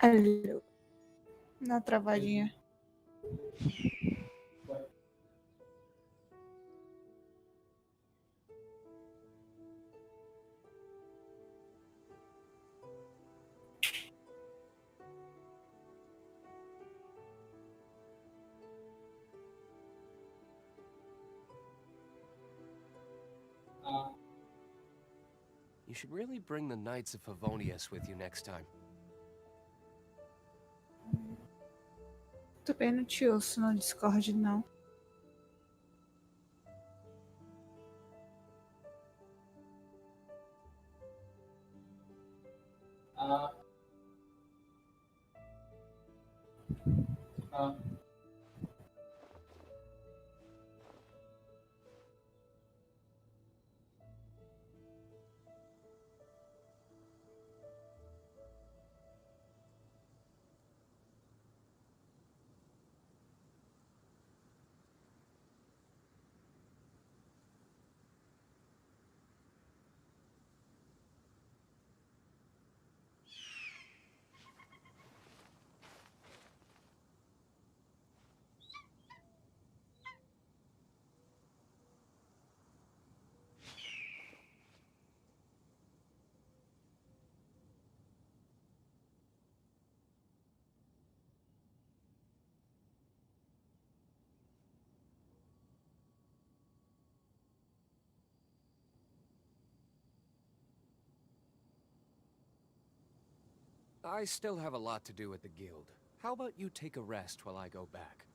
Alô, na travadinha. You should really bring the Knights of Favonius with you next time. Também não te ouço no Discord, não. I still have a lot to do at the guild. How about you take a rest while I go back?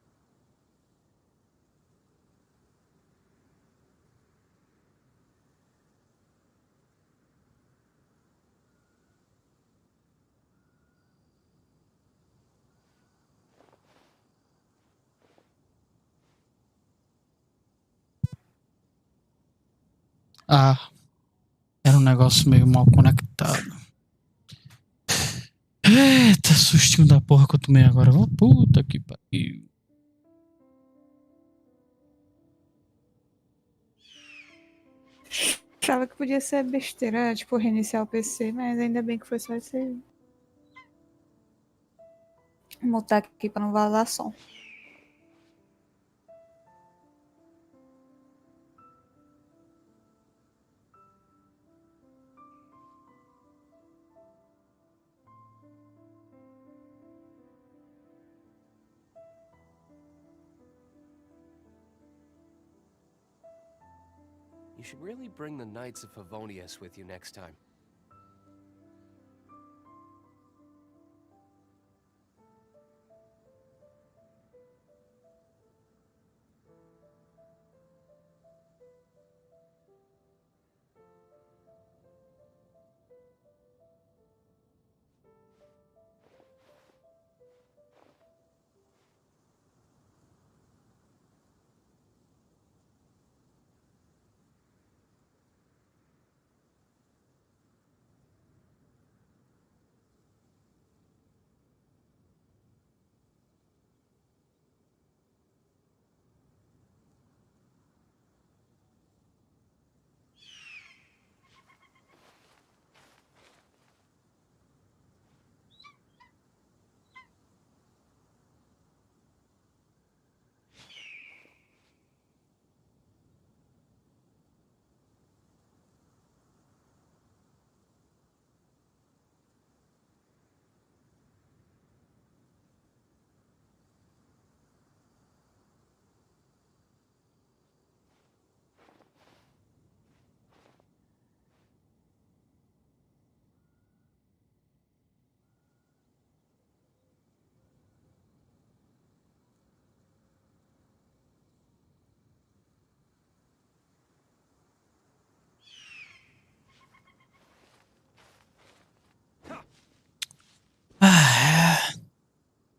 Ah, era um negócio meio mal conectado. Eita, sustinho da porra que eu tomei agora. Oh, puta que pariu. Achava que podia ser besteira, tipo, reiniciar o PC, mas ainda bem que foi só isso aí. Vou mutar aqui pra não vazar som. You should really bring the Knights of Favonius with you next time.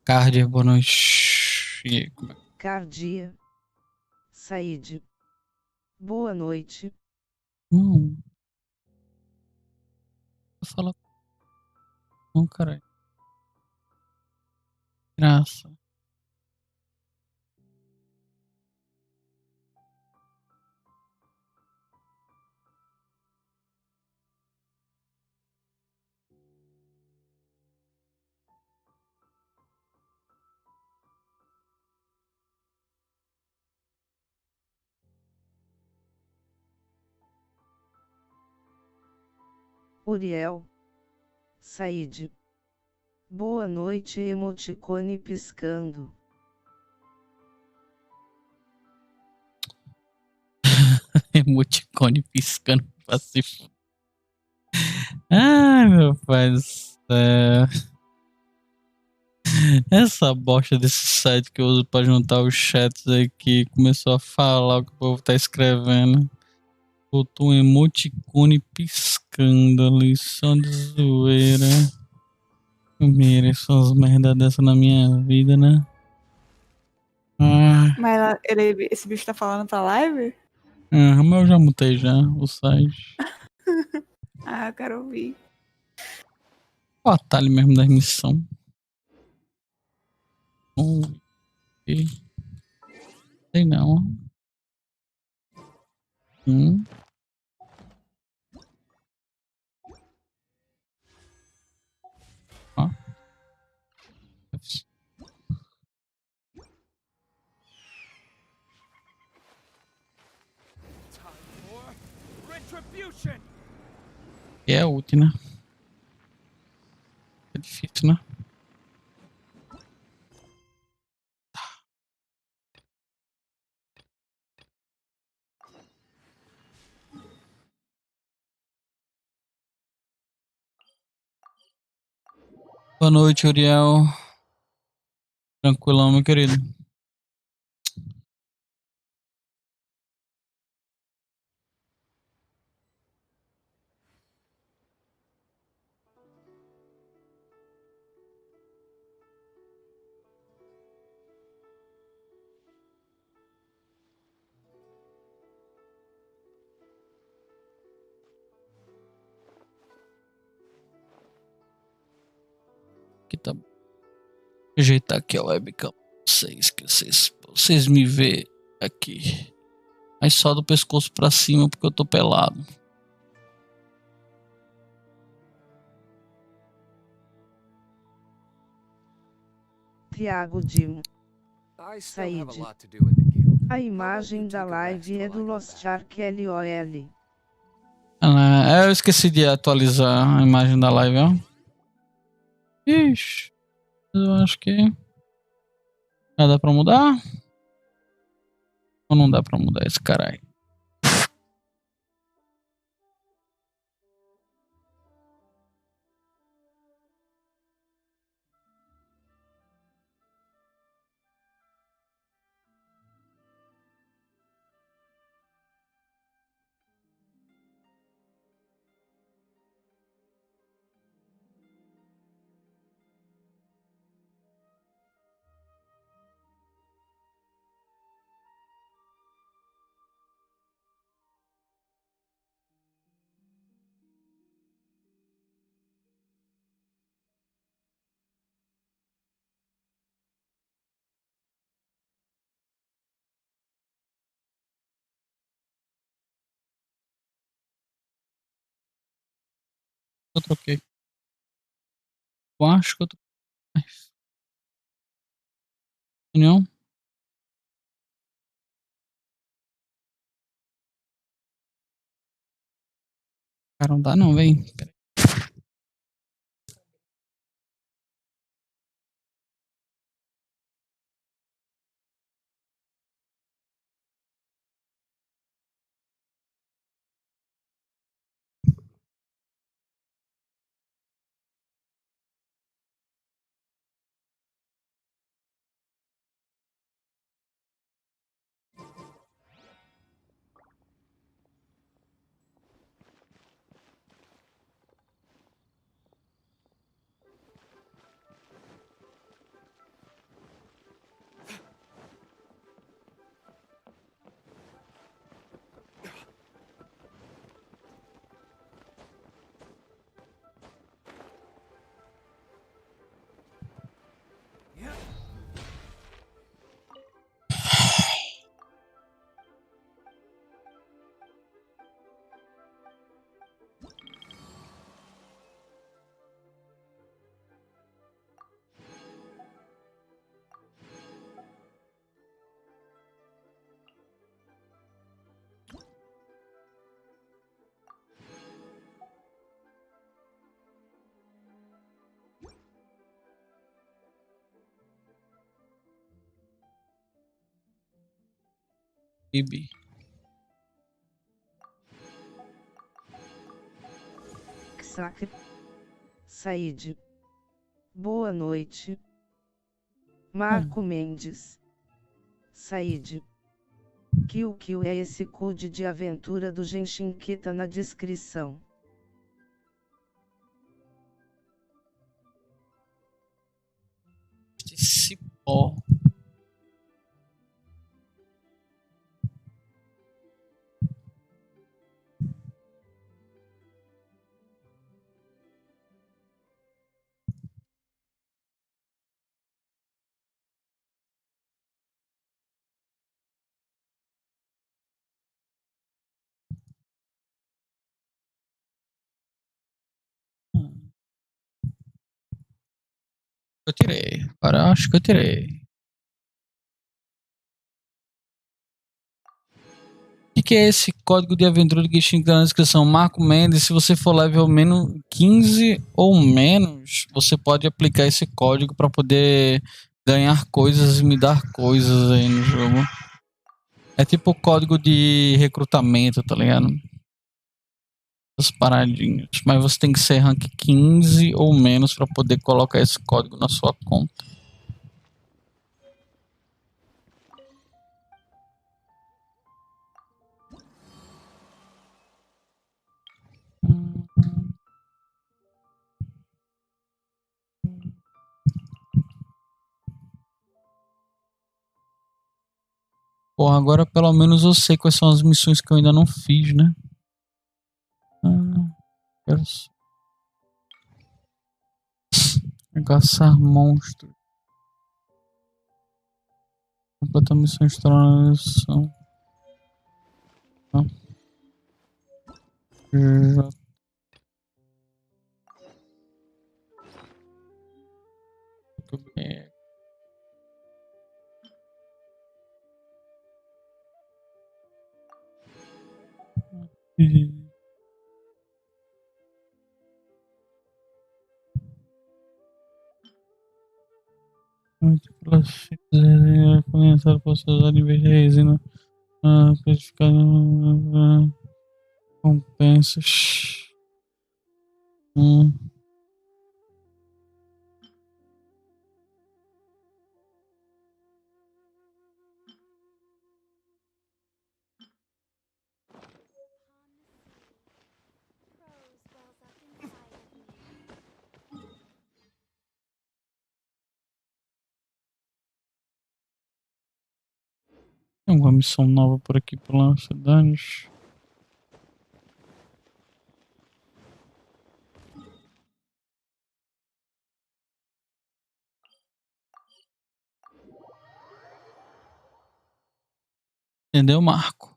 Cardia, boa noite. E aí, como é? Cardia. Saíde. Boa noite. Não. Vou falar. Não, caralho. Graça. Uriel. Said. Boa noite, emoticone piscando. Emoticone piscando pacífico. Ai, meu pai do céu. Essa bosta desse site que eu uso pra juntar os chats aqui começou a falar o que o povo tá escrevendo. Botou um emoticone piscando ali, só de zoeira. Eu mereço umas merda dessa na minha vida, né? Ah, Mas esse bicho tá falando pra live? mas eu já mutei já o site. Ah, eu quero ouvir. O atalho mesmo da emissão. Sei não. Ó. E é útil, né? É difícil, né? Boa noite, Uriel. Tranquilão, meu querido. Aqui tá. Vou ajeitar aqui a webcam. Vocês me vê aqui. Mas só do pescoço pra cima porque eu tô pelado. Tiago Dimo. I still have a Said. lot to do at the guild. A How about you imagem da take a rest live é while do I go Lost back? Ark LOL. Eu esqueci de atualizar a imagem da live, ó. Ixi. Eu acho que. Dá pra mudar? Ou não dá pra mudar esse caralho? Eu troquei. Eu acho que eu troquei. Opinião? Cara, não dá não, vem. Baby. Xac. Said. Boa noite. Marco Mendes. Said. Kill é esse code de aventura do Genshin que tá na descrição. Cipó. Eu tirei. Agora acho que eu tirei. O que é esse código de aventura de Genshin que tá na descrição? Marco Mendes, se você for level menos 15 ou menos, você pode aplicar esse código para poder ganhar coisas e me dar coisas aí no jogo. É tipo o código de recrutamento, tá ligado? As paradinhas. Mas você tem que ser rank 15 ou menos para poder colocar esse código na sua conta. Pô, agora pelo menos eu sei quais são as missões que eu ainda não fiz, né? Quero caçar monstros. Completar missões de transição. Já. Muito bem. Muito classificado. Condensado posso usar em vez de resina. Classificado. Compensas. Tem alguma missão nova por aqui pelas cidades? Entendeu, Marco?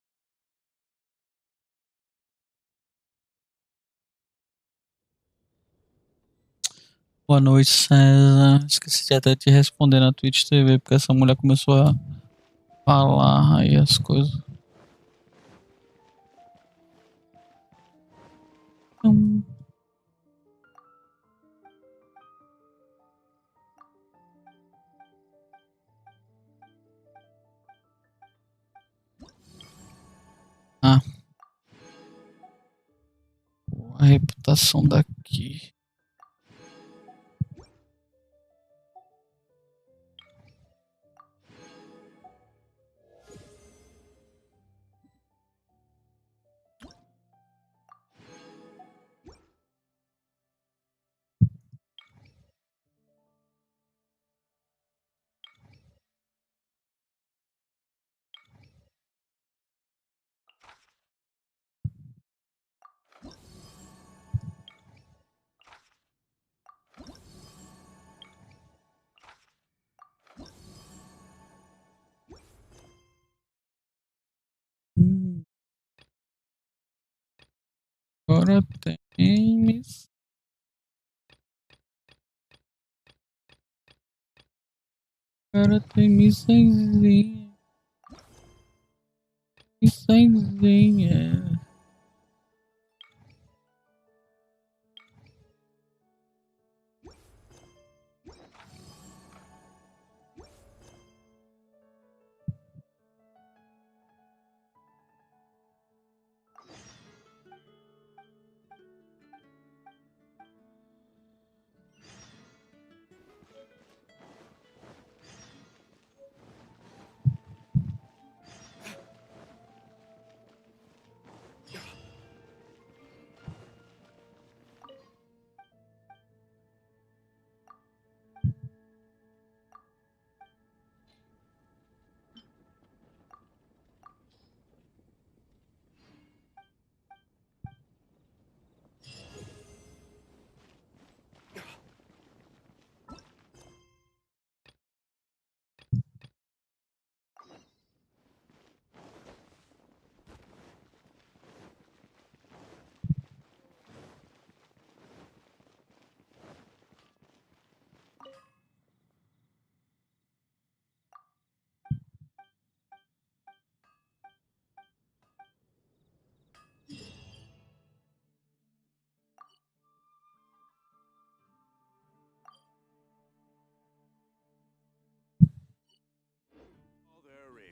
Boa noite, César. Esqueci de até te responder na Twitch TV, porque essa mulher começou a falar aí as coisas. Ah. A reputação daqui. Agora tem missões. Agora tem missõezinha. Missõezinha.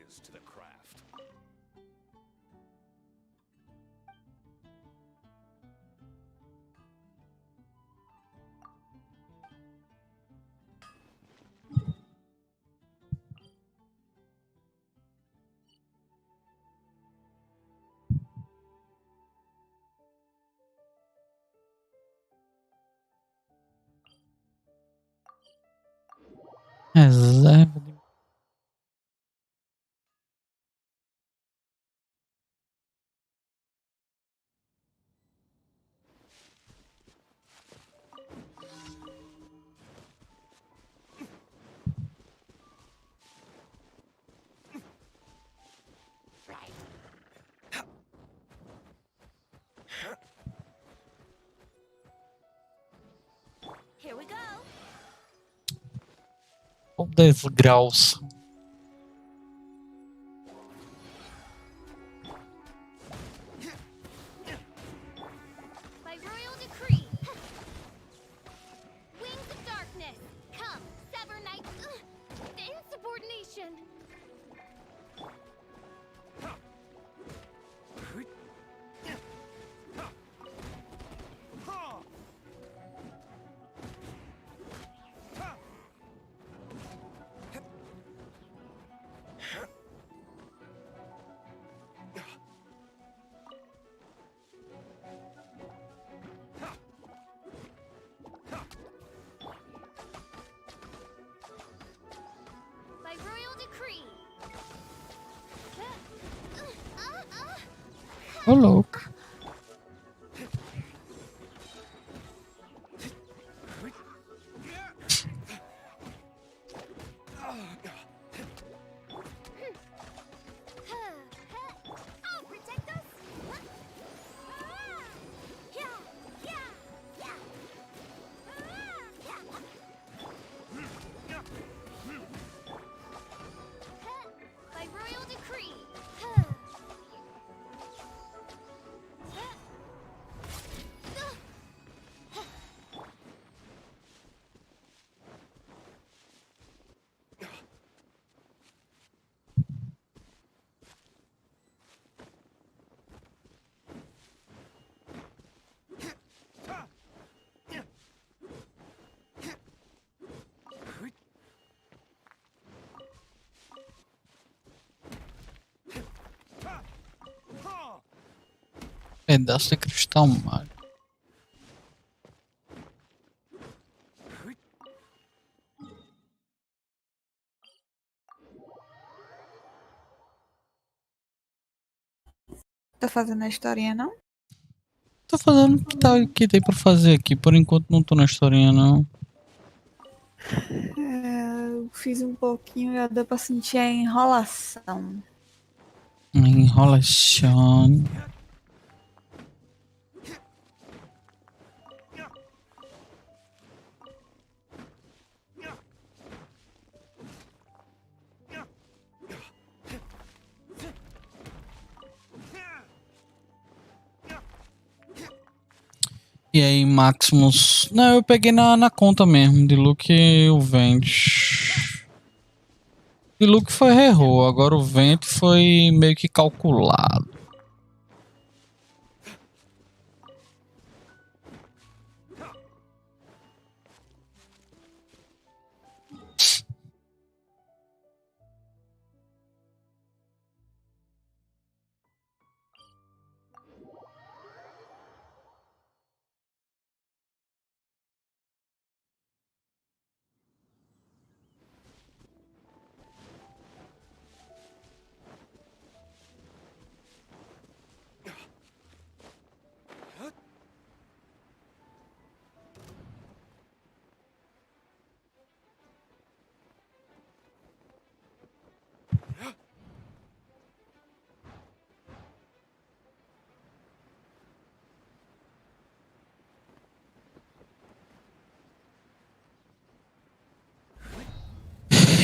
changes to the craft. Reserva de... Here we go. Ou 10 graus. By royal decree. Wings of darkness. Come, sever night. Insubordination. By royal decree. Ô, louco. I'll protect us. Yeah, yeah, yeah. By royal decree. Pedaço de cristal mágico. Tá fazendo a historinha, não? Tô fazendo o que tem pra fazer aqui. Por enquanto não tô na historinha, não. Eu fiz um pouquinho e deu pra sentir a enrolação. Enrolação. E aí, Maximus... Não, eu peguei na conta mesmo, de Luke e o Vente. De Luke foi errou, agora o Vente foi meio que calculado.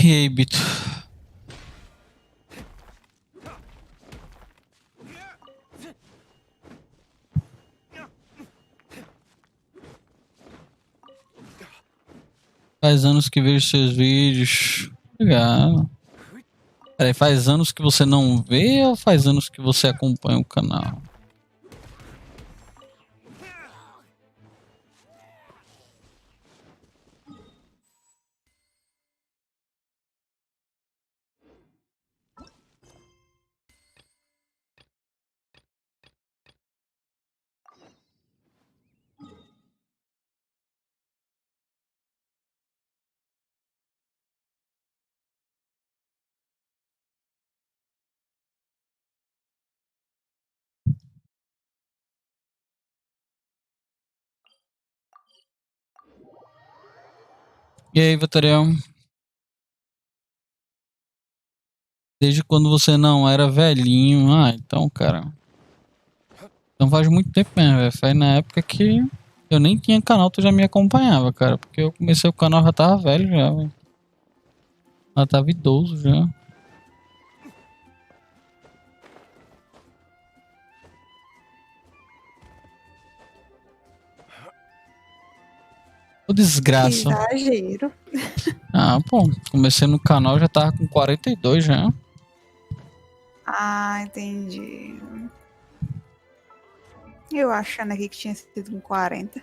E aí, Bito? Faz anos que vejo seus vídeos. Obrigado. Peraí, faz anos que você não vê ou faz anos que você acompanha o canal? E aí, Vitorião? Desde quando você não era velhinho? Ah, então, cara. Então faz muito tempo mesmo, velho. Foi na época que eu nem tinha canal, tu já me acompanhava, cara. Porque eu comecei o canal, já tava velho já, velho. Já tava idoso já. Ô, desgraça. Exagero. Ah, pô. Comecei no canal, já tava com 42 já. Ah, entendi. Eu achando aqui que tinha sido com 40.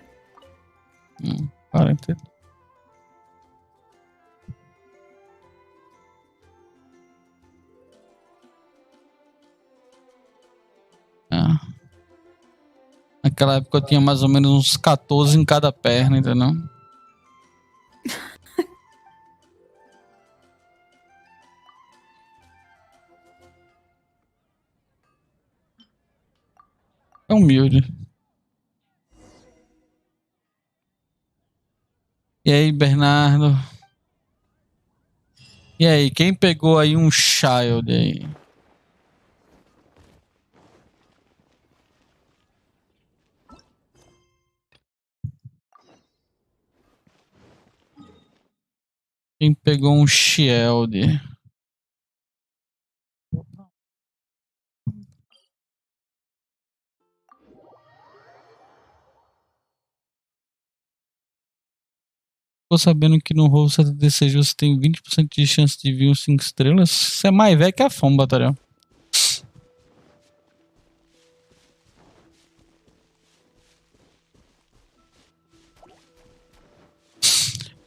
42. Ah. Naquela época eu tinha mais ou menos uns 14 em cada perna, entendeu? É humilde. E aí, Bernardo? E aí, quem pegou aí um child aí? Quem pegou um shield? Ficou sabendo que no rol 76 você tem 20% de chance de vir uns 5 estrelas? Você é mais velho que a fome, batalhão.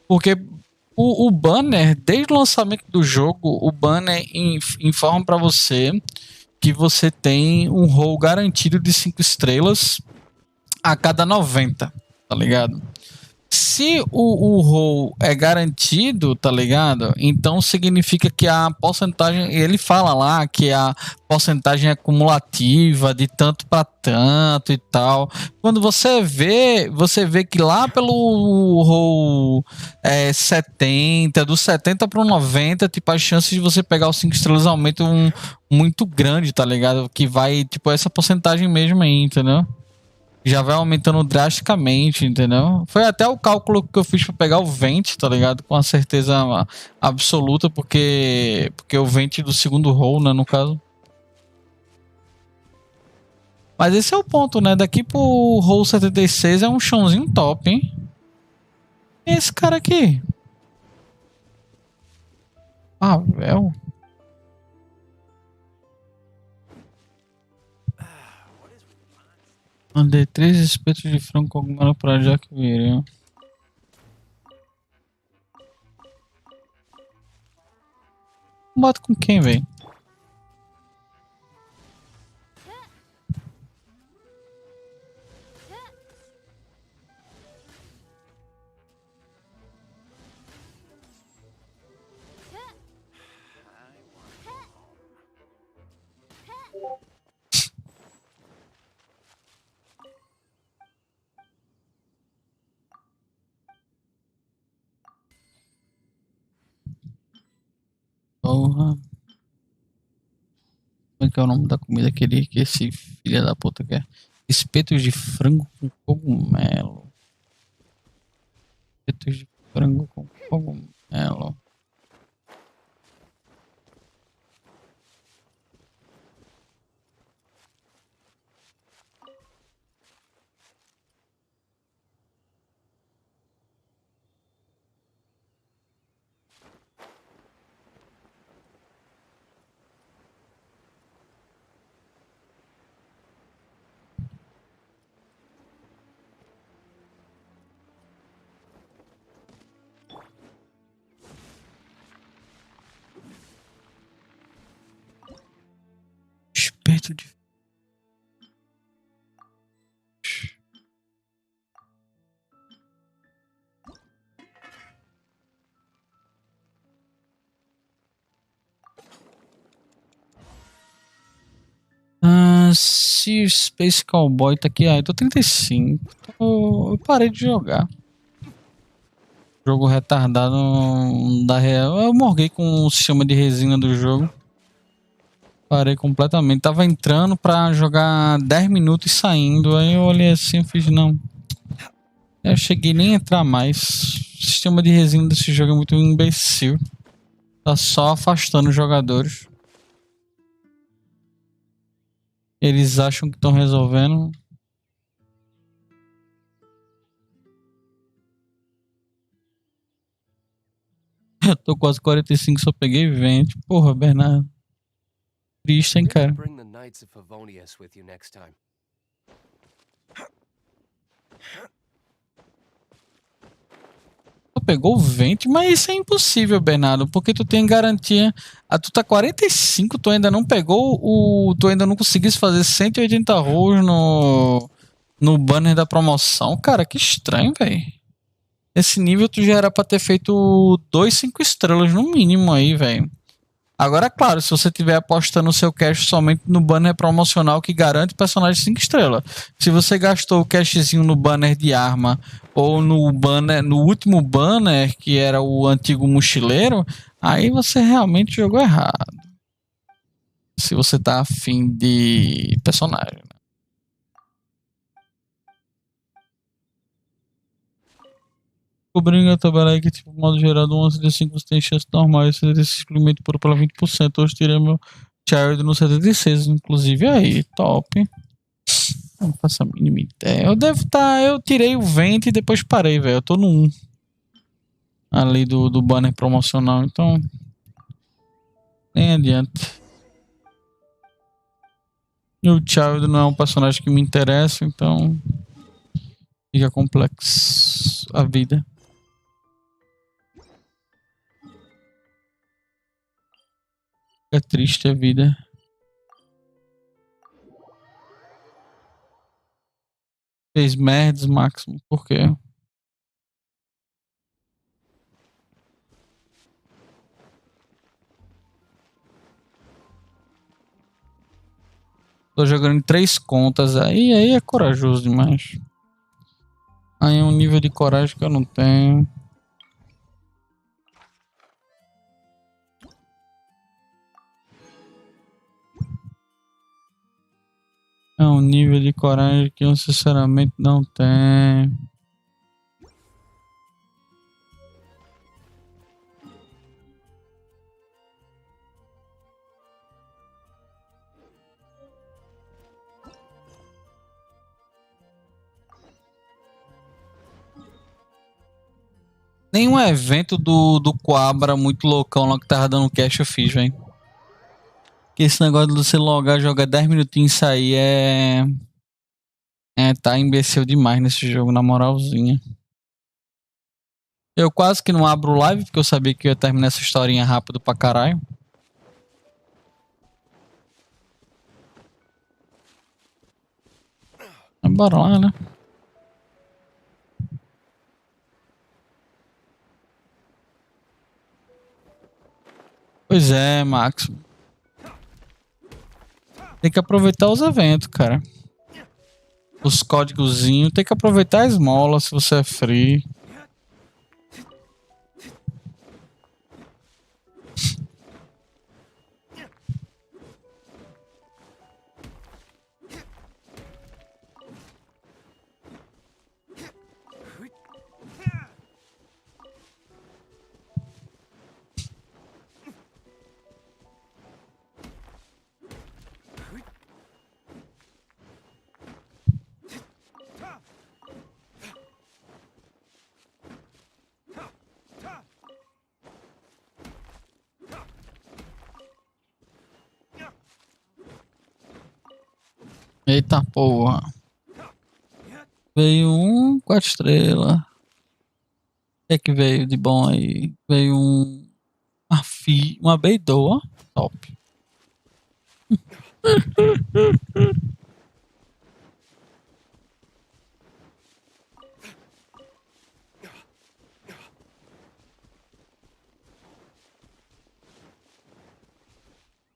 Porque o banner, desde o lançamento do jogo, o banner informa pra você que você tem um rol garantido de 5 estrelas a cada 90, tá ligado? Se o roll é garantido, tá ligado? Então significa que a porcentagem, ele fala lá que a porcentagem é cumulativa de tanto para tanto e tal. Quando você vê que lá pelo roll 70, do 70 para o 90, tipo, as chances de você pegar os 5 estrelas aumentam muito grande, tá ligado? Que vai, tipo, essa porcentagem mesmo aí, entendeu? Já vai aumentando drasticamente, entendeu? Foi até o cálculo que eu fiz pra pegar o vente, tá ligado? Com a certeza absoluta, porque o vente do segundo roll, né, no caso. Mas esse é o ponto, né? Daqui pro roll 76 é um chãozinho top, hein? E esse cara aqui? Ah, velho. Andei 3 espetos de frango com cogumelo pra já que virei. Bota com quem, velho? Porra. Como é que é o nome da comida que esse filho da puta quer? Espetos de frango com cogumelo. Espetos de frango com cogumelo. muito difícil. Se o Space Cowboy tá aqui, eu tô 35. Eu parei de jogar. Jogo retardado da real. Eu morguei com o sistema de resina do jogo. Parei completamente. Tava entrando pra jogar 10 minutos e saindo. Aí eu olhei assim e fiz, não. Eu cheguei nem a entrar mais. O sistema de resina desse jogo é muito imbecil. Tá só afastando os jogadores. Eles acham que estão resolvendo. Eu tô quase 45, só peguei 20. Porra, Bernardo. Triste, hein, cara. Bring the Knights of Favonius with you next time. Tu pegou 20, mas isso é impossível, Bernardo, porque tu tem garantia. Tu tá 45, tu ainda não pegou o. Tu ainda não conseguisse fazer 180 rolls no banner da promoção. Cara, que estranho, velho. Esse nível tu já era pra ter feito 2 5 estrelas no mínimo aí, velho. Agora, claro, se você estiver apostando o seu cash somente no banner promocional que garante personagem 5 estrelas. Se você gastou o cashzinho no banner de arma ou no banner, no último banner, que era o antigo mochileiro, aí você realmente jogou errado. Se você tá afim de personagem. Cobrindo a tabela aí que, tipo, modo gerado, 11 de 5 você tem chance normal. Esse simplesmente por pela 20%. Hoje tirei meu Child no 76, inclusive. Aí, top. Não faço a mínima ideia. Eu devo estar. Eu tirei o 20 e depois parei, velho. Eu tô no 1. Ali do banner promocional, então. Nem adianta. E o Child não é um personagem que me interessa, então. Fica complexo a vida. É triste a vida. Fez merdas, Máximo. Por quê? Tô jogando em 3 contas aí é corajoso demais. Aí é um nível de coragem que eu não tenho. É um nível de coragem que eu sinceramente não tenho. Nenhum evento do Coabra muito loucão lá que tava dando cash eu fiz, velho. Porque esse negócio de você logar, jogar 10 minutinhos e sair tá imbecil demais nesse jogo, na moralzinha. Eu quase que não abro live, porque eu sabia que eu ia terminar essa historinha rápido pra caralho. Mas bora lá, né? Pois é, Max. Tem que aproveitar os eventos, cara. Os códigozinhos. Tem que aproveitar a esmola se você é free. Eita porra. Veio 4 estrelas. O que veio de bom aí? Veio uma beidoa. Top.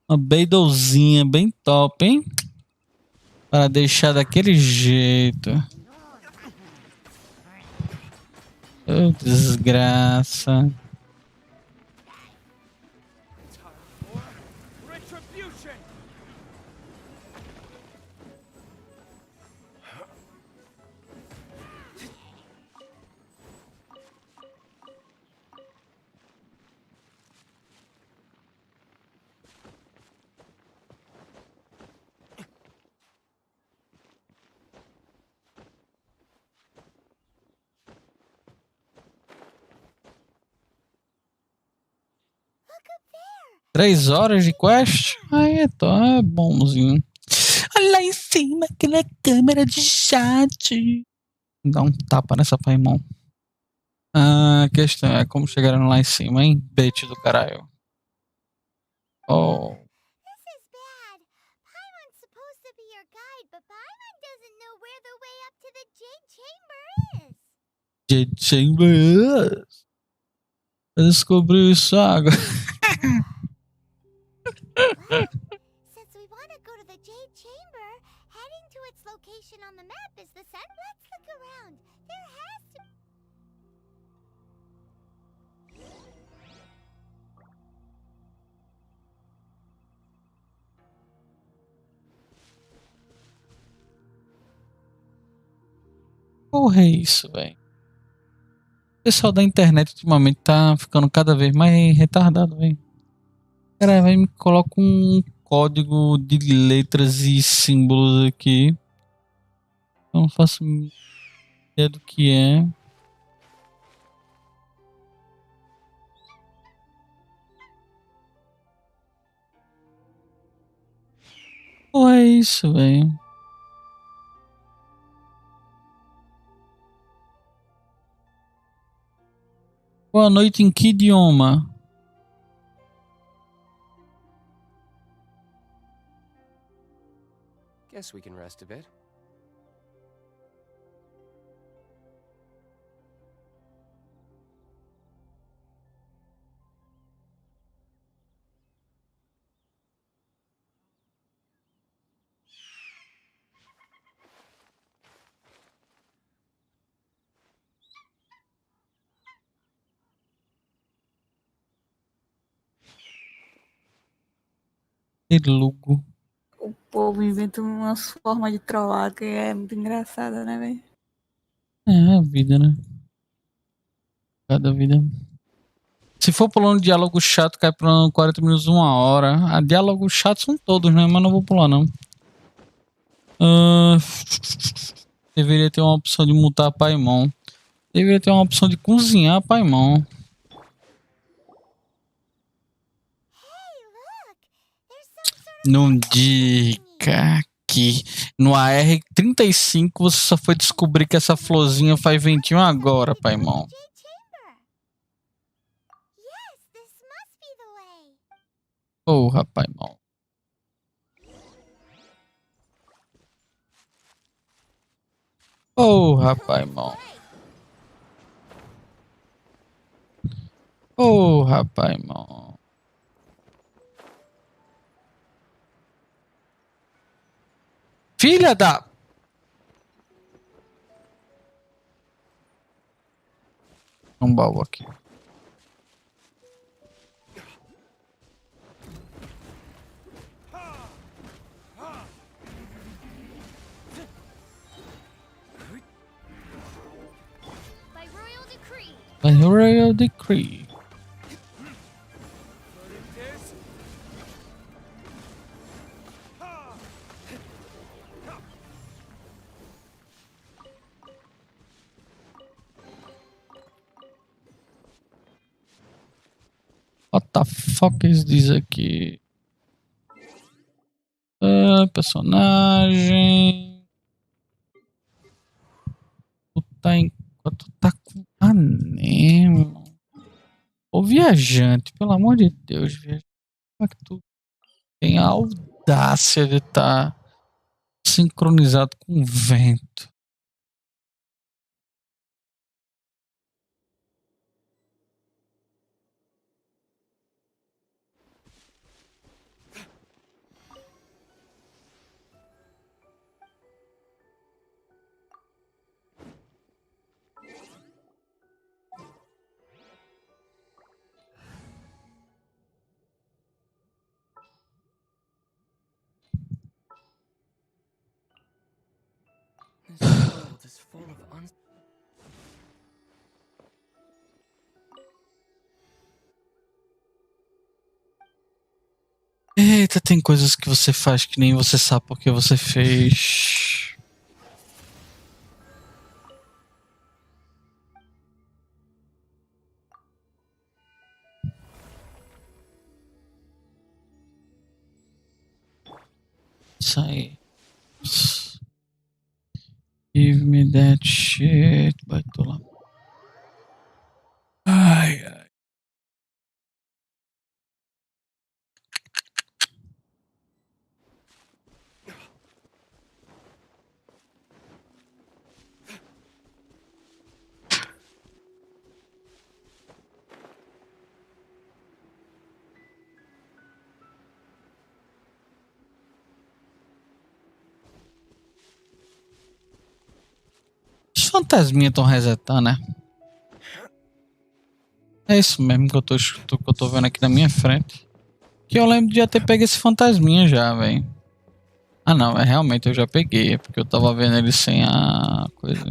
Uma beidozinha bem top, hein? Para deixar daquele jeito. Oh, desgraça. Retribution! 3 horas de quest? Aí tá bonzinho. Olha lá em cima, aquela câmera de chat. Dá um tapa nessa paimão. A questão é como chegaram lá em cima, hein? Bait do caralho. Oh. This is bad. Paimon's supposed to be your guide, but Paimon doesn't know where the way up to the Jade Chamber is. Jade Chamber. Eu descobri isso agora. Well, since we want to go to the Jade Chamber, heading to its location on the map is the set. Let's look around. There has to Porra, é isso, velho. O pessoal da internet ultimamente tá ficando cada vez mais retardado, velho. O cara vai me coloca um código de letras e símbolos aqui. Eu não faço ideia do que é. Porra, é isso, velho. Boa noite, em que idioma? Guess we can rest a bit. Que lugo. O povo inventa umas formas de trollar que é muito engraçada, né, velho? É a vida, né? Cada vida. Se for pulando diálogo chato, cai pulando 40 minutos, 1 hora. A diálogos chatos são todos, né? Mas não vou pular, não. Deveria ter uma opção de mutar paimon. Deveria ter uma opção de cozinhar paimon. Não diga que no AR-35 você só foi descobrir que essa florzinha faz ventinho agora, paimon. Yes, this must be the way. Porra, paimon. Porra, paimon. Porra, paimon. Filha da... Um baú aqui. By royal decree. By royal decree. What the fuck is this aqui? Personagem. Tu tá com anemo. Ô viajante, pelo amor de Deus, viajante. Como é que tu tem algo? audácia de estar sincronizado com o vento. This world is full of Eita, tem coisas que você faz que nem você sabe porque você fez. Isso aí. Give me that shit. Vai, tô lá. Ai, ai. Os fantasminhas estão resetando, né? É isso mesmo que eu tô vendo aqui na minha frente. Que eu lembro de já ter pego esse fantasminha já, velho. Ah não, realmente eu já peguei. É porque eu tava vendo ele sem a coisa.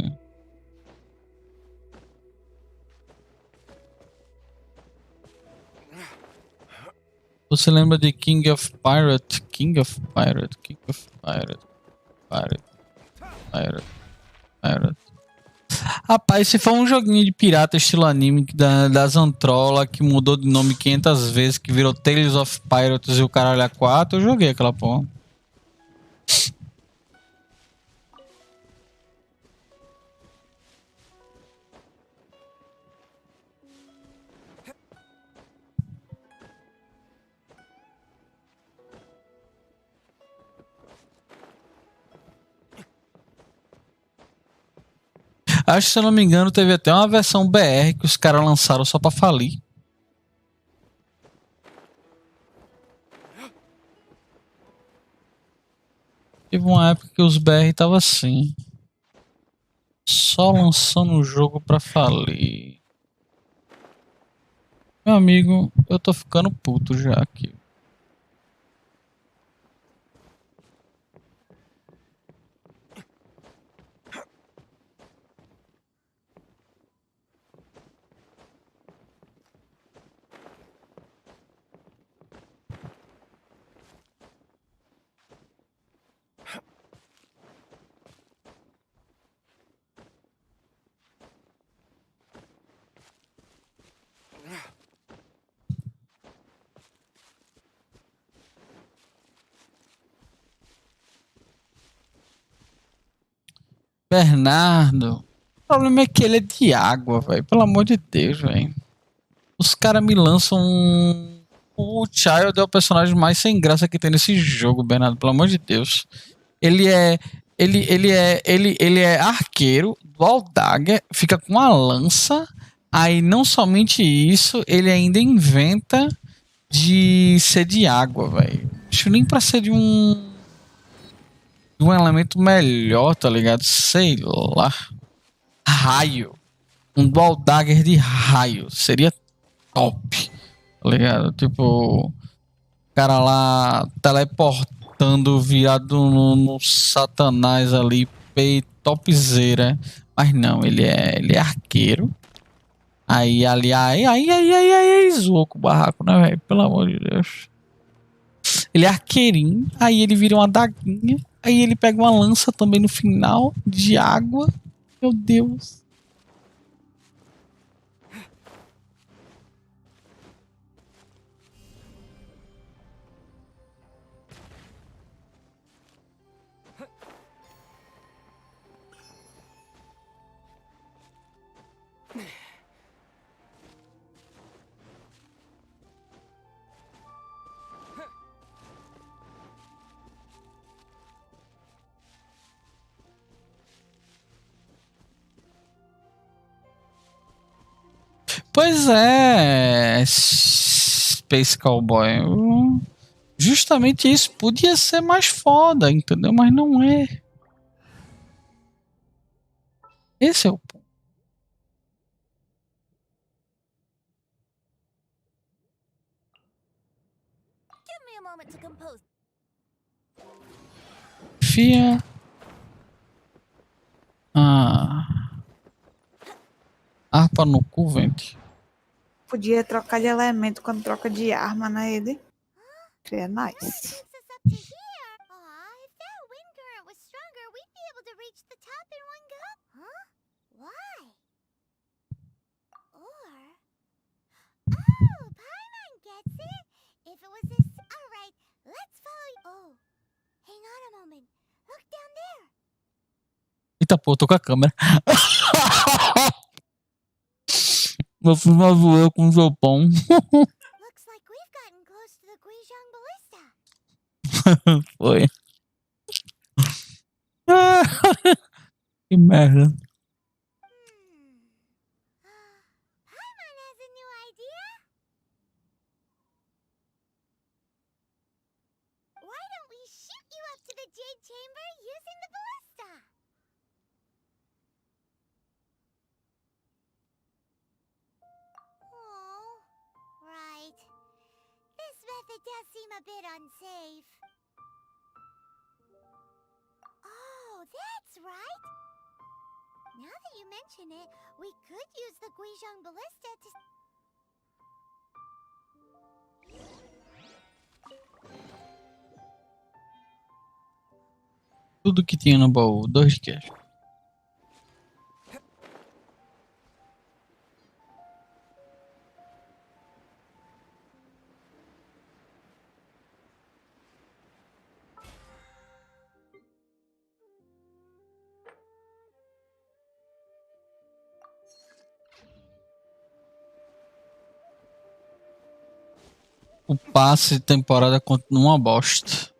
Você lembra de King of Pirate? King of Pirate, King of Pirate, Pirate, Pirate, Pirate. Rapaz, se for um joguinho de pirata estilo anime da Zantrolla que mudou de nome 500 vezes, que virou Tales of Pirates e o caralho a 4, eu joguei aquela porra. Acho que, se eu não me engano, teve até uma versão BR que os caras lançaram só pra falir. Teve uma época que os BR tava assim. Só lançando o jogo pra falir. Meu amigo, eu tô ficando puto já aqui. Bernardo. O problema é que ele é de água, velho. Pelo amor de Deus, velho. Os caras me lançam um... O Child é o personagem mais sem graça que tem nesse jogo, Bernardo. Pelo amor de Deus. Ele é... Ele é arqueiro, dual dagger, fica com uma lança. Aí, não somente isso, ele ainda inventa de ser de água, velho. Acho nem pra ser de um elemento melhor, tá ligado? Sei lá. Raio. Um dual dagger de raio. Seria top. Tá ligado? Tipo, o cara lá teleportando virado no Satanás ali. Topzera. Mas não, ele é arqueiro. Aí ali, aí, zoou com o barraco, né, velho? Pelo amor de Deus. Ele é arqueirinho, aí ele vira uma daguinha, aí ele pega uma lança também no final, de água. Meu Deus. Pois é, Space Cowboy. Justamente isso podia ser mais foda, entendeu? Mas não é. Esse é o ponto. Give me a moment to compose. Fia. Harpa no cu, vente. Podia trocar de elemento quando troca de arma, né, ele? Seria nice. Takes us up to here. Aw, if that wind current was stronger, we'd be able to reach the top in one go. Huh? Why? Or... Oh, Paimon gets it. If it was this... Alright, let's follow... Oh, hang on a moment. Look down there. Eita, pô, tô com a câmera. Meu filho vai voar com o Japão. Looks like we've gotten close to the Guizhong Ballista. Foi. Que merda. Paimon has a new idea. Why don't we shoot you up to the Jade Chamber using the ballista? Oh, right. This method does seem a bit unsafe. Oh, that's right. Now that you mention it, we could use the Guizhong Ballista to... Tudo que tinha no baú, 2 de queijo. O passe de temporada continua uma bosta.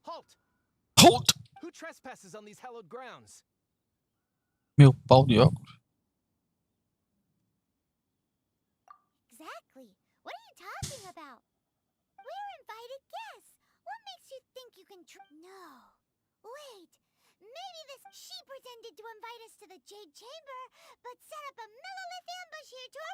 Halt! Halt! Who trespasses on these hallowed grounds? Meu pau de óculos. Exactly. What are you talking about? We're invited guests. What makes you think you can No. Wait. Maybe she pretended to invite us to the Jade Chamber, but set up a millilith ambush here to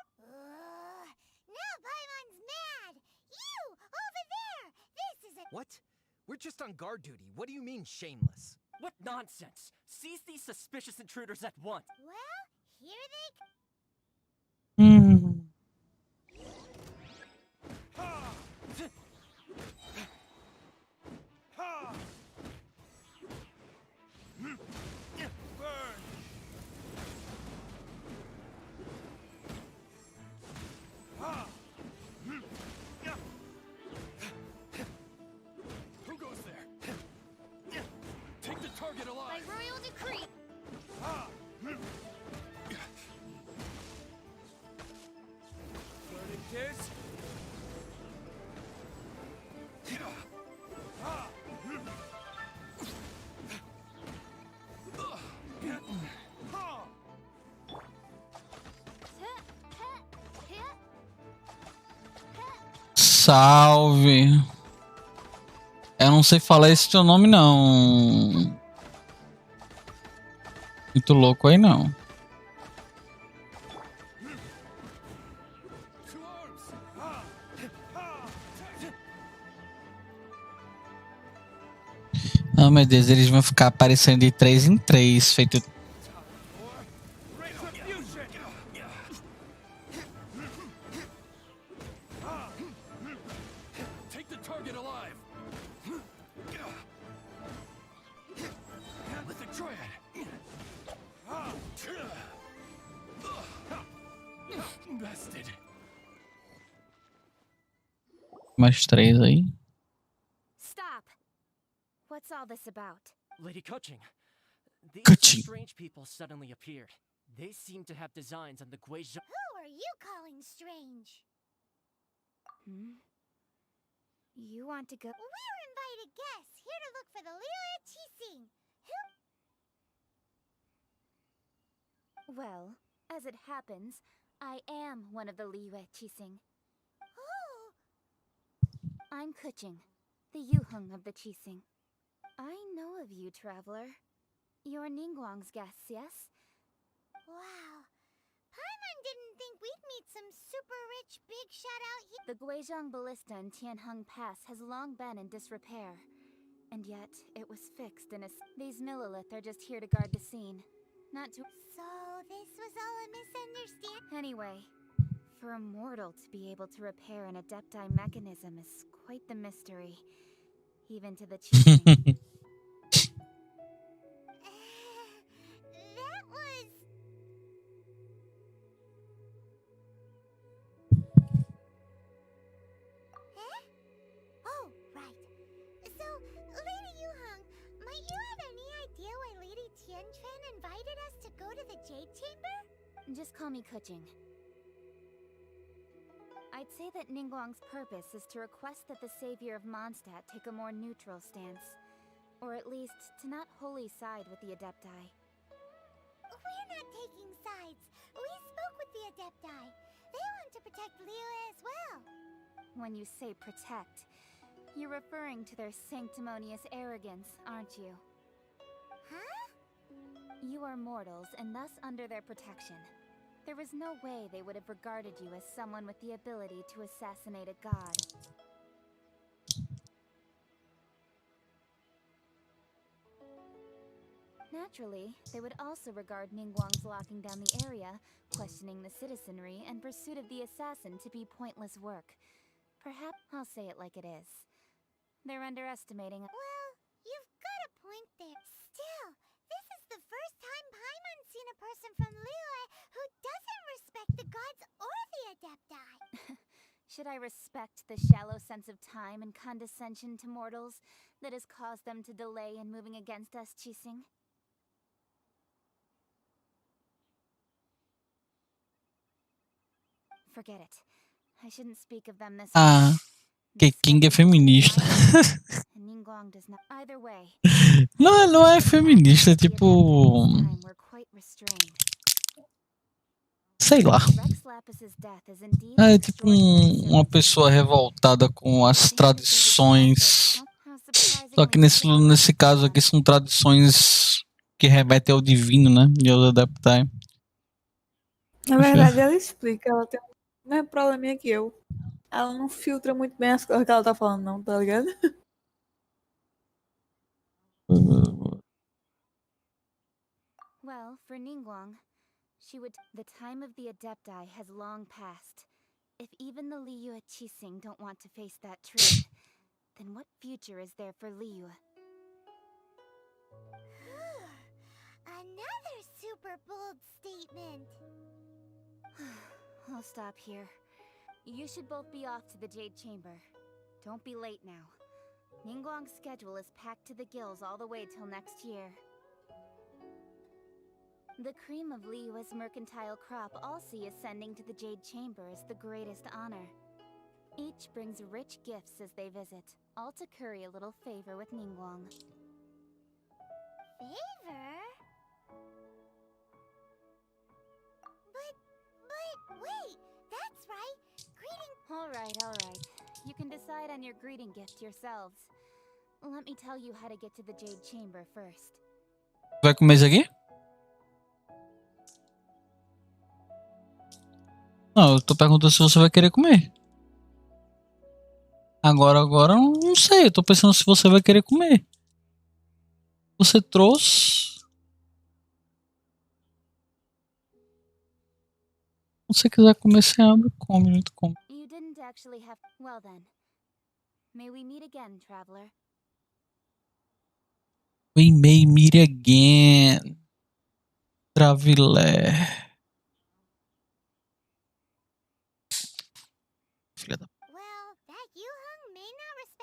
now Paimon's mad. You, over there. This is a... What? We're just on guard duty. What do you mean, shameless? What nonsense! Seize these suspicious intruders at once! Well, here they... Who goes there? Take the target alive! By royal decree. Learning this? Salve. Eu não sei falar esse teu nome, não. Muito louco aí, não. Oh, meu Deus, eles vão ficar aparecendo de 3 em 3, feito... blasted. Mais 3 aí. Stop! What's all this about? Lady Kuching, these Kuching. strange people suddenly appeared. They seem to have designs on the Guizhou. Who are you calling strange? You want to go? We're invited guests here to look for the Liyue Qixing. Well, as it happens, I am one of the Liyue Qixing. Oh! I'm Kuching, the Yuheng of the Qixing. I know of you, traveler. You're Ningguang's guests, yes? Wow. Paimon didn't think we'd meet some super rich big shot out here. The Guizhong Ballista in Tianheng Pass has long been in disrepair. And yet, it was fixed in a... These Millilith are just here to guard the scene. Not to... So, this was all a misunderstanding? Anyway, for a mortal to be able to repair an Adepti mechanism is quite the mystery. Even to the Qixing. That was... Huh? Oh, right. So, Lady Yuheng, might you have any idea why Lady Tianquan invited us to go to the Jade Chamber? Just call me Kuching. I'd say that Ningguang's purpose is to request that the savior of Mondstadt take a more neutral stance. Or at least, to not wholly side with the Adepti. We're not taking sides. We spoke with the Adepti. They want to protect Liyue as well. When you say protect, you're referring to their sanctimonious arrogance, aren't you? Huh? You are mortals, and thus under their protection. There was no way they would have regarded you as someone with the ability to assassinate a god. Naturally, they would also regard Ningguang's locking down the area, questioning the citizenry, and pursuit of the assassin to be pointless work. Perhaps I'll say it like it is. They're underestimating... Well, you've got a point there. Still, this is the first time Paimon's seen a person from Liyue who doesn't respect the gods or the Adepti. Should I respect the shallow sense of time and condescension to mortals that has caused them to delay in moving against us, Qixing? Forget it. I shouldn't speak of them this Ah, que King é feminista. Ningguang does not. Either way. Não é feminista, é tipo. We're quite restrained. Sei lá. Rex Lapis's death is indeed É tipo uma pessoa revoltada com as tradições. Só que nesse caso aqui são tradições que remetem ao divino, né? E aos Adepti. Na verdade, ela explica, ela tem o mesmo probleminha que eu. Ela não filtra muito bem as coisas que ela tá falando, não, tá ligado? Well, for Ningguang, she would. The time of the Adepti has long passed. If even the Liyue Qixing don't want to face that truth, then what future is there for Liyue? Another super bold statement. I'll stop here. You should both be off to the Jade Chamber. Don't be late now. Ningguang's schedule is packed to the gills all the way till next year. The cream of Liyue's mercantile crop all see ascending to the Jade Chamber as the greatest honor. Each brings rich gifts as they visit, all to curry a little favor with Ningguang. Favor? But wait, that's right. Greeting. All right. You can decide on your greeting gift yourselves. Let me tell you how to get to the Jade Chamber first. Vai comer isso aqui? Não, eu tô perguntando se você vai querer comer. Agora eu não sei. Eu tô pensando se você vai querer comer. Você trouxe. Se você quiser comer, você abre e come. A gente come. You didn't actually have. Well then. May we meet again, traveler? We may meet again. Traveler.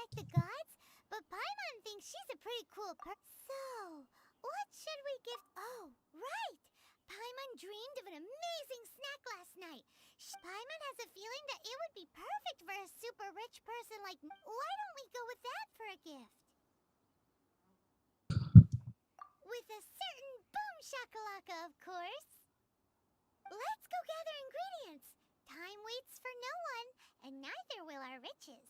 like the gods, but Paimon thinks she's a pretty cool person. So, what should we give? Oh, right! Paimon dreamed of an amazing snack last night. Paimon has a feeling that it would be perfect for a super rich person like me. Why don't we go with that for a gift? With a certain boom shakalaka, of course. Let's go gather ingredients. Time waits for no one, and neither will our riches.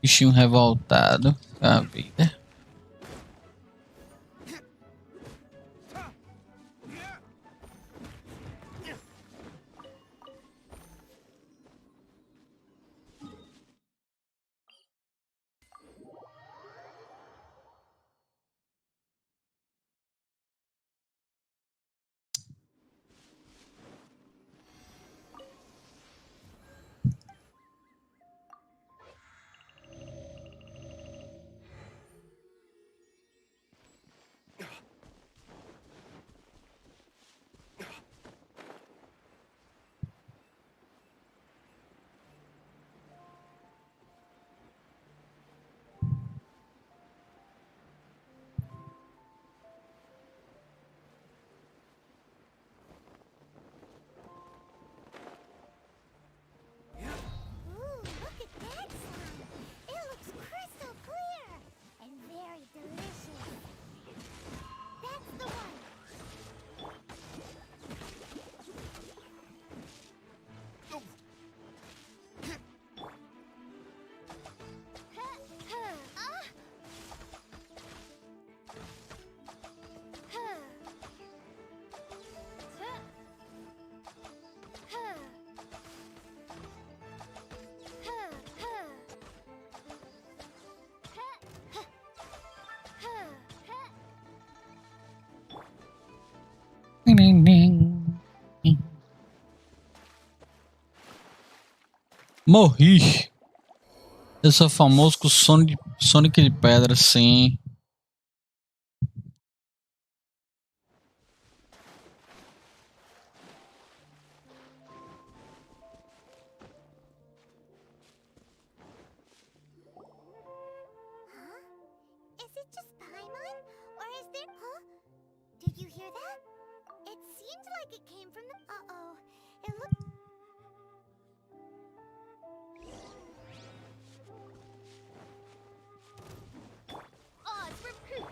Bichinho revoltado com a vida. Ooh, look at that slime. It looks crystal clear and very delicious. That's the one. Morri. Eu sou famoso com Sonic de pedra, sim. Is it just Paimon? Or is there... Huh? Did you hear that? It seemed like it came from the... Uh-oh. It looked... Odds repeat!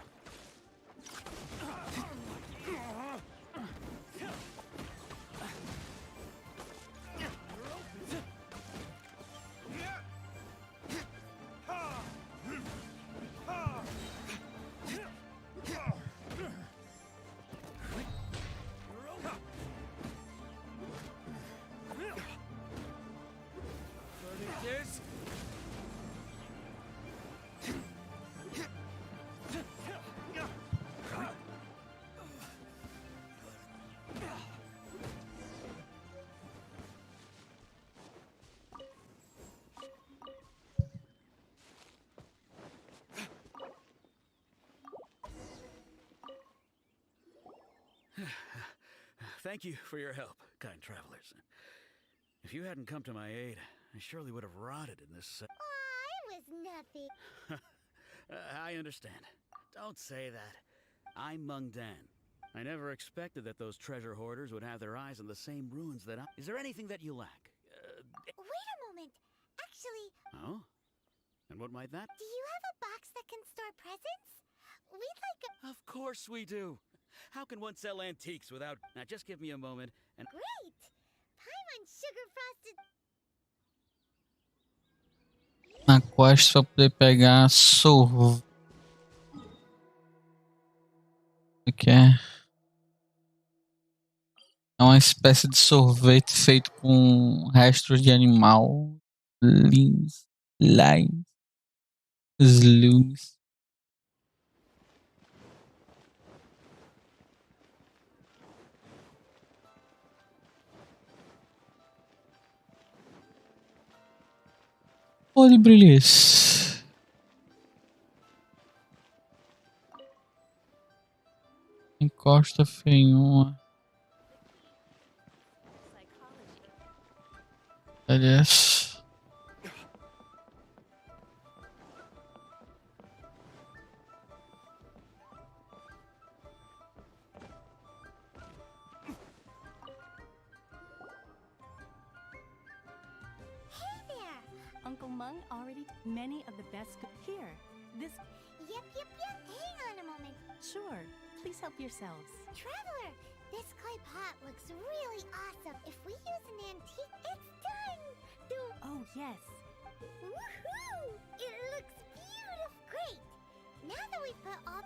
Thank you for your help, kind travelers. If you hadn't come to my aid, I surely would have rotted in this... I was nothing. I understand. Don't say that. I'm Mung Dan. I never expected that those treasure hoarders would have their eyes on the same ruins that I... Is there anything that you lack? Wait a moment. Actually... Oh? And what might that... Do you have a box that can store presents? We'd like a... Of course we do. How can one sell antiques without... Now just give me a moment and... Great! Paimon sugar-frosted... Na quest pra poder pegar sorvete. O que é? É uma espécie de sorvete feito com restos de animal. Limes, limes, slumes. Pode brilhar. Encosta feinhuma. Aliás. Hey there! Uncle Mung already many of the best here. This Yep. Hang on a moment. sure. Please help yourselves. Traveler, this clay pot looks really awesome. If we use an antique, it's done! Oh yes. Woohoo! It looks beautiful! Great! Now that we've put all...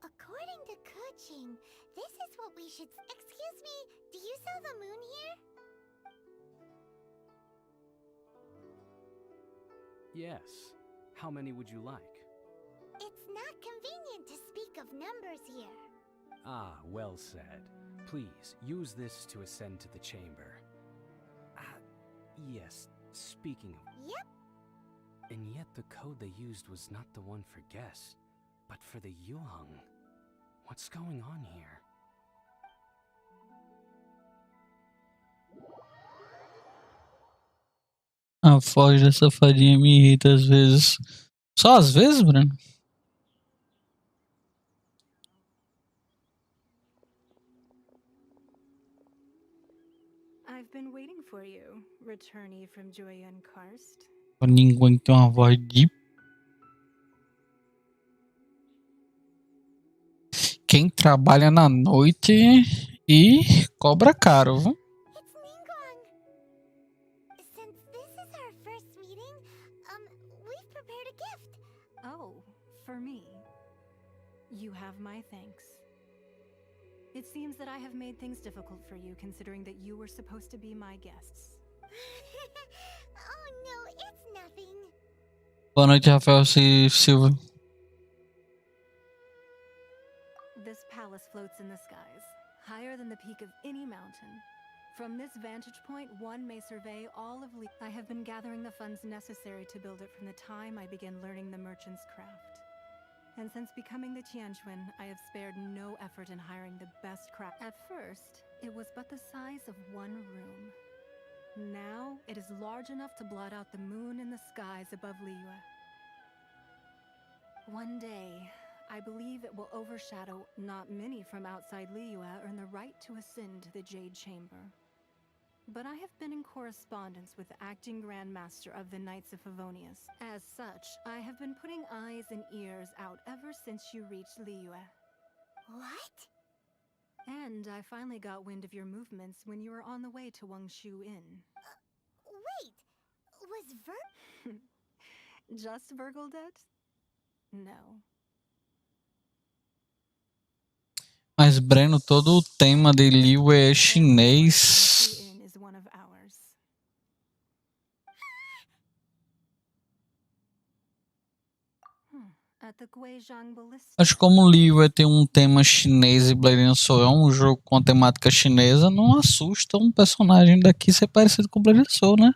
According to Kuching, this is what we should... Excuse me, do you sell the moon here? Yes. How many would you like? It's not convenient to speak of numbers here. Ah, well said. Please, use this to ascend to the chamber. Yes, speaking of... Yep. And yet the code they used was not the one for guest, but for the Yuheng. What's going on here? A voz dessa fadinha me irrita às vezes. Só às vezes, Bruno? I've been waiting for you, returnee from Joyun Karst. Ninguém tem uma voz de... Quem trabalha na noite e cobra caro, viu? It's Ningguang. Since this is our first meeting, we've prepared a gift. Oh, for me. You have my thanks. It seems that I have made things difficult for you, considering that you were supposed to be my guests. Oh no, it's nothing. Boa noite, Rafael Silva. This palace floats in the skies, higher than the peak of any mountain. From this vantage point, one may survey all of I have been gathering the funds necessary to build it from the time I began learning the merchant's craft. And since becoming the Tianquan, I have spared no effort in hiring the best craft. At first, it was but the size of one room. Now, it is large enough to blot out the moon in the skies above Liyue. One day, I believe it will overshadow. Not many from outside Liyue earn the right to ascend to the Jade Chamber. But I have been in correspondence with the acting Grand Master of the Knights of Favonius. As such, I have been putting eyes and ears out ever since you reached Liyue. What? And I finally got wind of your movements when you were on the way to Wangshu Inn. Wait, was Just Virgildet? No. Mas, Breno, todo o tema de Liyue é chinês. Is one of ours. At the Guizhang Ballista. Mas como Liyue tem um tema chinês e Blading Soul é um jogo com temática chinesa, não assusta um personagem daqui ser parecido com Blading Soul, né?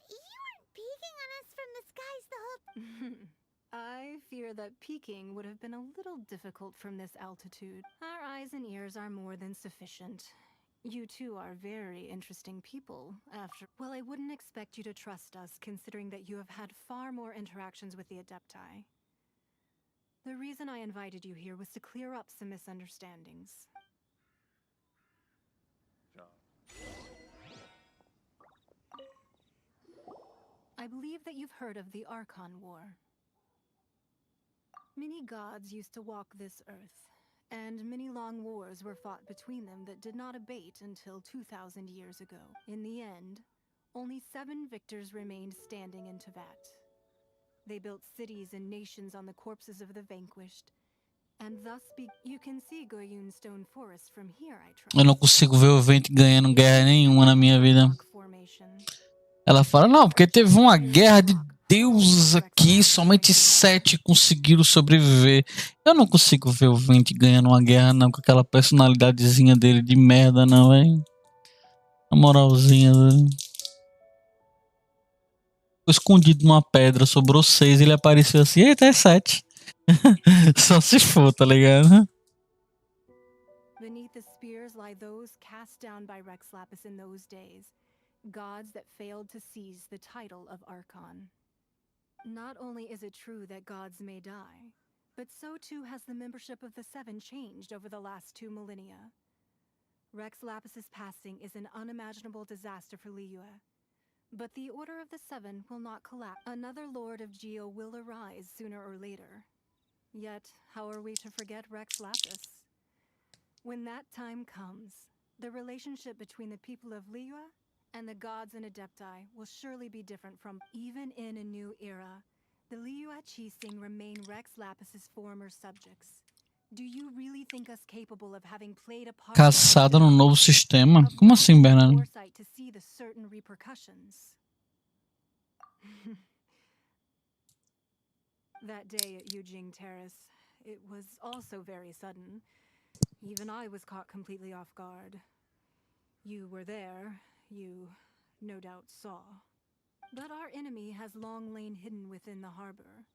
You weren't peeking on us from the skies the whole... I fear that peeking would have been a little difficult from this altitude. Our eyes and ears are more than sufficient. You two are very interesting people. Well, I wouldn't expect you to trust us, considering that you have had far more interactions with the Adepti. The reason I invited you here was to clear up some misunderstandings. I believe that you've heard of the Archon War. Many gods used to walk this earth, and many long wars were fought between them that did not abate until 2,000 years ago. In the end, only 7 victors remained standing in Tevat. They built cities and nations on the corpses of the vanquished, and thus you can see Goyun Stone Forest from here, I trust. Eu não consigo ver o Vente ganhando guerra nenhuma na minha vida. Ela fala, não, porque teve uma guerra de deuses aqui, somente 7 conseguiram sobreviver. Eu não consigo ver o Vente ganhando uma guerra, não, com aquela personalidadezinha dele de merda, não, hein? A moralzinha dele. Ficou escondido numa pedra, sobrou 6, ele apareceu assim, eita, é 7. Só se for, tá ligado? Beneath the spears lie those cast down by Rex Lapis in those days, gods that failed to seize the title of Archon. Not only is it true that gods may die, but so too has the membership of the 7 changed over the last 2 millennia. Rex Lapis's passing is an unimaginable disaster for Liyue, but the Order of the 7 will not collapse. Another Lord of Geo will arise sooner or later. Yet, how are we to forget Rex Lapis? When that time comes, the relationship between the people of Liyue and the gods and Adepti will surely be different from. Even in a new era, the Liyue Qixing remain Rex Lapis's former subjects. Do you really think us capable of having played a part? Caçada no novo sistema? Como assim, Bernardo? Foresight to see the certain repercussions. That day at Yujing Terrace, it was also very sudden. Even I was caught completely off guard. You were there, you no doubt saw. But our enemy has long lain hidden within the harbor.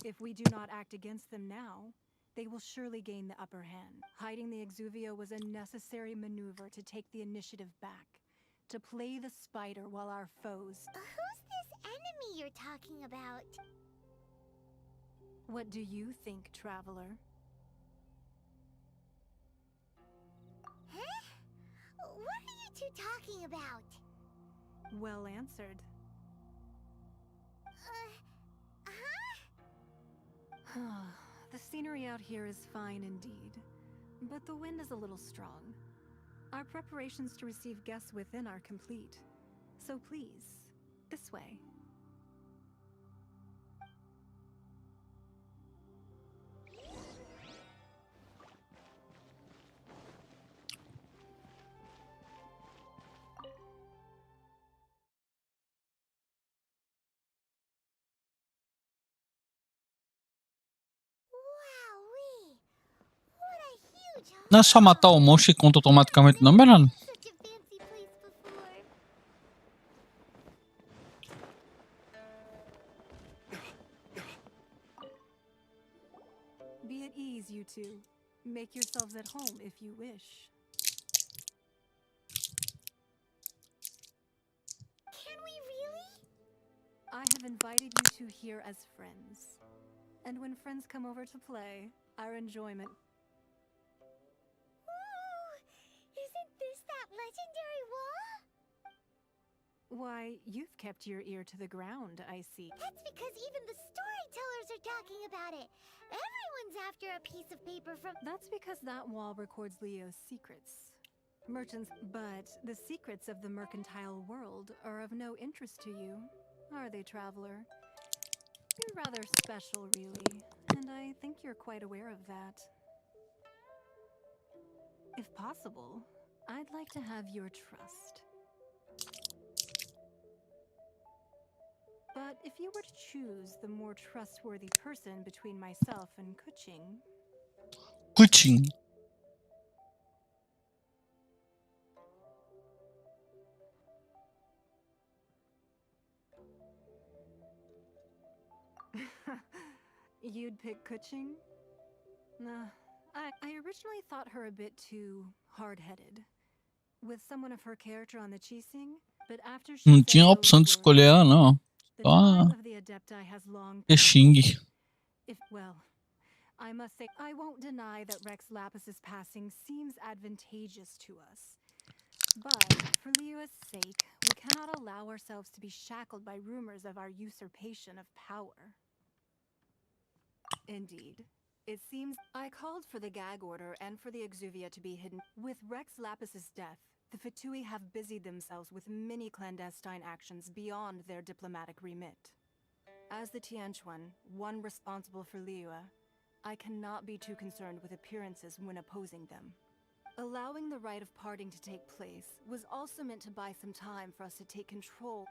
If we do not act against them now, they will surely gain the upper hand. Hiding the Exuvio was a necessary maneuver to take the initiative back, to play the spider while our foes... Who's this enemy you're talking about? What do you think, traveler? Huh? What are you two talking about? Well answered. The scenery out here is fine indeed, but the wind is a little strong. Our preparations to receive guests within are complete, so please, this way. Não é só matar o monstro e conta automaticamente, não, Bernardo? Be at ease, you two. Make yourselves at home if you wish. Can we really? I have invited you two here as friends. And when friends come over to play, our enjoyment... Isn't this that legendary wall? Why, you've kept your ear to the ground, I see. That's because even the storytellers are talking about it. Everyone's after a piece of paper from... That's because that wall records Leo's secrets. Merchants, but the secrets of the mercantile world are of no interest to you, are they, traveler? You're rather special, really, and I think you're quite aware of that. If possible, I'd like to have your trust. But if you were to choose the more trustworthy person between myself and Kuching... Kuching. You'd pick Kuching? I originally thought her a bit too hard-headed. with someone of her character on the Qixing, but after she Não said tinha a those opção de words, escolher ela, não. the Só time a of the Adepti has long Xing. If, well, I must say, I won't deny that Rex Lapis's passing seems advantageous to us. But, for Liyue's sake, we cannot allow ourselves to be shackled by rumors of our usurpation of power. Indeed. It seems I called for the gag order and for the exuvia to be hidden. With Rex Lapis's death, the Fatui have busied themselves with many clandestine actions beyond their diplomatic remit. As the Tianquan, one responsible for Liyue, I cannot be too concerned with appearances when opposing them. Allowing the rite of parting to take place was also meant to buy some time for us to take control.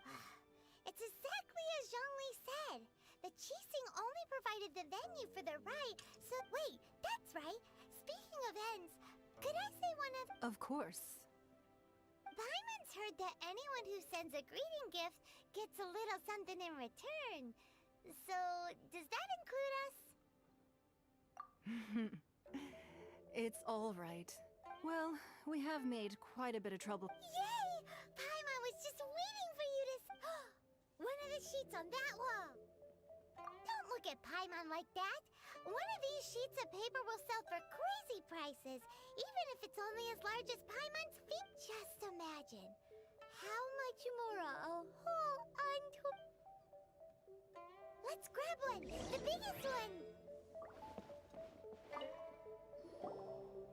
It's exactly as Zhongli said. The Qixing only provided the venue for the rite, so wait, that's right. Speaking of ends, could I say one of... Of course. Paimon's heard that anyone who sends a greeting gift gets a little something in return. So, does that include us? It's all right. Well, we have made quite a bit of trouble. Yay! Paimon was just waiting for you to... One of the sheets on that wall! Don't look at Paimon like that! One of these sheets of paper will sell for crazy prices, even if it's only as large as Paimon's feet. Just imagine how much more I'll hold onto... Let's grab one! The biggest one!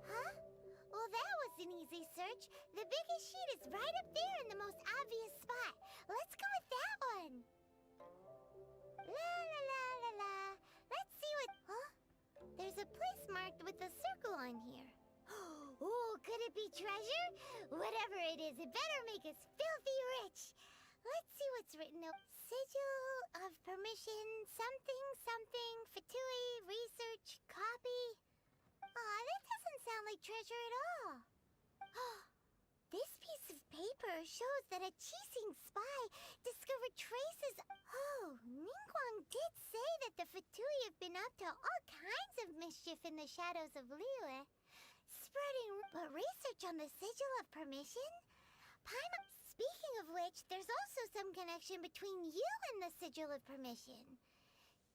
Huh? Well, that was an easy search. The biggest sheet is right up there in the most obvious spot. Let's go with that one. La la la la la. Let's see what... Huh? There's a place marked with a circle on here. Oh, could it be treasure? Whatever it is, it better make us filthy rich. Let's see what's written up. Sigil of permission, something, something, Fatui, research, copy. Aw, that doesn't sound like treasure at all. This piece of paper shows that a Qixing spy discovered traces. Oh, Ningguang did say that the Fatui have been up to all kinds of mischief in the shadows of Liyue. Spreading but research on the sigil of permission? Paimon, speaking of which, there's also some connection between you and the sigil of permission.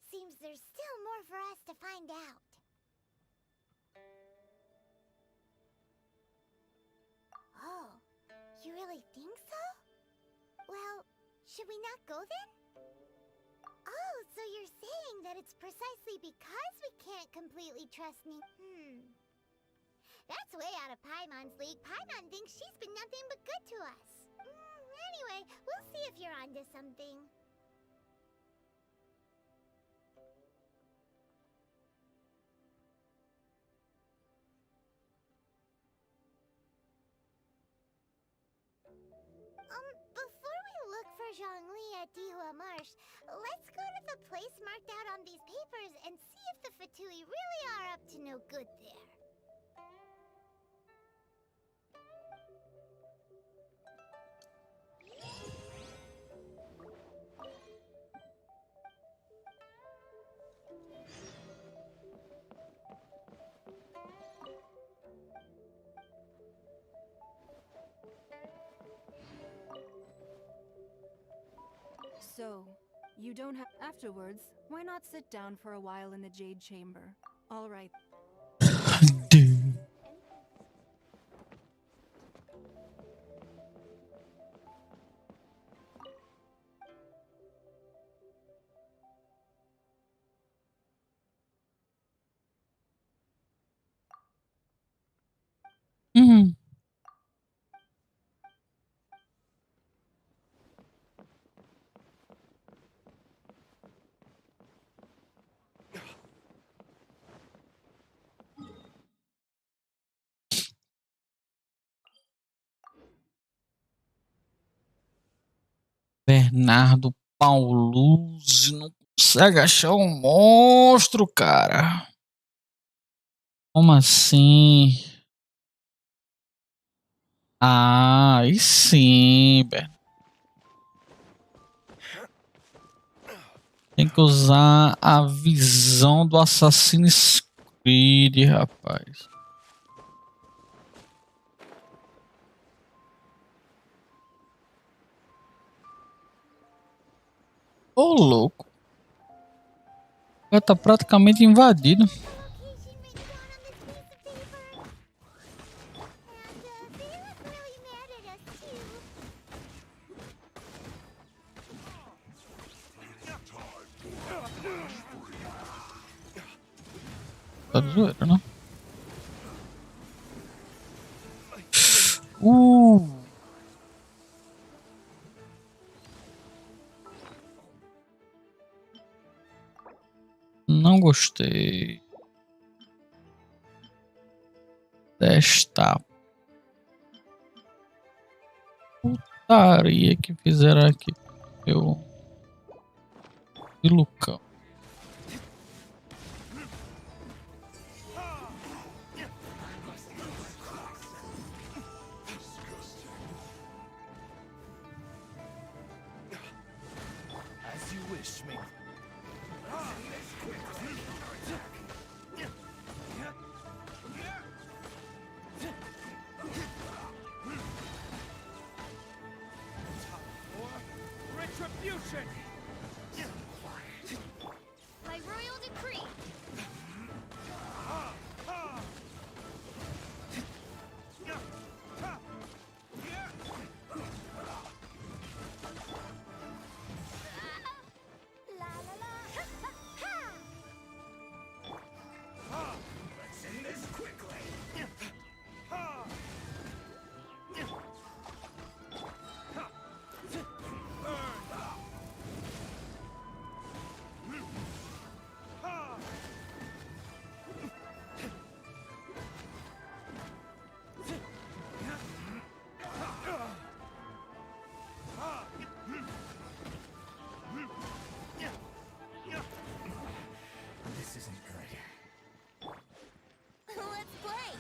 Seems there's still more for us to find out. Oh, you really think so? Well, should we not go then? Oh, so you're saying that it's precisely because we can't completely trust me. That's way out of Paimon's league. Paimon thinks she's been nothing but good to us. Anyway, we'll see if you're onto something. Before we look for Zhongli at Dihua Marsh, let's go to the place marked out on these papers and see if the Fatui really are up to no good there. So, you don't have... Afterwards, why not sit down for a while in the Jade Chamber? All right. Dude. Bernardo Pauluzzi não consegue achar um monstro, cara. Como assim? Ah, aí sim, Bernardo. Tem que usar a visão do Assassin's Creed, rapaz. Ô, louco. Já tá praticamente invadido. Tá de zoeira, né? Não gostei desta putaria que fizeram aqui. Eu e Lucão. By royal decree. La la la. Ha ha ha. Let's end this quickly. This isn't good. Let's play.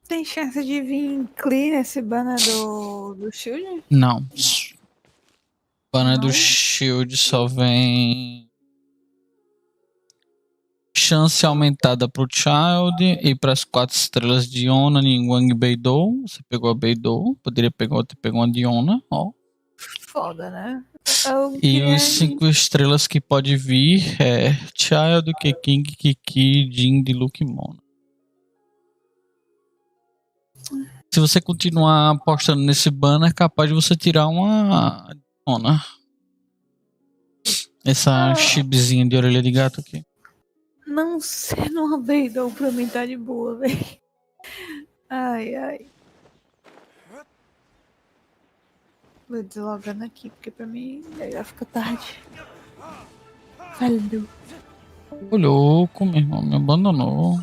Tem chance de vir clean esse banner do Shield? Não. Banner do Não? Shield só vem chance aumentada pro Child e para as 4 estrelas de Ona em Wang Beidou. Você pegou a Beidou, poderia pegar outra, pegou uma de Ona, ó. Foda, né? E os 5 estrelas que pode vir é Child, Keking, Kiki, Jin de Luke Mona. Se você continuar apostando nesse banner, é capaz de você tirar uma Ona. Essa chibzinha de orelha de gato aqui. Não sendo uma Beidou pra mim tá de boa, velho. Ai, ai. Vou deslogando aqui, porque pra mim já fica tarde. Valeu. Ô louco, meu irmão, me abandonou.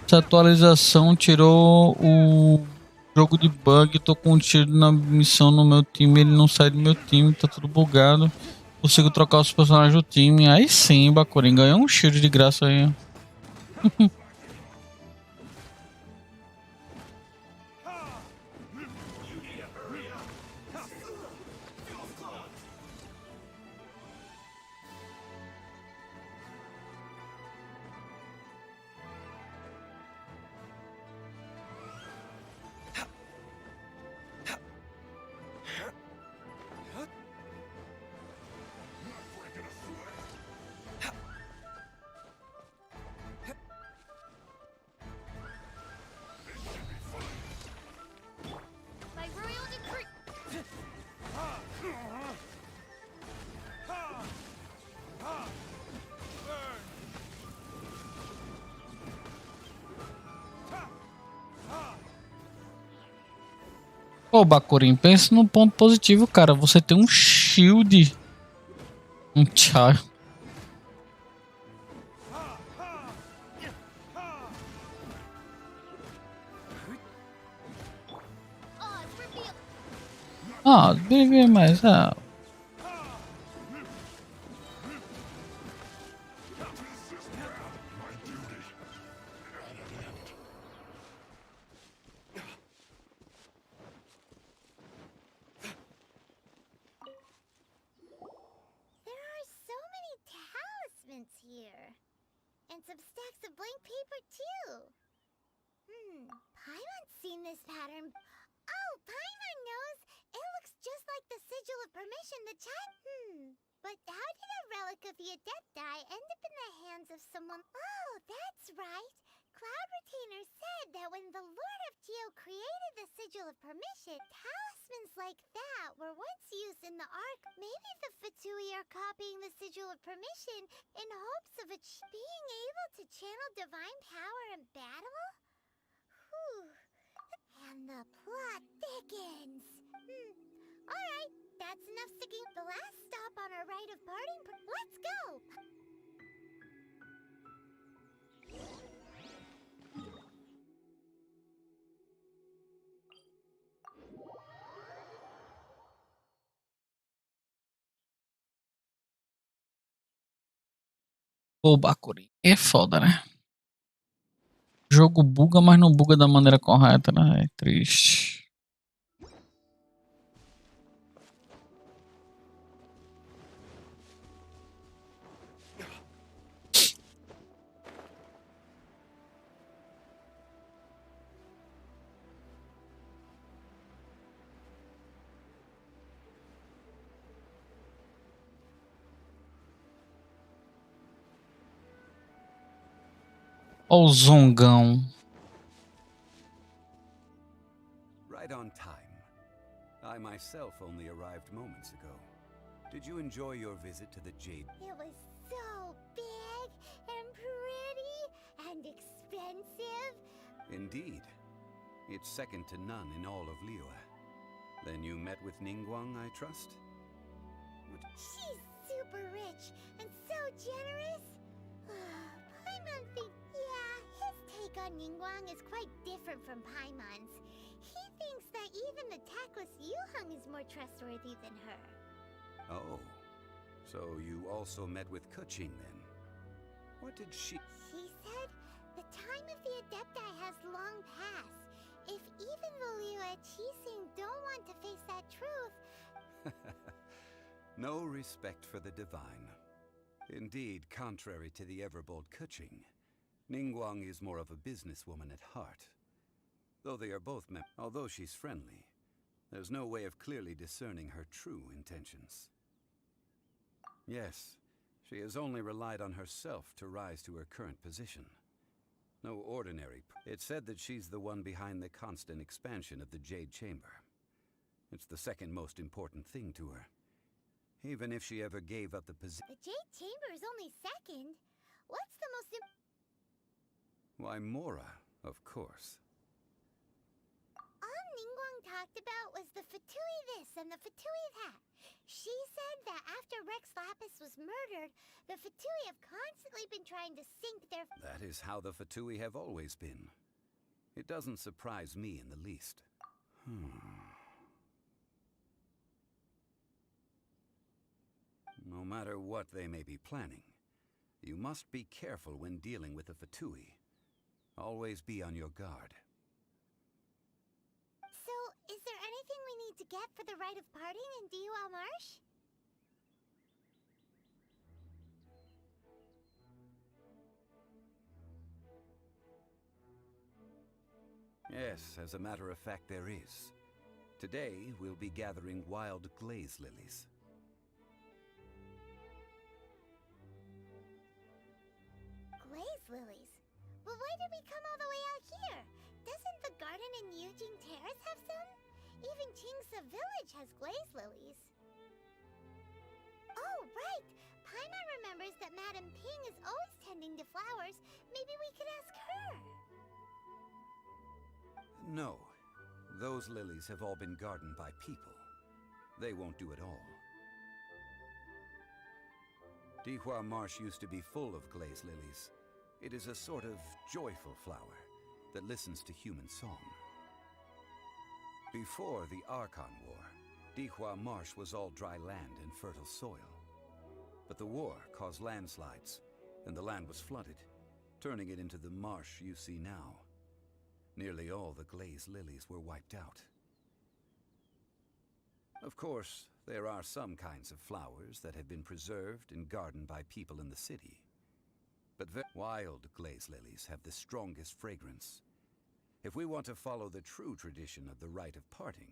Essa atualização tirou o jogo de bug. Tô com um tiro na missão no meu time, ele não sai do meu time, tá tudo bugado. Consigo trocar os personagens do time. Aí sim, Bakurin ganhou um shield de graça aí. By royal decree. Ô, Bakurin, pense no ponto positivo, cara. Você tem um shield. Um char. Ah, bem mais. Ah. some stacks of blank paper too. Paimon's seen this pattern. Oh, Paimon knows! It looks just like the sigil of permission the child. But how did a relic of the Adepti end up in the hands of someone? Oh, that's right! Cloud Retainer said that when the Lord of Geo created the sigil of permission, talismans like that were once used in the Ark. Maybe the Fatui are copying the sigil of permission in hopes of being able to channel divine power in battle? Whew. And the plot thickens. Alright, that's enough sticking. The last stop on our rite of parting. Let's go! Pô, Bakuri. É foda, né? O jogo buga, mas não buga da maneira correta, né? É triste. Ó o zongão. Right on time. I myself only arrived moments ago. Did you enjoy your visit to the Jade? It was so big and pretty and expensive. Indeed. It's second to none in all of Liyue. Then you met with Ningguang, I trust? She's super rich and so generous. Paimon thinks, his take on Ningguang is quite different from Paimon's. He thinks that even the tactless Yuheng is more trustworthy than her. Oh. So you also met with Keqing then? What did she... She said the time of the Adepti has long passed. If even the Liyue Qixing don't want to face that truth... No respect for the divine. Indeed, contrary to the ever-bold Keqing, Ningguang is more of a businesswoman at heart. Though they are both although she's friendly, there's no way of clearly discerning her true intentions. Yes, she has only relied on herself to rise to her current position. No ordinary... It's said that she's the one behind the constant expansion of the Jade Chamber. It's the second most important thing to her. Even if she ever gave up the position... The Jade Chamber is only second. What's the most Why, Mora, of course. All Ningguang talked about was the Fatui this and the Fatui that. She said that after Rex Lapis was murdered, the Fatui have constantly been trying to sink their... That is how the Fatui have always been. It doesn't surprise me in the least. No matter what they may be planning, you must be careful when dealing with the Fatui. Always be on your guard. So, is there anything we need to get for the rite of parting in Diwa Marsh? Yes, as a matter of fact, there is. Today, we'll be gathering wild glaze lilies. Glaze lilies? But why did we come all the way out here? Doesn't the garden in Yujing Terrace have some? Even Qingsa Village has glaze lilies. Oh, right! Paimon remembers that Madame Ping is always tending to flowers. Maybe we could ask her. No. Those lilies have all been gardened by people. They won't do it all. Dihua Marsh used to be full of glaze lilies. It is a sort of joyful flower that listens to human song. Before the Archon War, Dihua Marsh was all dry land and fertile soil. But the war caused landslides, and the land was flooded, turning it into the marsh you see now. Nearly all the glaze lilies were wiped out. Of course, there are some kinds of flowers that have been preserved and gardened by people in the city. But wild glaze lilies have the strongest fragrance. If we want to follow the true tradition of the rite of parting,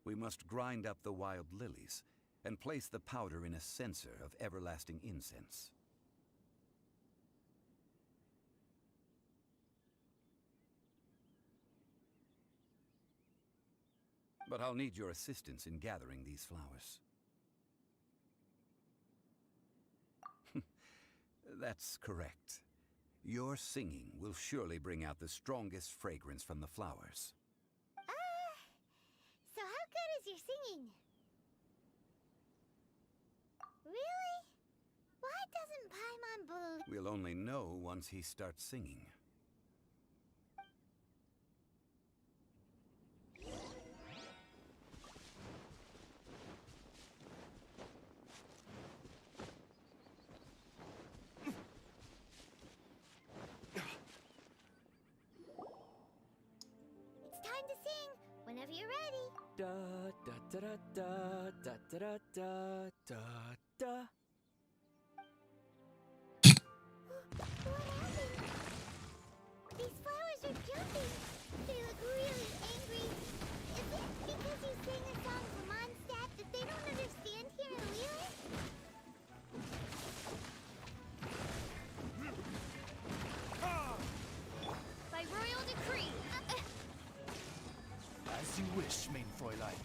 we must grind up the wild lilies and place the powder in a censer of everlasting incense. But I'll need your assistance in gathering these flowers. That's correct. Your singing will surely bring out the strongest fragrance from the flowers. So how good is your singing? Really? Why doesn't Paimon believe? We'll only know once he starts singing. It's time to sing whenever you're ready. Da da da da da da da da da da. What happened? These flowers are jumping. They look really angry. Is it because you sang a song from Mondstadt that they don't understand here in Lille? By royal decree. As you wish, mein Fräulein.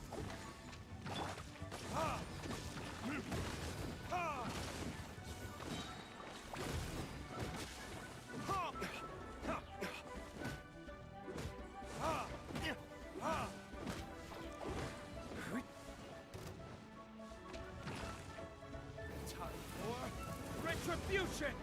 Time for retribution!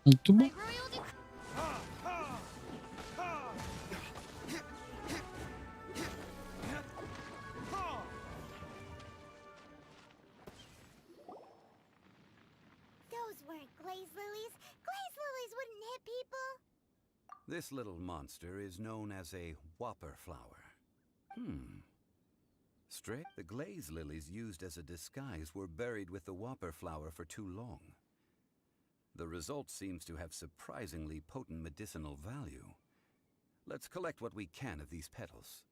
Muito bom. By royal decree. Those weren't glaze lilies. Glaze lilies wouldn't hit people. This little monster is known as a whopper flower. Straight, the glaze lilies used as a disguise were buried with the whopper flower for too long. The result seems to have surprisingly potent medicinal value. Let's collect what we can of these petals.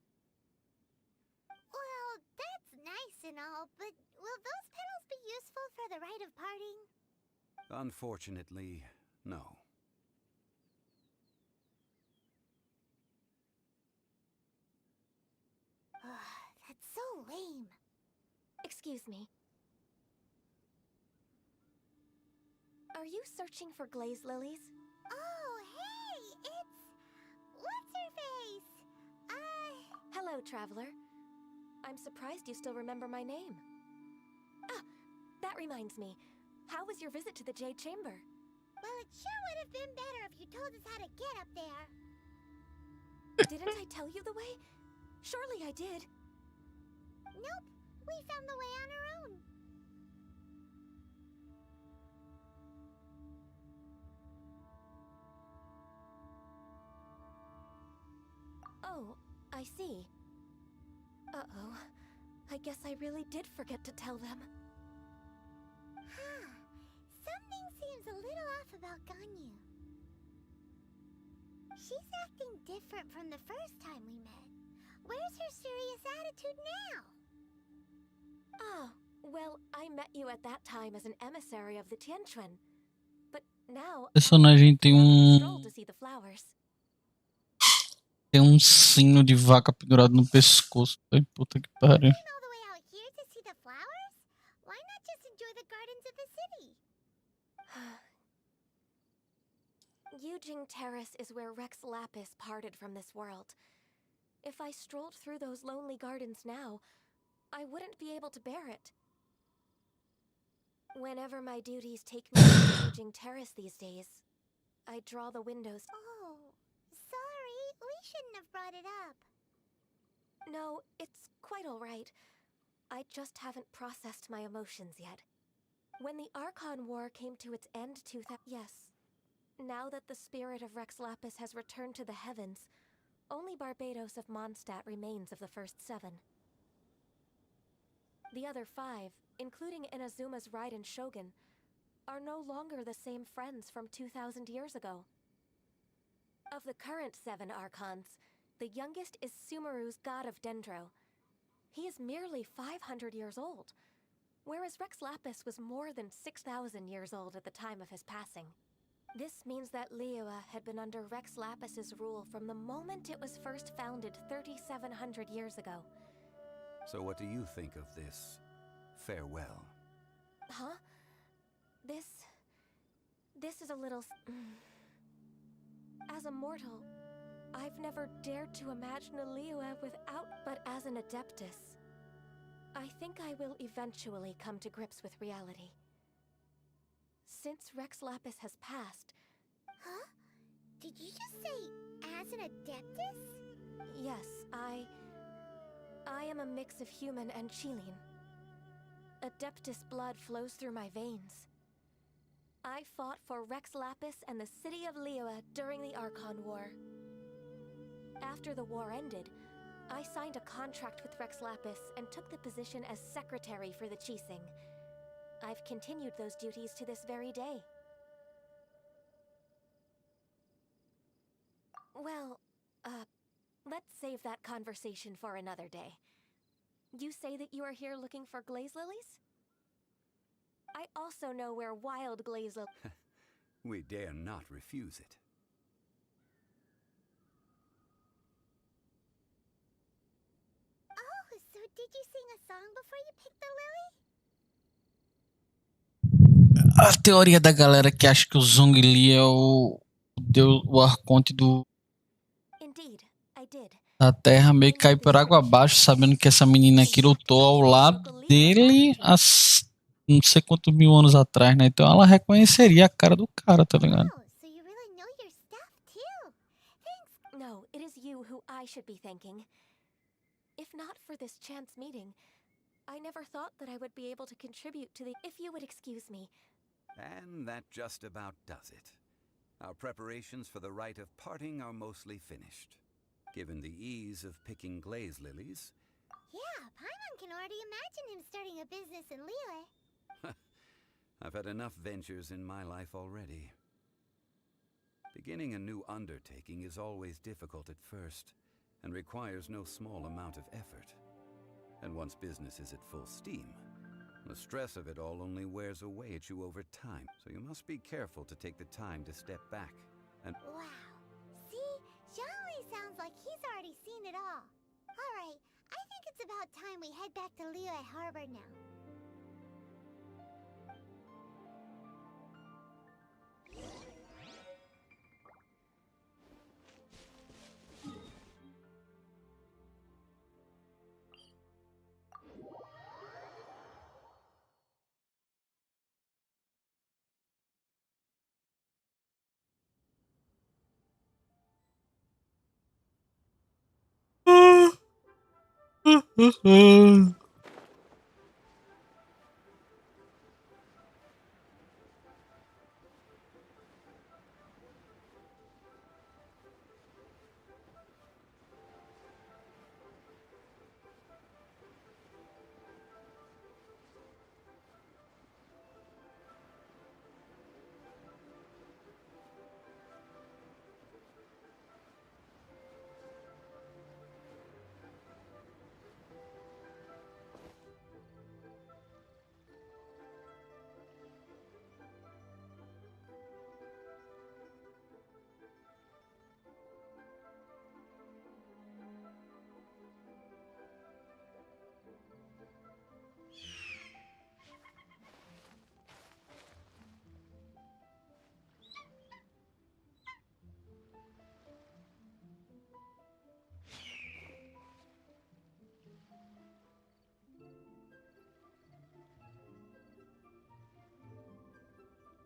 Well, that's nice and all, but will those petals be useful for the rite of parting? Unfortunately, no. That's so lame. Excuse me. Are you searching for glaze lilies? Oh, hey, it's... What's-her-face? Hello, traveler. I'm surprised you still remember my name. Ah, that reminds me. How was your visit to the Jade Chamber? Well, it sure would have been better if you told us how to get up there. Didn't I tell you the way? Surely I did. Nope, we found the way on our own. Oh, I see. Uh-oh. I guess I really did forget to tell them. Huh. Something seems a little off about Ganyu. She's acting different from the first time we met. Where's her serious attitude now? Ah, well, I met you at that time as an emissary of the Tianquan. But now, Personagem tem stroll to see the flowers. tem sino de vaca pendurado no pescoço. Ai, puta que pariu. Came all the way out here to see the flowers? Why not just enjoy the gardens of the city? Yujing Terrace is where Rex Lapis parted from this world. If I strolled through those lonely gardens now, I wouldn't be able to bear it. Whenever my duties take me to Yujing Terrace these days, I draw the windows. Oh, sorry. We shouldn't have brought it up. No, it's quite all right. I just haven't processed my emotions yet. When the Archon War came to its end yes. Now that the spirit of Rex Lapis has returned to the heavens, only Barbados of Mondstadt remains of the first 7. The other 5, including Inazuma's Raiden Shogun, are no longer the same friends from 2,000 years ago. Of the current 7 Archons, the youngest is Sumeru's god of Dendro. He is merely 500 years old, whereas Rex Lapis was more than 6,000 years old at the time of his passing. This means that Liyue had been under Rex Lapis's rule from the moment it was first founded 3,700 years ago. So what do you think of this farewell? Huh? This is a little... As a mortal, I've never dared to imagine a Liyue without... But as an Adeptus, I think I will eventually come to grips with reality. Since Rex Lapis has passed... Huh? Did you just say, as an Adeptus? Yes, I am a mix of human and Chilean. Adeptus blood flows through my veins. I fought for Rex Lapis and the city of Liyue during the Archon War. After the war ended, I signed a contract with Rex Lapis and took the position as secretary for the Qixing. I've continued those duties to this very day. Well, let's save that conversation for another day. You say that you are here looking for glaze lilies? I also know where wild glaze lilies... We dare not refuse it. Oh, so did you sing a song before you picked the lily? A teoria da galera que acha que o Zhongli é o deus, o arconte Indeed, I did. da Terra, meio que caiu por água abaixo, sabendo que essa menina aqui lutou ao lado dele há não sei quantos mil anos atrás, né? Então ela reconheceria a cara do cara, tá ligado? Oh, so you really know your stuff too. Thanks. No, it is you who I should be thanking. If not for this chance meeting, I never thought that I would be able to contribute to the... If you would excuse me. And that just about does it. Our preparations for the rite of parting are mostly finished. Given the ease of picking glaze lilies... Yeah, Paimon can already imagine him starting a business in Liyue. I've had enough ventures in my life already. Beginning a new undertaking is always difficult at first, and requires no small amount of effort. And once business is at full steam, the stress of it all only wears away at you over time, so you must be careful to take the time to step back and... Wow. See? Zhongli sounds like he's already seen it all. Alright, I think it's about time we head back to Liyue Harbor now.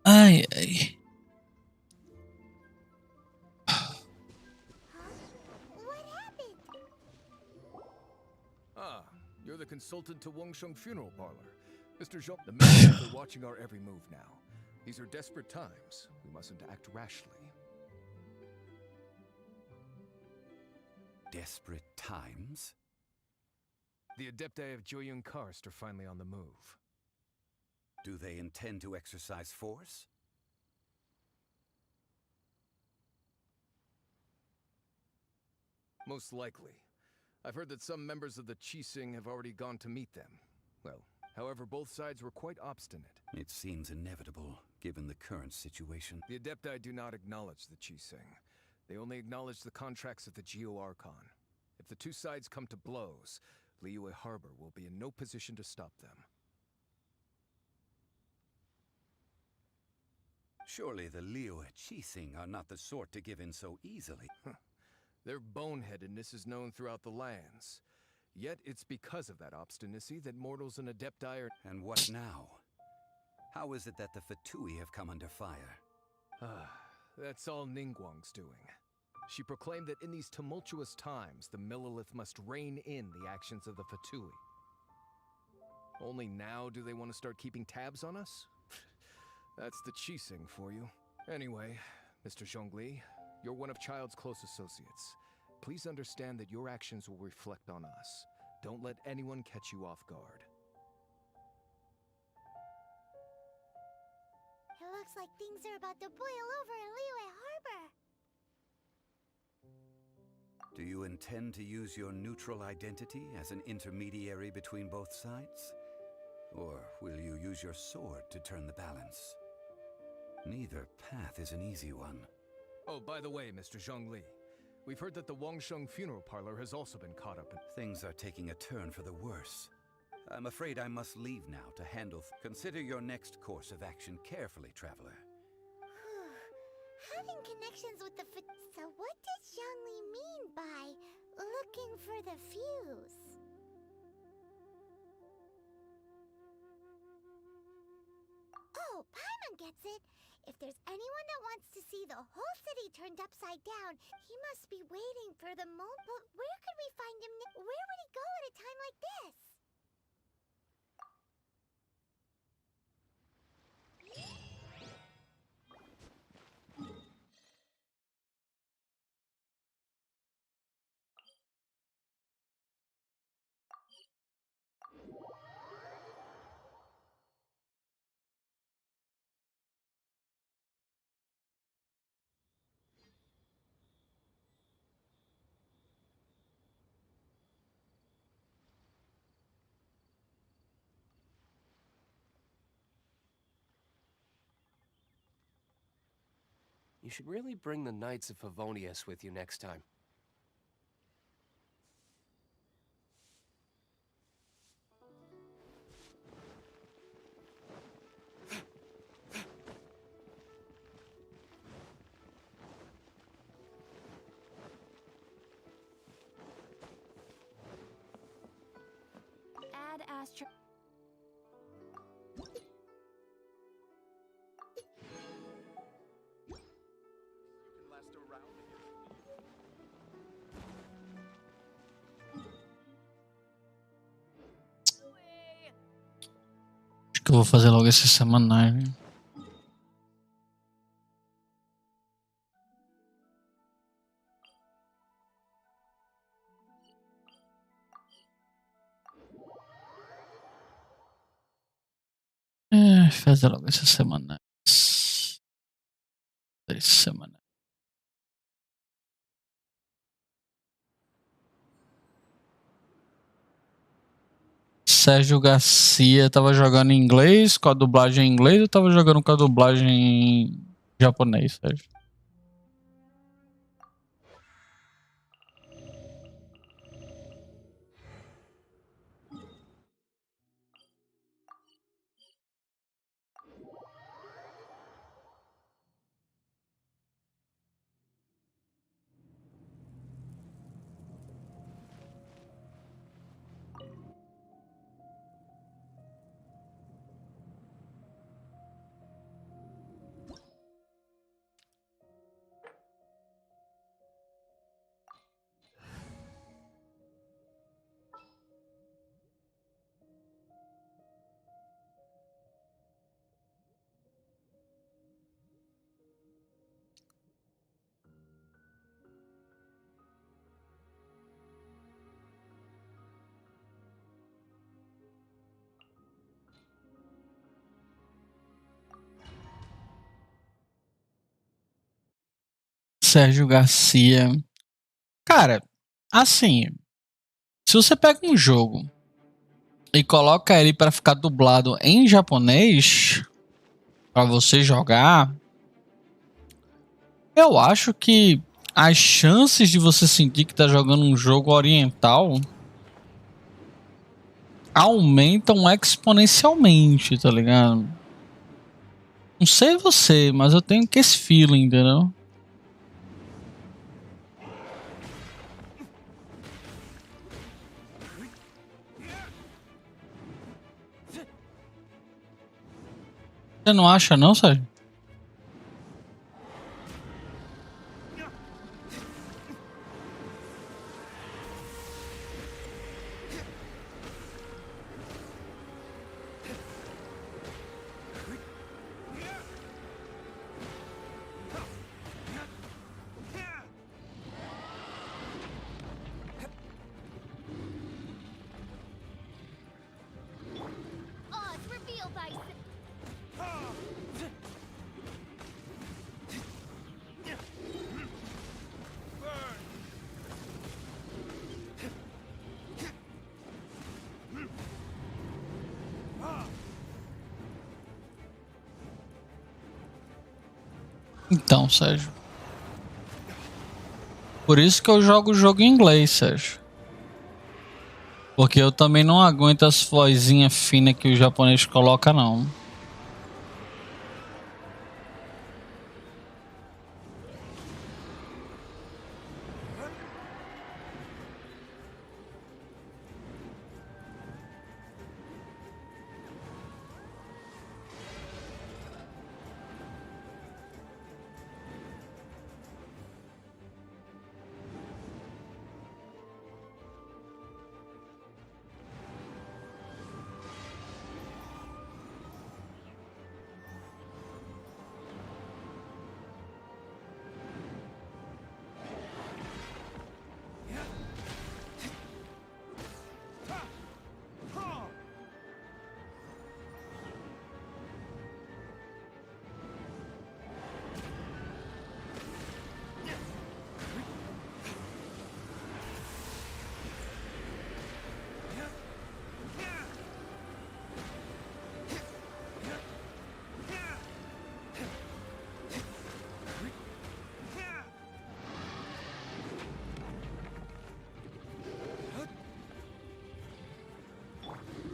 Ai, ai. What happened? Ah, you're the consultant to Wangsheng Funeral Parlor. Mr. Jean, the men are watching our every move now. These are desperate times. We mustn't act rashly. Desperate times? The Adepti of Joyun Karst are finally on the move. Do they intend to exercise force? Most likely. I've heard that some members of the Qixing have already gone to meet them. Well, however, both sides were quite obstinate. It seems inevitable, given the current situation. The Adepti do not acknowledge the Qixing. They only acknowledge the contracts of the Geo-Archon. If the two sides come to blows, Liyue Harbor will be in no position to stop them. Surely the Liyue Qixing are not the sort to give in so easily. Their boneheadedness is known throughout the lands. Yet it's because of that obstinacy that mortals and Adepti are... And what now? How is it that the Fatui have come under fire? That's all Ningguang's doing. She proclaimed that in these tumultuous times, the Millelith must rein in the actions of the Fatui. Only now do they want to start keeping tabs on us? That's the Qixing for you. Anyway, Mr. Zhongli, you're one of Child's close associates. Please understand that your actions will reflect on us. Don't let anyone catch you off guard. It looks like things are about to boil over in Liyue Harbor. Do you intend to use your neutral identity as an intermediary between both sides? Or will you use your sword to turn the balance? Neither path is an easy one. Oh, by the way, Mr. Zhongli, we've heard that the Wangsheng funeral parlor has also been caught up in... Things are taking a turn for the worse. I'm afraid I must leave now to handle... Consider your next course of action carefully, traveler. Having connections with the So what does Zhongli mean by looking for the fuse? Oh, Paimon gets it. If there's anyone that wants to see the whole city turned upside down, he must be waiting for the moment. But where could we find him? Where would he go at a time like this? You should really bring the Knights of Favonius with you next time. Add Astro. Acho que eu vou fazer logo esse semanal. Fazer logo essa semana. 3 semanas. Sérgio Garcia tava jogando em inglês, com a dublagem em inglês, ou tava jogando com a dublagem em japonês, Sérgio? Sérgio Garcia. Cara, assim, se você pega um jogo e coloca ele para ficar dublado em japonês para você jogar, eu acho que as chances de você sentir que tá jogando um jogo oriental aumentam exponencialmente, tá ligado? Não sei você, mas eu tenho que esse feeling, entendeu? Você não acha não, Sérgio? Odds revealed by Então, Sérgio. Por isso que eu jogo o jogo em inglês, Sérgio. Porque eu também não aguento as vozinhas finas que o japonês coloca, não.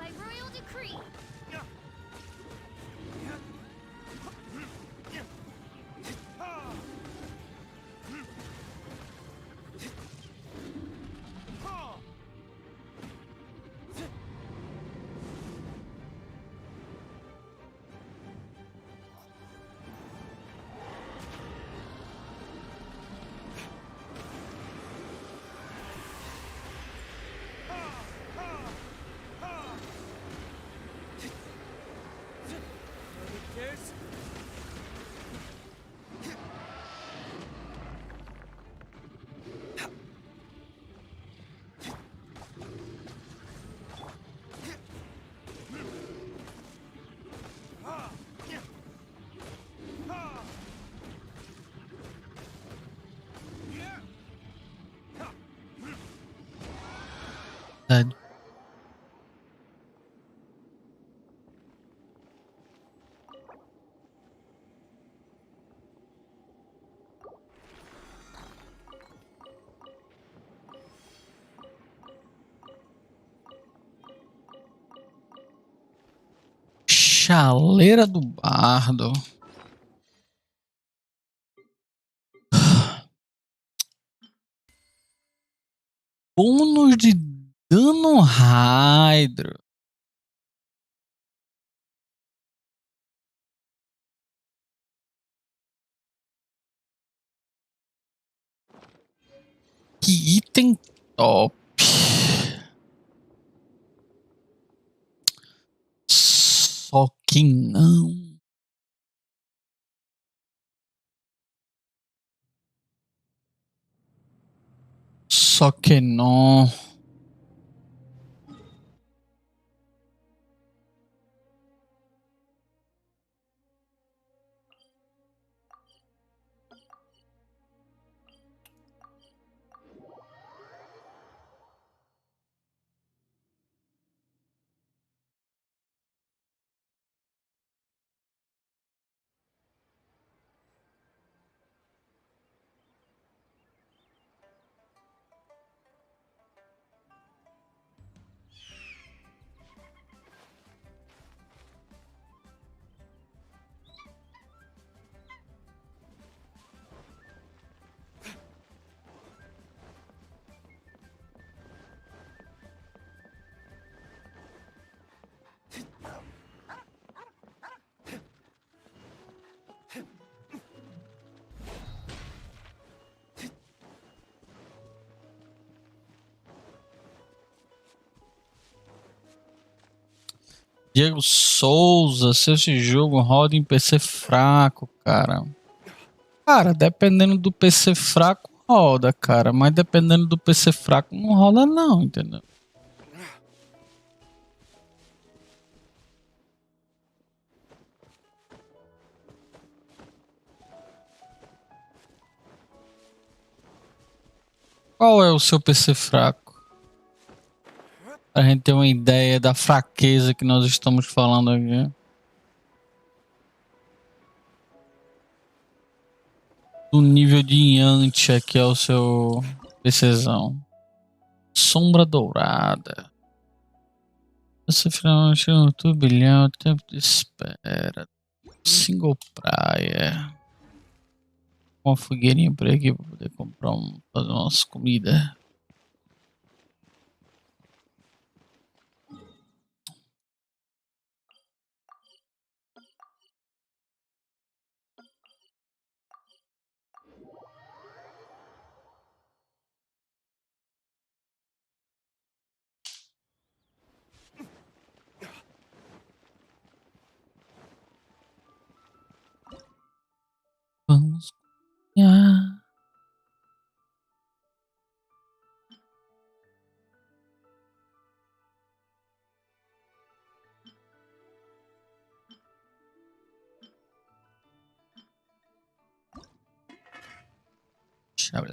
by royal decree. Verdade. Chaleira do Bardo. Bônus de dano Hydro. Que item top. Só que não. Só que não. Diego Souza, se esse jogo roda em PC fraco, cara. Cara, dependendo do PC fraco, roda, cara. Mas dependendo do PC fraco, não roda não, entendeu? Qual é o seu PC fraco? Pra gente ter uma ideia da fraqueza que nós estamos falando aqui. Do nível de Yantia que é o seu PCzão. Sombra dourada. Você finalmente no turbilhão, tempo de espera. Single praia. Uma fogueirinha por aqui pra poder comprar fazer umas comidas. Vamos cozinhar. Tchau.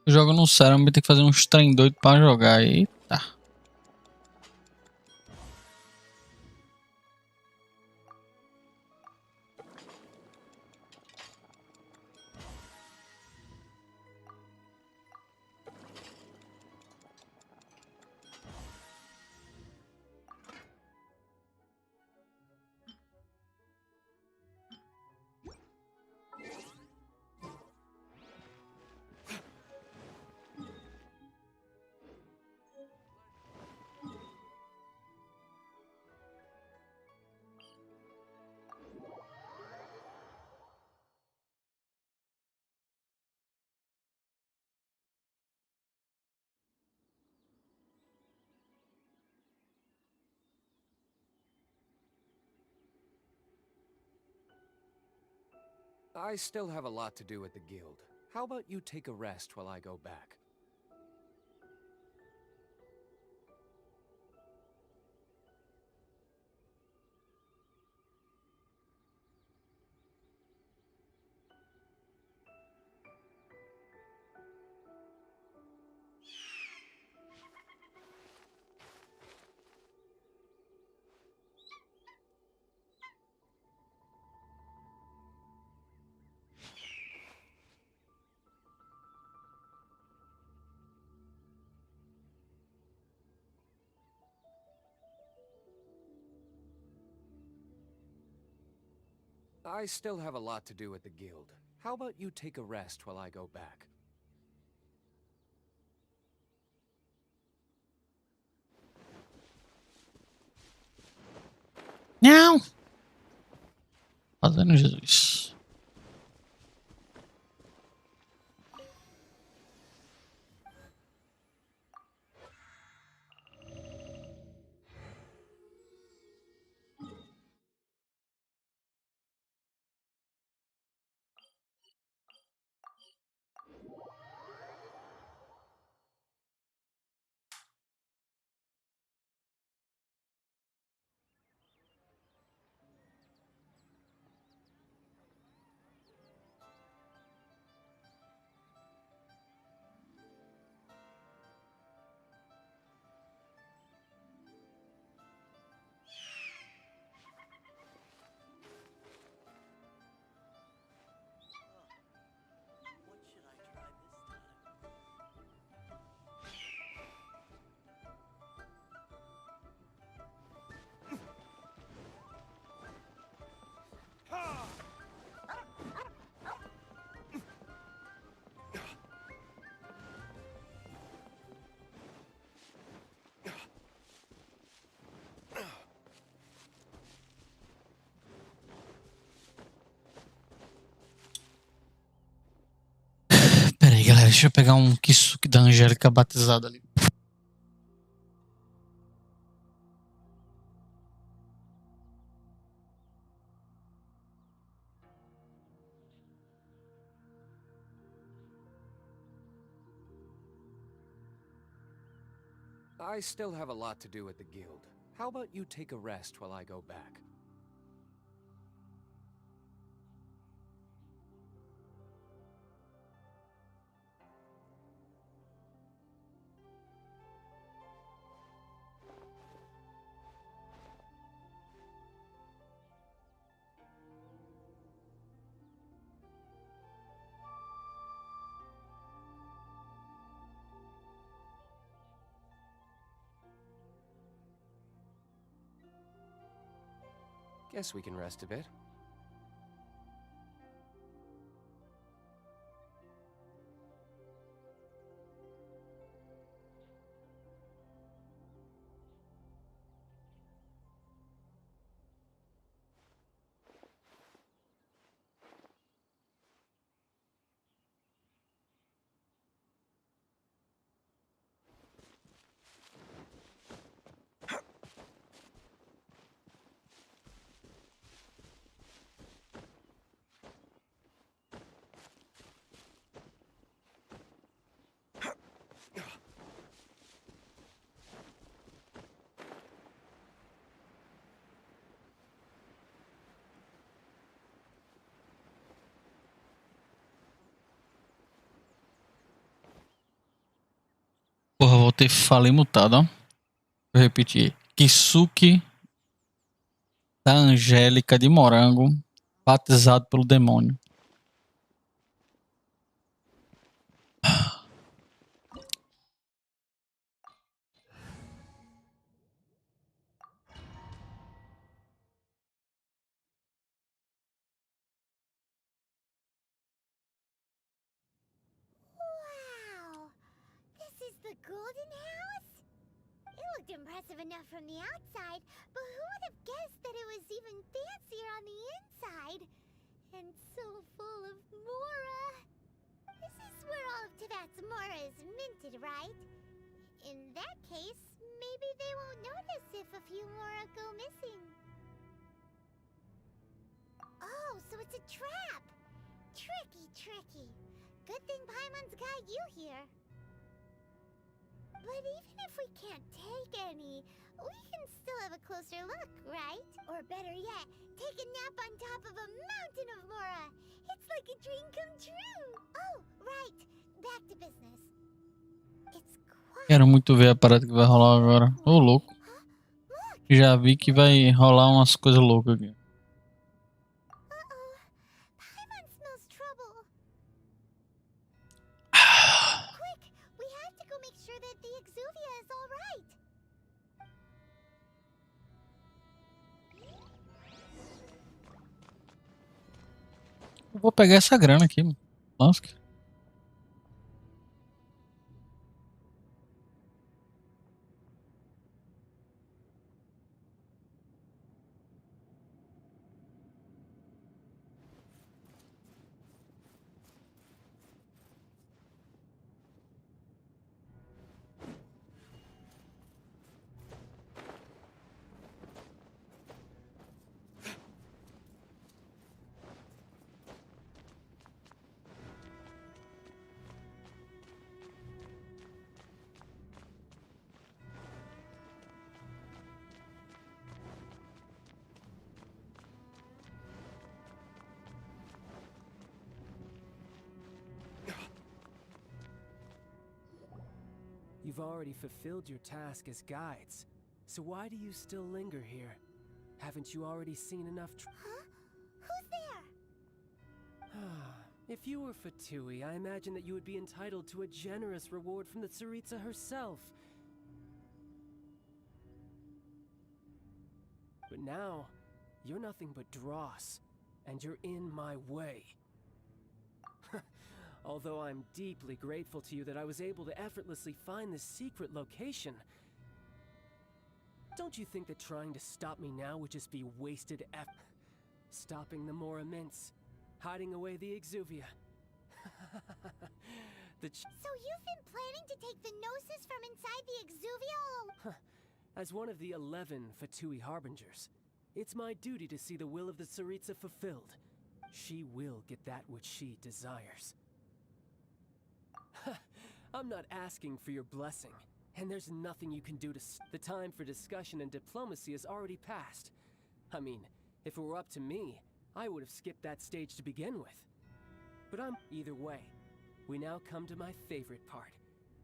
Eu jogo no sério, mas tem que fazer uns trem doido pra jogar. Eita. I still have a lot to do at the guild. How about you take a rest while I go back? I still have a lot to do at the guild. How about you take a rest while I go back? Não. Fazendo Jesus. Deixa eu pegar um Kisuke da Angélica batizada ali. I still have a lot to do at the guild. How about you take a rest while I go back? Guess we can rest a bit. Porra, vou ter fala imutada, ó. Vou repetir. Kisuke da Angélica de Morango, batizado pelo demônio. Wow! This is the Golden House? It looked impressive enough from the outside, but who would have guessed that it was even fancier on the inside? And so full of Mora. This is where all of Teyvat's Mora is minted, right? In that case, maybe they won't notice if a few Mora go missing. Oh, so it's a trap! Tricky. Good thing Paimon's got you here. But even if we can't take any, we can still have a closer look, right? Or better yet, take a nap on top of a mountain of Mora. It's like a dream come true. Oh, right. Back to business. It's quite... Quero muito ver a parada que vai rolar agora. Ô, louco. Já vi que vai rolar umas coisas loucas aqui. Uh-oh. Paimon smells trouble. Quick, we have to go make sure that the Exuvia is all right. Eu vou pegar essa grana aqui, mano. Nossa. You've already fulfilled your task as guides, so why do you still linger here? Haven't you already seen enough Huh? Who's there? If you were Fatui, I imagine that you would be entitled to a generous reward from the Tsaritsa herself. But now, you're nothing but dross, and you're in my way. Although I'm deeply grateful to you that I was able to effortlessly find this secret location, don't you think that trying to stop me now would just be wasted effort? Stopping the Mora Mints, hiding away the Exuvia. So you've been planning to take the gnosis from inside the Exuvia? As one of the 11 Fatui Harbingers, it's my duty to see the will of the Tsaritsa fulfilled. She will get that which she desires. I'm not asking for your blessing, and there's nothing you can do to the time for discussion and diplomacy has already passed. I mean, if it were up to me, I would have skipped that stage to begin with. But either way. We now come to my favorite part.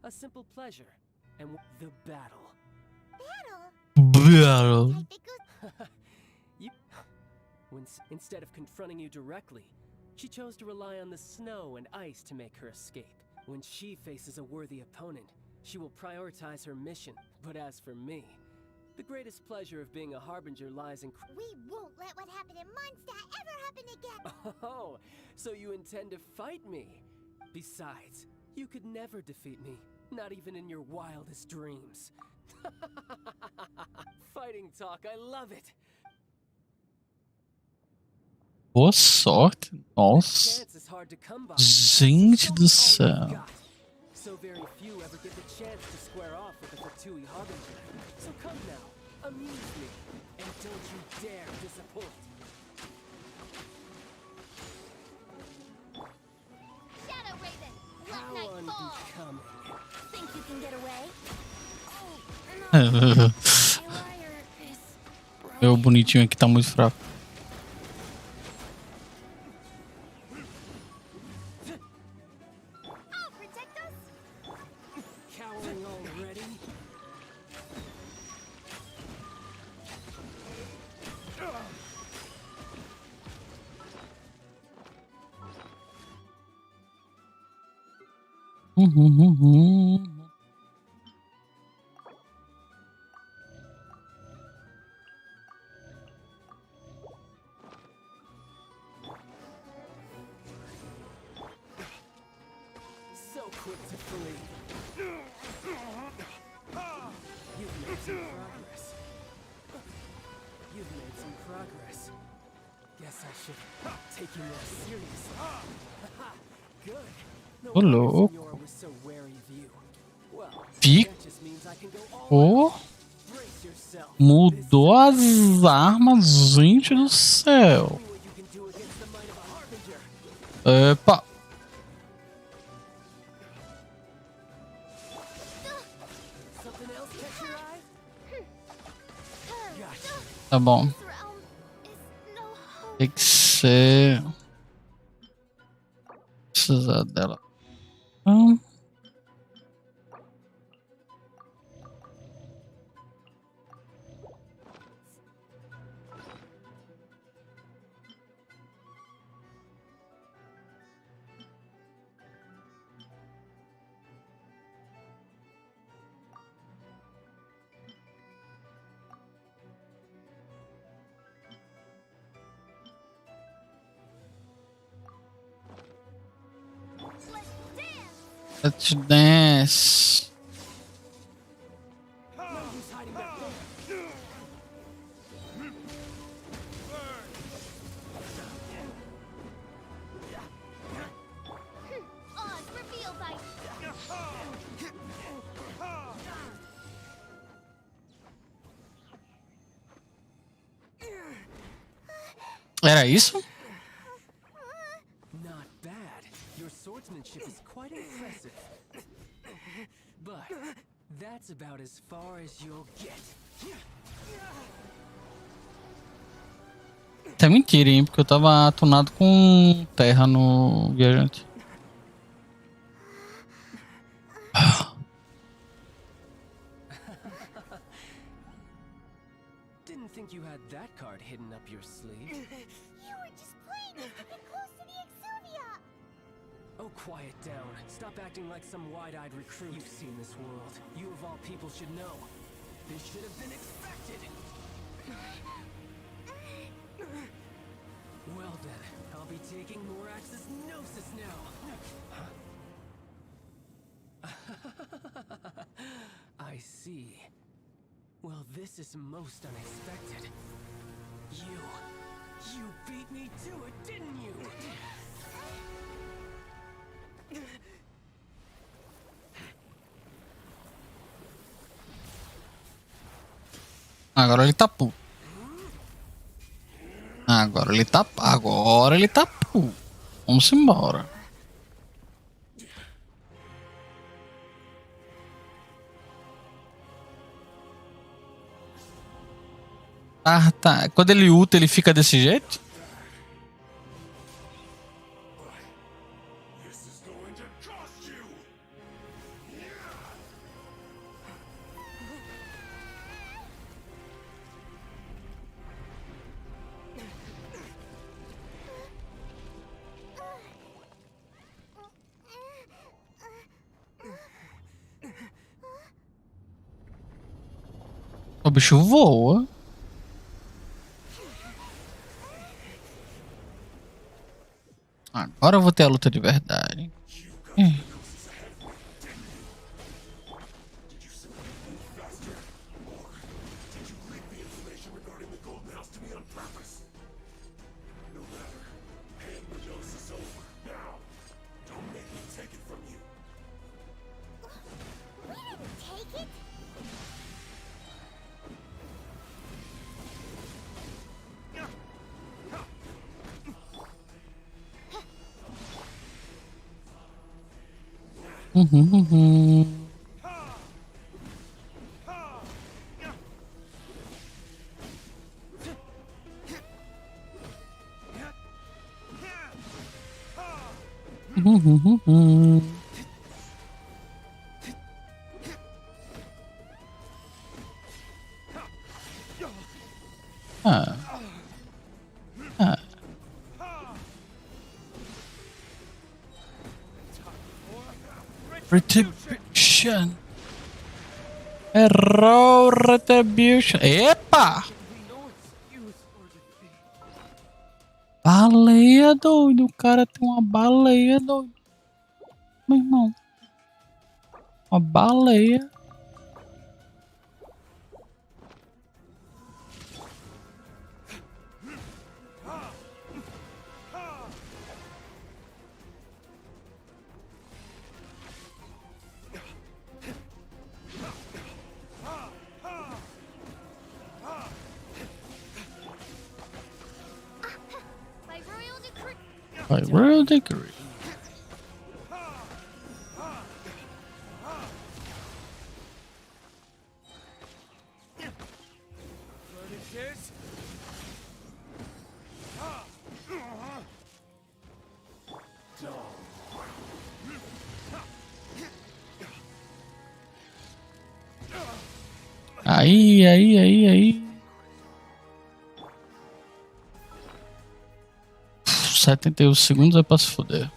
A simple pleasure, and the battle. Battle. Instead of confronting you directly, she chose to rely on the snow and ice to make her escape. When she faces a worthy opponent, she will prioritize her mission. But as for me, the greatest pleasure of being a harbinger lies in... We won't let what happened in Mondstadt ever happen again! Oh, so you intend to fight me? Besides, you could never defeat me, not even in your wildest dreams. Fighting talk, I love it! Boa sorte. Nossa. Gente do céu. So very few ever get the chance to square off with a Fatui Harbinger. So come now, amuse me, and don't you dare disappoint. Shadow Raven, let How night fall! unbecoming. Think you can get away? Meu bonitinho aqui tá muito fraco. So quick to flee. You've made some progress. You've made some progress. Guess I should take you more seriously. Good. No wonder louco. Senora was so wary of you. Well, Pi- that just means I can go all Oh, brace yourself. mudou as armas, gente do céu. See what you can do against the might of a harbinger. Epa. Something else catch your eye? Gotcha. Tá bom. This realm is no home. Tem que ser. Precisar dela. Let's dance. Who's hiding back there? Oz, reveal thy... Era isso? Not bad. Your swordsmanship is quite impressive. But that's about as far as you'll get. Até mentira, hein? Porque eu tava atunado com terra no viajante. Didn't think you had that card hidden up your sleeve. You were just playing us to get close to the Exuvia! Oh, quiet down. Stop acting like some wide-eyed recruit. You've seen this world. You of all people should know. This should have been expected. Well then, I'll be taking Morax's gnosis now. I see. Well, this is most unexpected. You beat me to it, didn't you? Agora ele tá puto. Agora ele tá puto. Vamos embora. Ah, tá. Quando ele ulta, ele fica desse jeito? O bicho voa. Agora eu vou ter a luta de verdade. Retribution. Errou, Retribution. Epa! Baleia, doido. O cara tem uma baleia, doido. Meu irmão. Uma baleia. By royal decree. Aí. 71 segundos é pra se foder.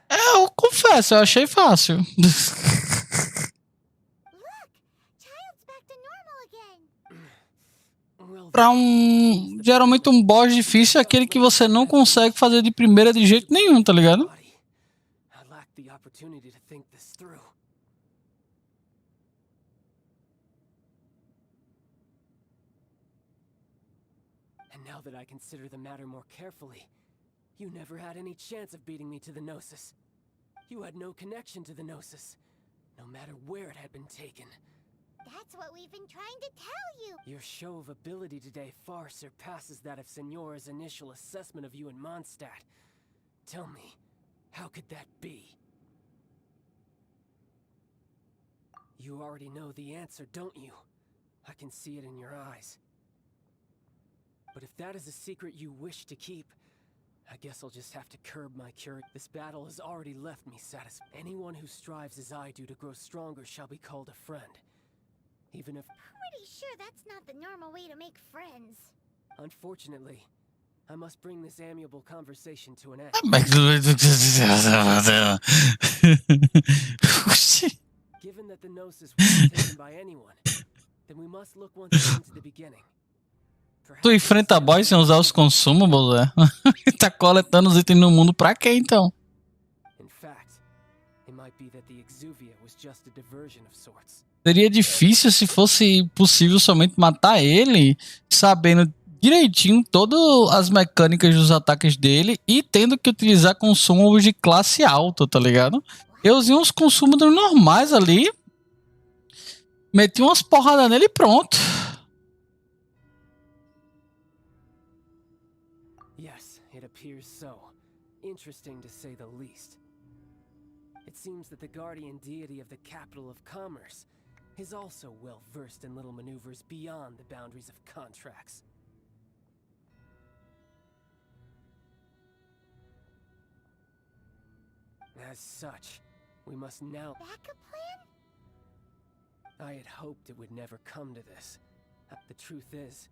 Eu confesso, eu achei fácil. Pra geralmente um boss difícil é aquele que você não consegue fazer de primeira de jeito nenhum, tá ligado? And now that I consider the matter more carefully, you never had any chance of beating me to the Gnosis. You had no connection to the Gnosis, no matter where it had been taken. That's what we've been trying to tell you! Your show of ability today far surpasses that of Senora's initial assessment of you in Mondstadt. Tell me, how could that be? You already know the answer, don't you? I can see it in your eyes. But if that is a secret you wish to keep, I guess I'll just have to curb my curiosity. This battle has already left me satisfied. Anyone who strives as I do to grow stronger shall be called a friend. Even if... Pretty sure that's not the normal way to make friends. Unfortunately, I must bring this amiable conversation to an end. Given that the Gnosis wasn't taken by anyone, then we must look once again to the beginning. Tu enfrenta boss sem usar os consumables, Tá coletando os itens no mundo pra quê, então? In fact, it might be that the Exuvia was just a diversion of sorts. Seria difícil se fosse possível somente matar ele, sabendo direitinho todas as mecânicas dos ataques dele e tendo que utilizar consumos de classe alta, tá ligado? Eu usei uns consumos normais ali, meti umas porradas nele e pronto. Yes, it appears so. Interesting to say the least. It seems that the guardian deity of the capital of commerce is also well versed in little maneuvers beyond the boundaries of contracts. As such, we must now... Backup plan? I had hoped it would never come to this. The truth is,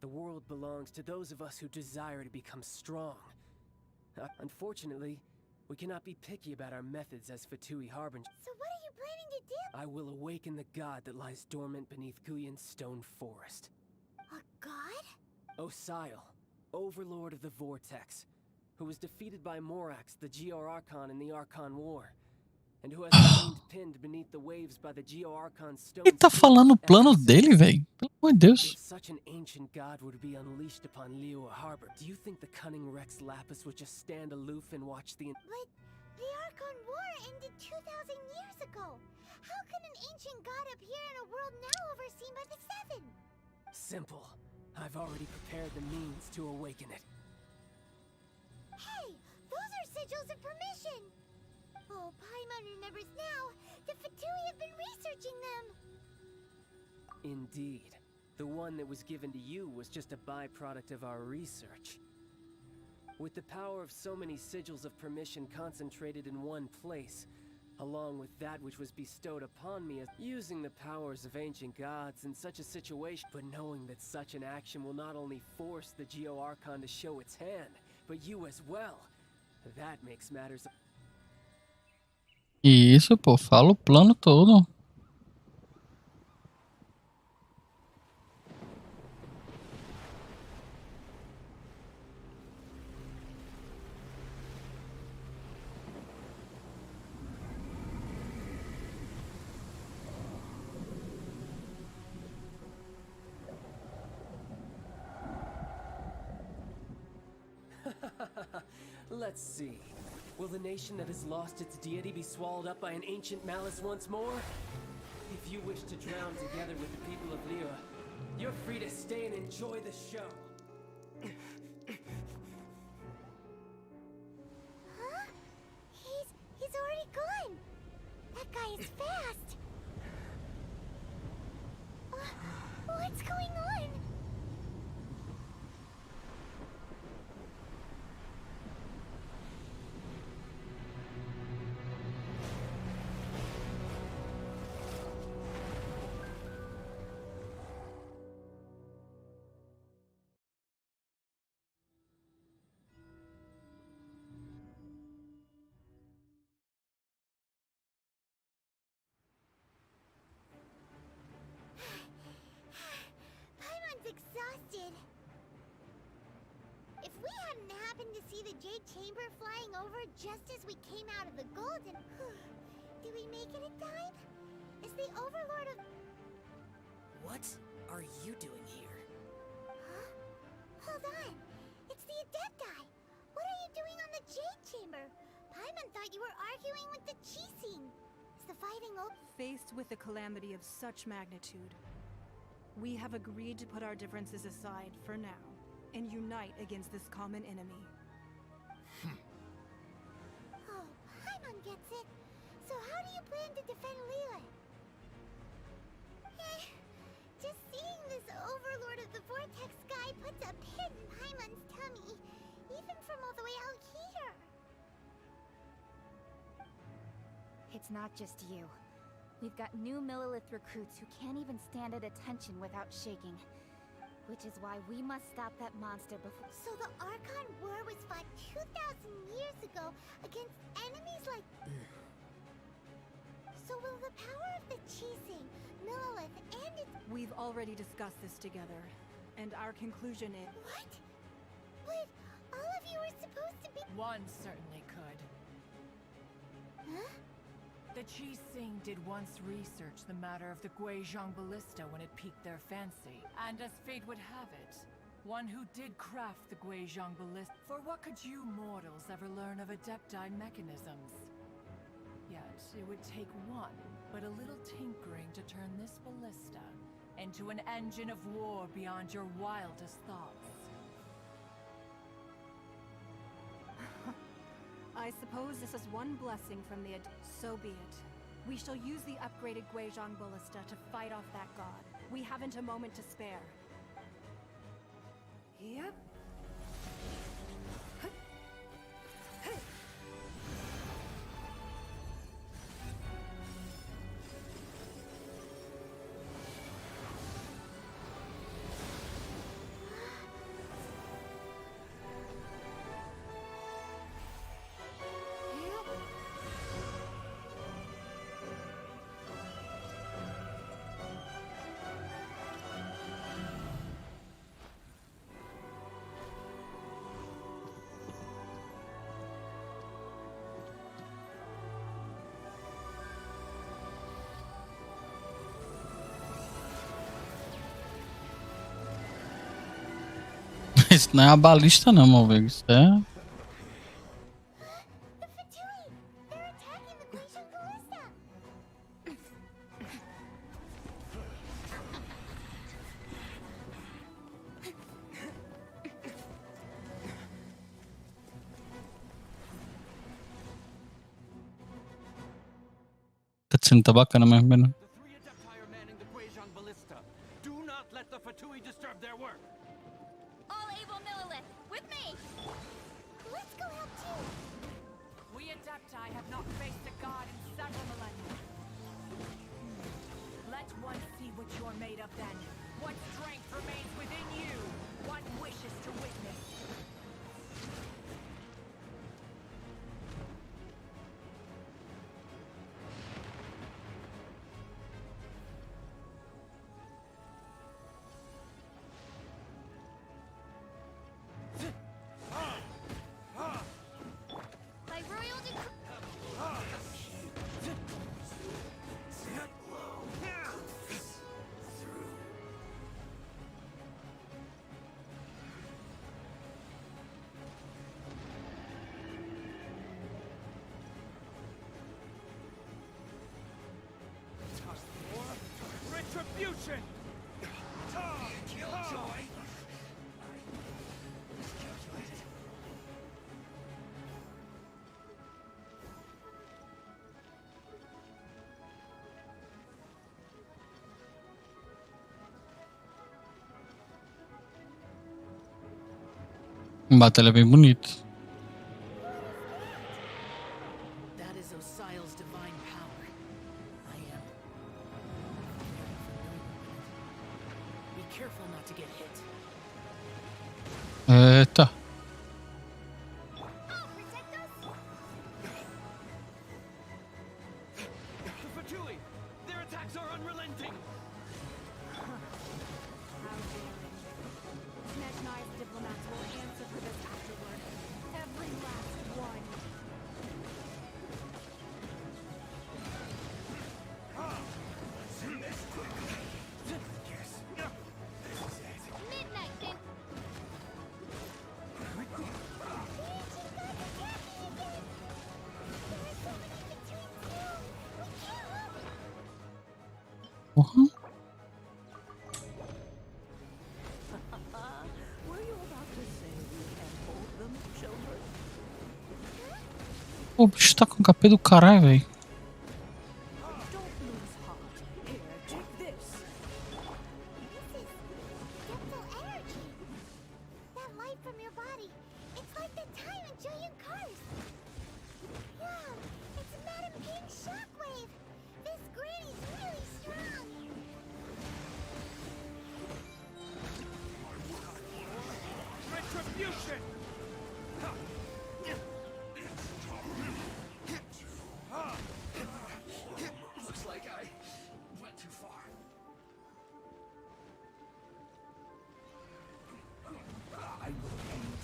the world belongs to those of us who desire to become strong. Unfortunately, we cannot be picky about our methods as Fatui Harbinger. So what are you planning to do? I will awaken the god that lies dormant beneath Guyon's stone forest. A god? Osile, overlord of the Vortex, who was defeated by Morax, the Geo-Archon in the Archon War, and who has remained pinned beneath the waves by the Geo-Archon stone. Ele tá falando o plano dele, velho. Pelo amor de Deus. If such an ancient god were to be unleashed upon Liyue Harbor, do you think the cunning Rex Lapis would just stand aloof and watch the... But the Archon War ended 2,000 years ago. How can an ancient god appear in a world now overseen by the Seven? Simple. I've already prepared the means to awaken it. Hey, those are sigils of permission. Oh, Paimon remembers now. The Fatui have been researching them. Indeed. The one that was given to you was just a byproduct of our research. With the power of so many sigils of permission concentrated in one place, along with that which was bestowed upon me as using the powers of ancient gods in such a situation, but knowing that such an action will not only force the Geo-Archon to show its hand, but you as well. That makes matters... Isso, pô, fala o plano todo. Let's see. Will the nation that has lost its deity be swallowed up by an ancient malice once more? If you wish to drown together with the people of Liyue, you're free to stay and enjoy the show. Huh? He's already gone. That guy is fast. What's going on? Exhausted. If we hadn't happened to see the Jade Chamber flying over just as we came out of the Golden... Do we make it in time? Is the Overlord of... What are you doing here? Huh? Hold on. It's the Adepti. What are you doing on the Jade Chamber? Paimon thought you were arguing with the Chising. Is the fighting over? Faced with a calamity of such magnitude, we have agreed to put our differences aside for now and unite against this common enemy. Oh, Paimon gets it. So how do you plan to defend Liyue? Just seeing this Overlord of the Vortex guy puts a pit in Paimon's tummy, even from all the way out here. It's not just you. We've got new Millilith recruits who can't even stand at attention without shaking. Which is why we must stop that monster before... So the Archon War was fought 2,000 years ago against enemies like... So will the power of the Chising, Millilith, and its... We've already discussed this together, and our conclusion is... What? But all of you are supposed to be... One certainly could. Huh? The Chi Sing did once research the matter of the Guizhong ballista when it piqued their fancy. And as fate would have it, one who did craft the Guizhong ballista. For what could you mortals ever learn of Adepti mechanisms? Yet, it would take one, but a little tinkering to turn this ballista into an engine of war beyond your wildest thoughts. I suppose this is one blessing from the so be it. We shall use the upgraded Guizhong ballista to fight off that god. We haven't a moment to spare. Yep. Isso não é a balista não, meu velho. Isso é... Cutscene tá bacana mesmo, né? Retribution! Killjoy! Batalha bem bonita. That is Osial's divine power. I am. Be careful not to get hit. Eita. The Fatui! Their attacks are unrelenting! Snetnai's diplomats will answer for this afterward. Every last one. Midnight, then. Uhum. O bicho tá com o capê do caralho, velho. That light from your body. It's like the time in Julian Cars. Wow, it's Madame Ping's shockwave. This granny's really strong. Retribution! Looks like I went too far. I will end.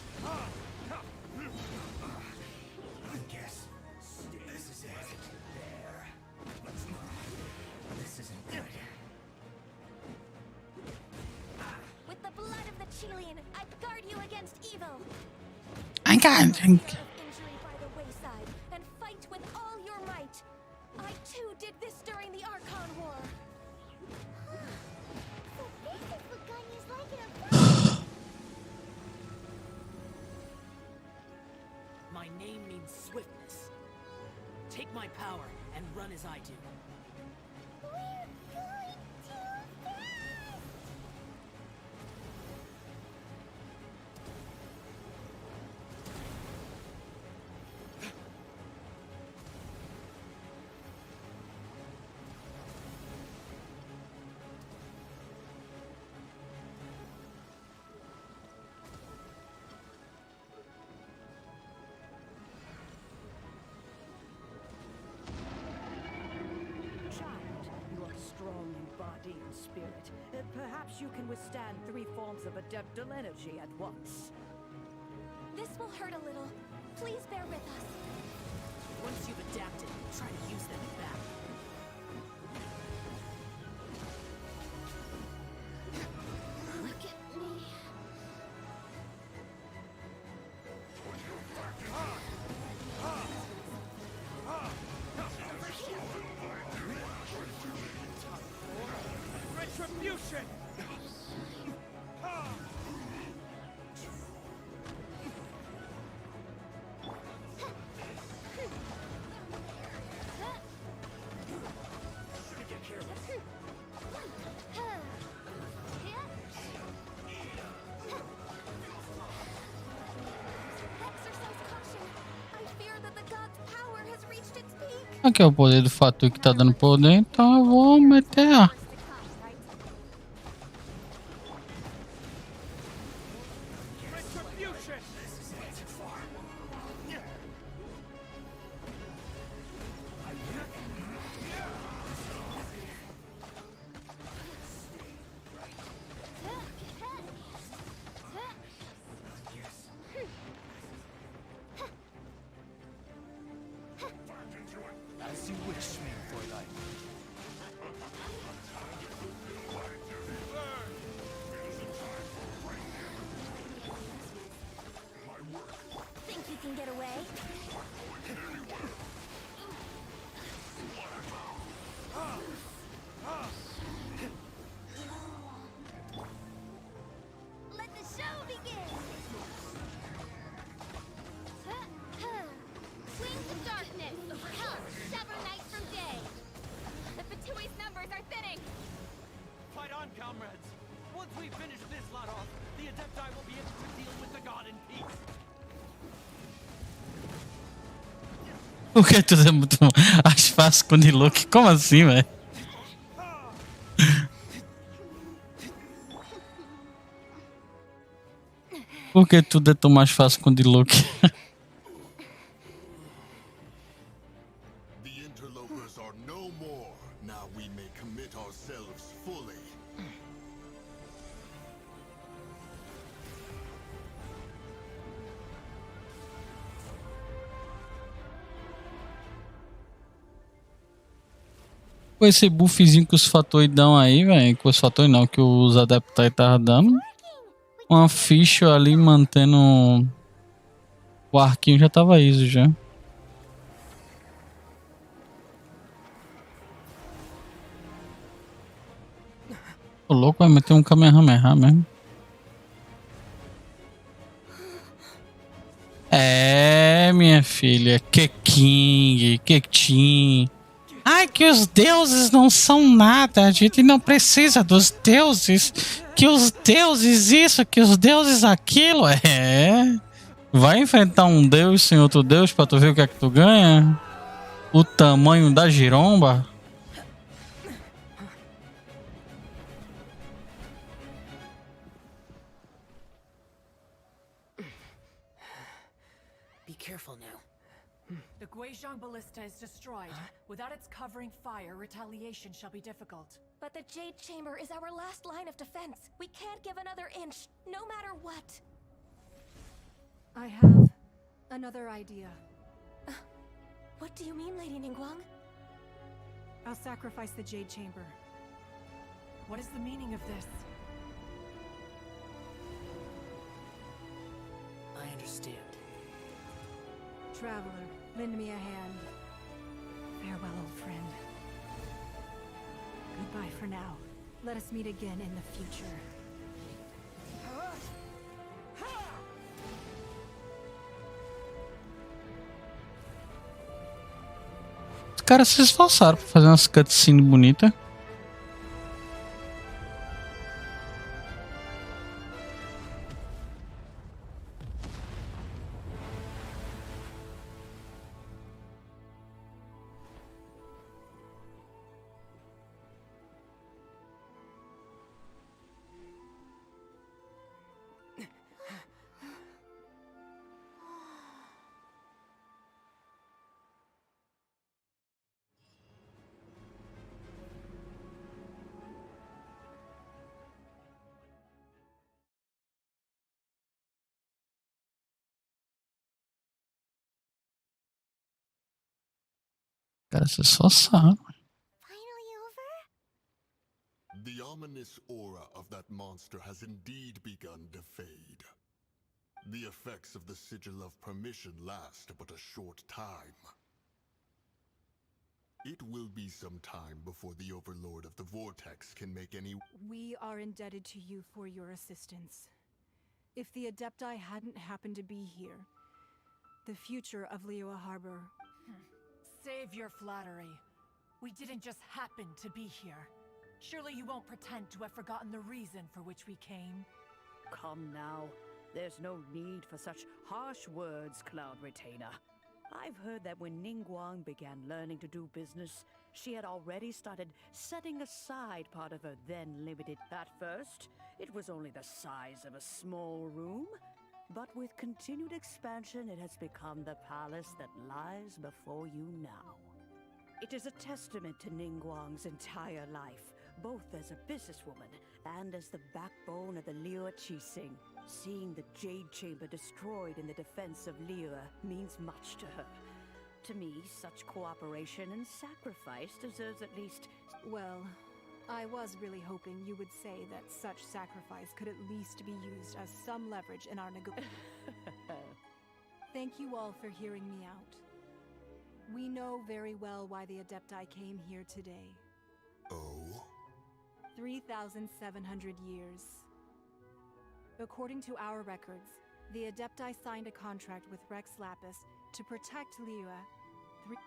I guess this is it. There. Shillian, I guard you against evil. I got Fear of injury by the wayside, and fight with all your might. I too did this during the Archon War. So this is what Ganye's like in a fight. My name means swiftness. Take my power and run as I do. We're going too fast. Child, you are strong in body and spirit. Perhaps you can withstand 3 forms of adeptal energy at once. This will hurt a little. Please bear with us. Once you've adapted, try to use them in battle. Look at me. Retribution! Exercise caution. I fear that the god's power has reached its peak. Aqui é o poder do Fatu que tá dando poder, então eu vou meter a. Retribution! As you wish, Fräulein. Think you can get away? Let the show begin. Wings of darkness. Come, sever night from day. The Fatui's numbers are thinning. Fight on, comrades! Once we finish this lot off, the Adepti will be able to deal with the god in peace. Por que tudo é muito mais fácil com o Diluc? Como assim, velho? Por que tudo é tão mais fácil com o Diluc? The interlopers are no more. Now we may commit ourselves fully. Com esse buffzinho que os fatores dão aí, velho. Com os fatores não, que os adeptos estavam dando. Uma ficha ali mantendo o arquinho já tava ISO já. O louco vai meter um Kamehameha mesmo. É, minha filha. Que King, que Tim. Ai, que os deuses não são nada. A gente não precisa dos deuses. Que os deuses isso, que os deuses aquilo. É. Vai enfrentar um deus sem outro deus pra tu ver o que é que tu ganha? O tamanho da giromba. Be careful now. The Guizhong Ballista is destroyed. Without its covering fire, retaliation shall be difficult. But the Jade Chamber is our last line of defense. We can't give another inch, no matter what. I have another idea. What do you mean, Lady Ningguang? I'll sacrifice the Jade Chamber. What is the meaning of this? Traveler, lend me a hand. Farewell, old friend. Goodbye for now. Let us meet again in the future. Os caras se esforçaram pra fazer umas cutscenes bonitas. Cara, se esforçaram. The ominous aura of that monster has indeed begun to fade. The effects of the Sigil of Permission last but a short time. It will be some time before the Overlord of the Vortex can make any... We are indebted to you for your assistance. If the Adepti hadn't happened to be here, the future of Liyue Harbor... Save your flattery. We didn't just happen to be here. Surely you won't pretend to have forgotten the reason for which we came. Come now. There's no need for such harsh words, Cloud Retainer. I've heard that when Ningguang began learning to do business, she had already started setting aside part of her then limited... At first, it was only the size of a small room. But with continued expansion, it has become the palace that lies before you now. It is a testament to Ningguang's entire life, both as a businesswoman and as the backbone of the Liyue Qixing. Seeing the Jade Chamber destroyed in the defense of Liyue means much to her. To me, such cooperation and sacrifice deserves at least... Well, I was really hoping you would say that such sacrifice could at least be used as some leverage in our negotiations. Thank you all for hearing me out. We know very well why the Adepti came here today. Oh? 3,700 years. According to our records, the Adepti signed a contract with Rex Lapis to protect Liyue.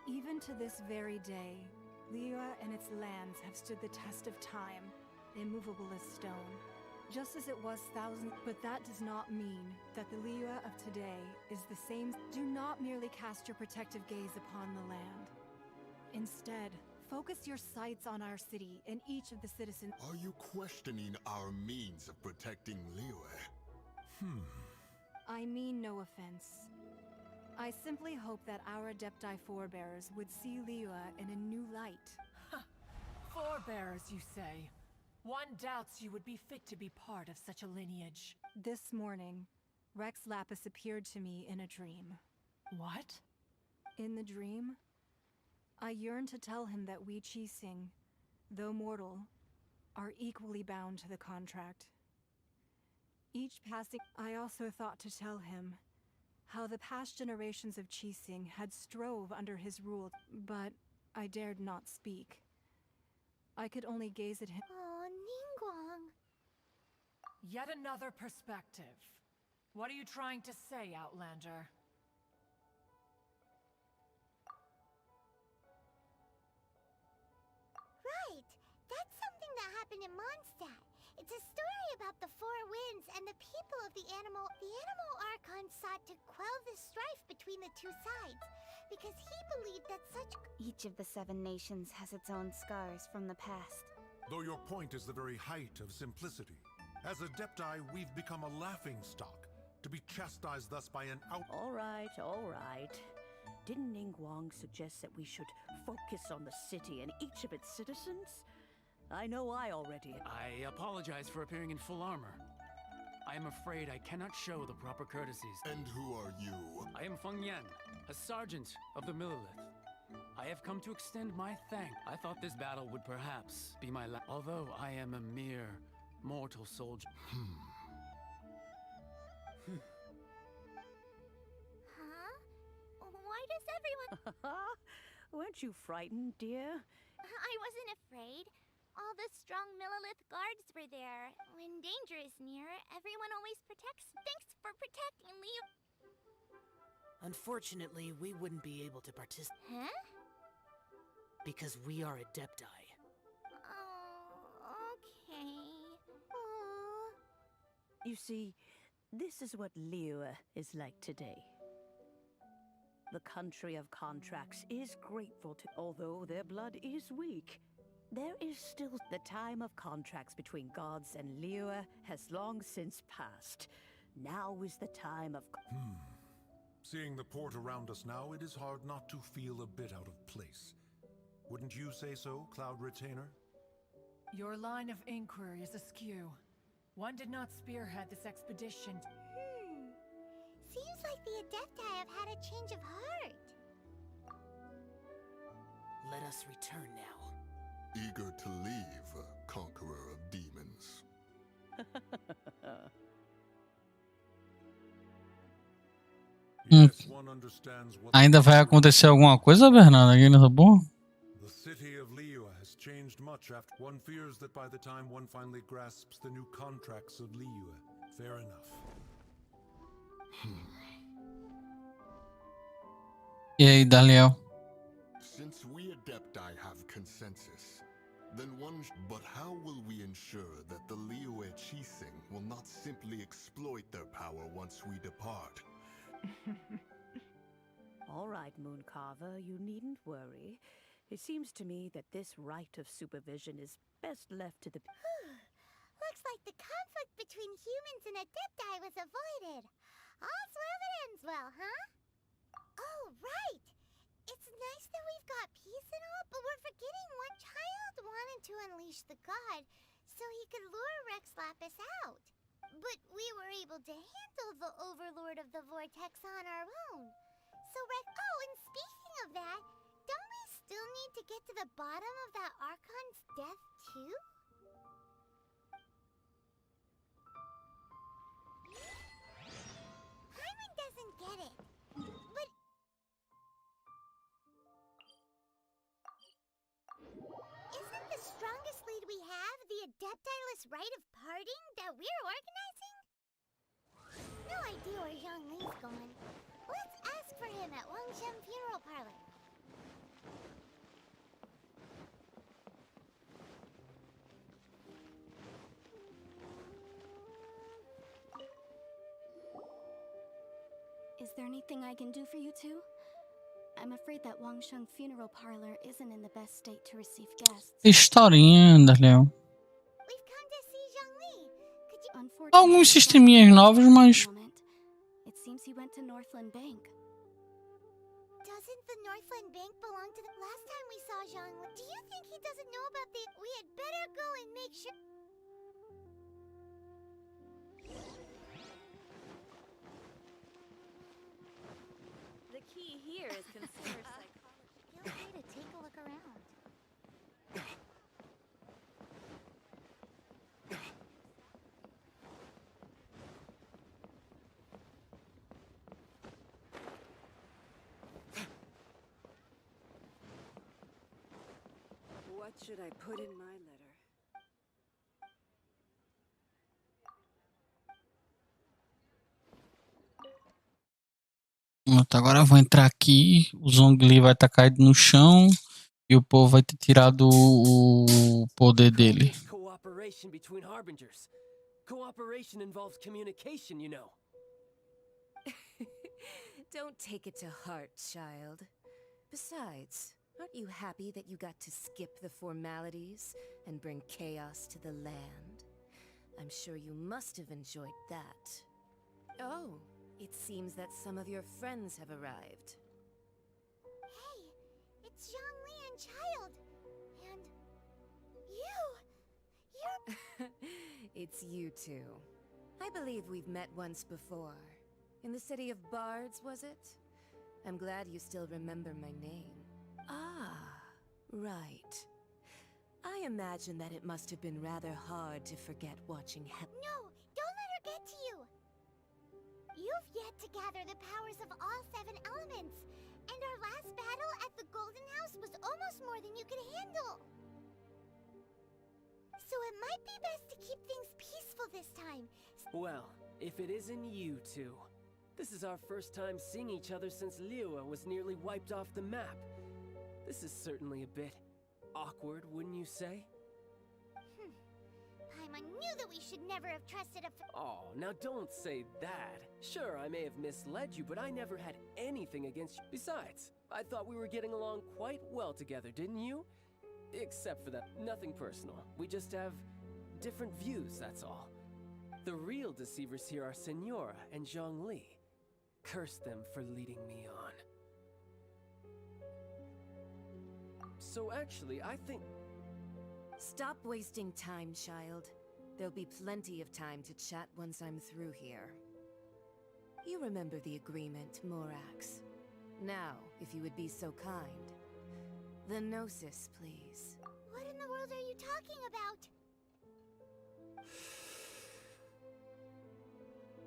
Even to this very day, Liyue and its lands have stood the test of time, immovable as stone, just as it was thousands. But that does not mean that the Liyue of today is the same. Do not merely cast your protective gaze upon the land. Instead, focus your sights on our city and each of the citizens. Are you questioning our means of protecting Liyue? I mean no offense. I simply hope that our Adepti forebears would see Liyue in a new light. Forebears, you say? One doubts you would be fit to be part of such a lineage. This morning, Rex Lapis appeared to me in a dream. What? In the dream, I yearned to tell him that we Qixing, though mortal, are equally bound to the contract. Each passing, I also thought to tell him how the past generations of Qixing had strove under his rule, but I dared not speak. I could only gaze at him. Oh, Ningguang. Yet another perspective. What are you trying to say, Outlander? Right. That's something that happened in Mondstadt. It's a story about the Four Winds and the people of the animal... The animal Archon sought to quell the strife between the two sides, because he believed that such... Each of the 7 nations has its own scars from the past. Though your point is the very height of simplicity. As Adepti, we've become a laughingstock, to be chastised thus by an out... All right, all right. Didn't Ningguang suggest that we should focus on the city and each of its citizens? I know I already... I apologize for appearing in full armor. I am afraid I cannot show the proper courtesies. And who are you? I am Feng Yan, a sergeant of the Millilith. I have come to extend my thanks. I thought this battle would perhaps be my last, although I am a mere mortal soldier. Huh? Weren't you frightened, dear? I wasn't afraid. All the strong Millilith guards were there. When danger is near, everyone always protects. Thanks for protecting Leo. Unfortunately, we wouldn't be able to participate. Huh? Because we are Adepti. Oh, okay. Aw. You see, this is what Liyue is like today. The country of contracts is grateful to, although their blood is weak. There is still the time of contracts between gods and Liyue has long since passed. Now is the time of... Seeing the port around us now, it is hard not to feel a bit out of place. Wouldn't you say so, Cloud Retainer? Your line of inquiry is askew. One did not spearhead this expedition. Seems like the Adepti have had a change of heart. Let us return now. Eager to leave, conqueror of demons. Yes, one understands what Ainda vai acontecer alguma coisa, Bernardo, aqui nessa porra? the city of Liyue has changed much after one fears that by the time one finally grasps the new contracts of Liyue. Fair enough. E aí, Daniel? Since we Adepti have consensus, then but how will we ensure that the Liyue Chising will not simply exploit their power once we depart? All right, Mooncarver, you needn't worry. It seems to me that this right of supervision is best left to the... Looks like the conflict between humans and Adepti was avoided. All's well that ends well, huh? Oh, right! It's nice that we've got peace and all, but we're forgetting one child wanted to unleash the god so he could lure Rex Lapis out. But we were able to handle the Overlord of the Vortex on our own. So oh, and speaking of that, don't we still need to get to the bottom of that Archon's death too? Hyman doesn't get it. But isn't the strongest lead we have the Adeptiless rite of parting that we're organizing? No idea where Zhongli's going. Let's ask for him at Wangshan Funeral Parlor. Is there anything I can do for you two? I'm afraid that Wangsheng Funeral Parlor isn't in the best state to receive guests. Historinha, Daniel. We've come to see Zhongli. Could you... Alguns sisteminhas novos, mas... It seems he went to Northland Bank. Doesn't the Northland Bank belong to the... Last time we saw Zhongli, do you think he doesn't know about the... We had better go and make sure... The key here is consumer psychology. Feel free to take a look around. What should I put in my letter? Pronto, agora eu vou entrar aqui, o Zhongli vai estar caído no chão e o povo vai ter tirado o poder dele. Cooperation between harbingers. Cooperation involves communication, you know. Don't take it to heart, child. Besides, aren't you happy that you got to skip the formalities and bring chaos to the land? I'm sure you must have enjoyed that. Oh, it seems that some of your friends have arrived. Hey, it's Zhongli and Child. And... You're... It's you two. I believe we've met once before. In the city of Bards, was it? I'm glad you still remember my name. Ah, right. I imagine that it must have been rather hard to forget watching No, don't let her get to you. You've yet to gather the powers of all 7 elements. And our last battle at the Golden House was almost more than you could handle. So it might be best to keep things peaceful this time. Well, if it isn't you two. This is our first time seeing each other since Liyue was nearly wiped off the map. This is certainly a bit awkward, wouldn't you say? Paimon knew that we should never have trusted a Oh, now don't say that. Sure, I may have misled you, but I never had anything against you. Besides, I thought we were getting along quite well together, didn't you? Except for that, nothing personal. We just have different views, that's all. The real deceivers here are Senora and Zhongli. Curse them for leading me on. So actually, I think... Stop wasting time, child. There'll be plenty of time to chat once I'm through here. You remember the agreement, Morax. Now, if you would be so kind. The Gnosis, please. What in the world are you talking about?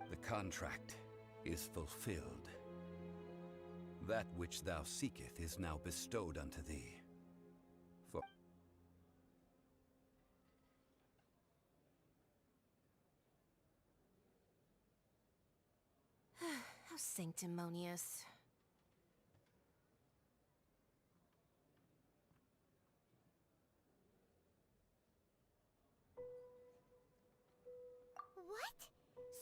The contract is fulfilled. That which thou seeketh is now bestowed unto thee. For How sanctimonious. What?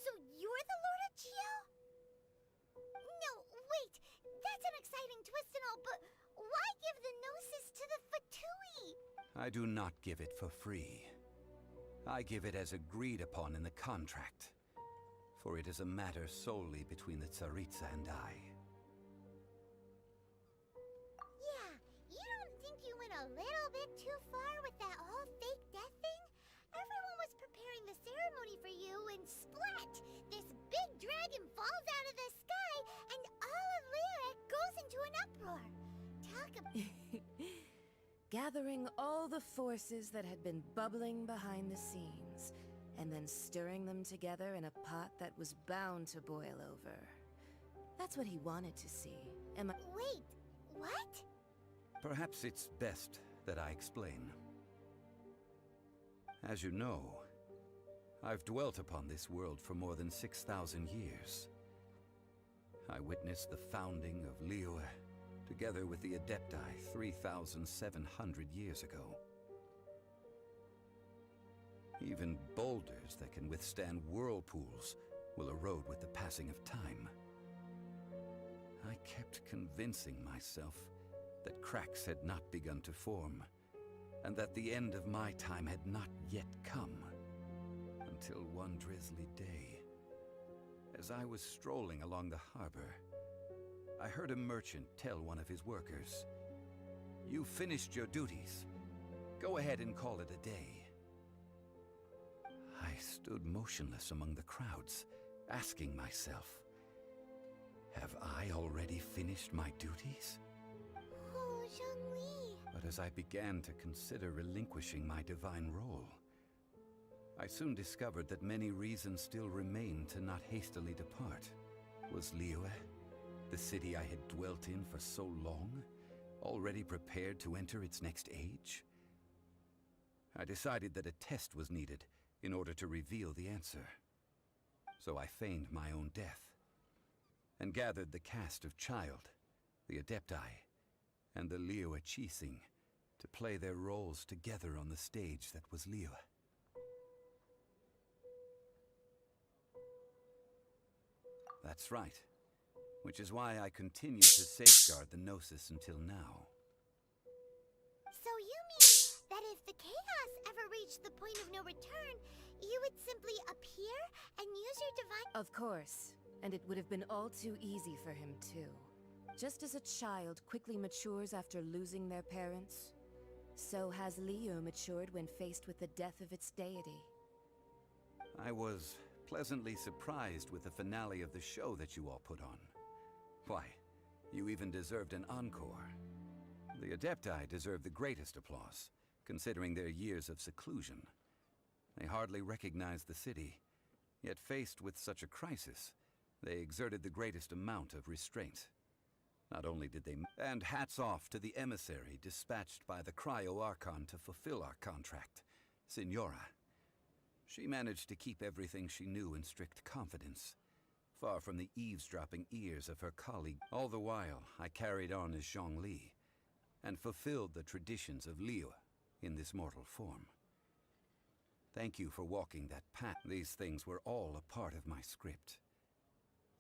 So you're the Lord of Geo? No, wait. That's an exciting twist and all, but why give the Gnosis to the Fatui? I do not give it for free. I give it as agreed upon in the contract, for it is a matter solely between the Tsaritsa and I. Yeah, you don't think you went a little bit too far with that whole fake death thing? Everyone was preparing the ceremony for you, and splat! This big dragon falls out of the sky, and all of Lyric goes into an uproar. Talk about... Gathering all the forces that had been bubbling behind the scenes, and then stirring them together in a pot that was bound to boil over. That's what he wanted to see. Wait, what? Perhaps it's best that I explain. As you know, I've dwelt upon this world for more than 6,000 years. I witnessed the founding of Liyue, together with the Adepti 3,700 years ago. Even boulders that can withstand whirlpools will erode with the passing of time. I kept convincing myself that cracks had not begun to form, and that the end of my time had not yet come. Until one drizzly day, as I was strolling along the harbor, I heard a merchant tell one of his workers, "You finished your duties. Go ahead and call it a day." I stood motionless among the crowds, asking myself, have I already finished my duties? Oh, Zhongli. But as I began to consider relinquishing my divine role, I soon discovered that many reasons still remained to not hastily depart. Was Liyue, the city I had dwelt in for so long, already prepared to enter its next age? I decided that a test was needed in order to reveal the answer. So I feigned my own death, and gathered the cast of Child, the Adepti, and the Liyue Qixing to play their roles together on the stage that was Liyue. That's right, which is why I continue to safeguard the Gnosis until now. So you mean that if the chaos ever reached the point of no return, you would simply appear and use your divine... Of course, and it would have been all too easy for him too. Just as a child quickly matures after losing their parents, so has Liyue matured when faced with the death of its deity. I was pleasantly surprised with the finale of the show that you all put on. Why, you even deserved an encore. The Adepti deserve the greatest applause, considering their years of seclusion. They hardly recognized the city, yet faced with such a crisis, they exerted the greatest amount of restraint. Not only did they... And hats off to the emissary dispatched by the Cryo-Archon to fulfill our contract, Signora. She managed to keep everything she knew in strict confidence, far from the eavesdropping ears of her colleague. All the while, I carried on as Zhongli, and fulfilled the traditions of Liyue in this mortal form. Thank you for walking that path. These things were all a part of my script.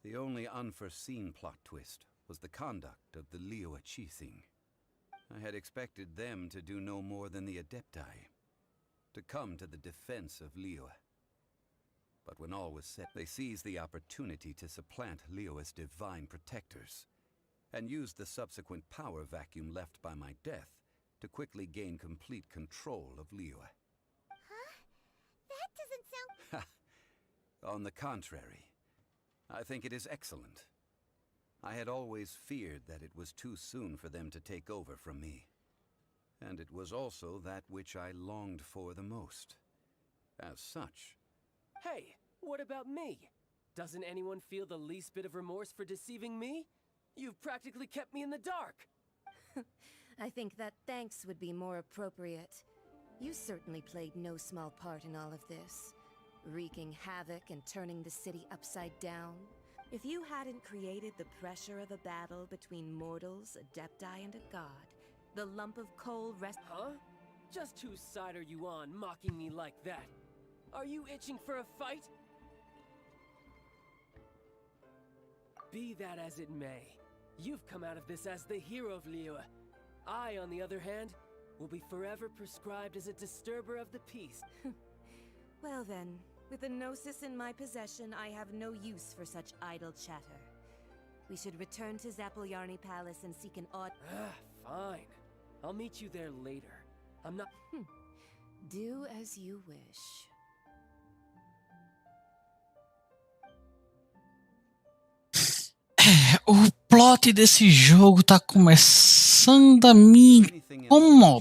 The only unforeseen plot twist was the conduct of the Liyue Qixing. I had expected them to do no more than the Adepti, to come to the defense of Liyue. But when all was said, they seized the opportunity to supplant Liyue's divine protectors, and used the subsequent power vacuum left by my death to quickly gain complete control of Liyue. Huh? That doesn't sound... On the contrary, I think it is excellent. I had always feared that it was too soon for them to take over from me. And it was also that which I longed for the most. As such... Hey, what about me? Doesn't anyone feel the least bit of remorse for deceiving me? You've practically kept me in the dark! I think that thanks would be more appropriate. You certainly played no small part in all of this, wreaking havoc and turning the city upside down. If you hadn't created the pressure of a battle between mortals, Adepti, and a god, the lump of coal Huh? Just whose side are you on, mocking me like that? Are you itching for a fight? Be that as it may, you've come out of this as the hero of Liyue. I, on the other hand, will be forever prescribed as a disturber of the peace. Well then, with the Gnosis in my possession, I have no use for such idle chatter. We should return to Zappolyarny Palace and seek an Fine. I'll meet you there later. I'm not... Do as you wish. O plot desse jogo tá começando a me incomodar.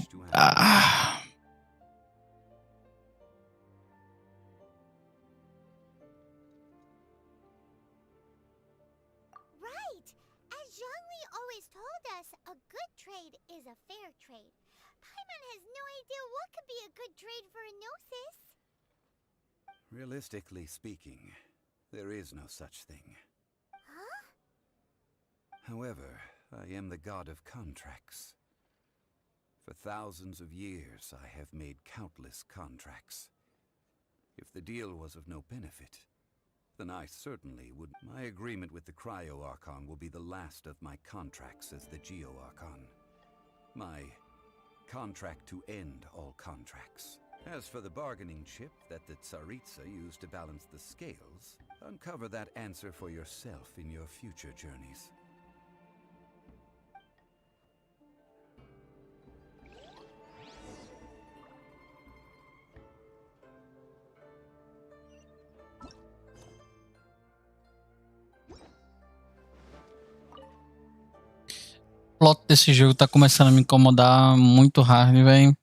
Right! As Zhongli always told us, a good trade is a fair trade. Paimon has no idea what could be a good trade for a Gnosis. Realistically speaking, there is no such thing. However, I am the god of contracts. For thousands of years, I have made countless contracts. If the deal was of no benefit, then I certainly would. My agreement with the Cryo-Archon will be the last of my contracts as the Geo-Archon. My contract to end all contracts. As for the bargaining chip that the Tsaritsa used to balance the scales, uncover that answer for yourself in your future journeys. O plot desse jogo tá começando a me incomodar muito hard, velho.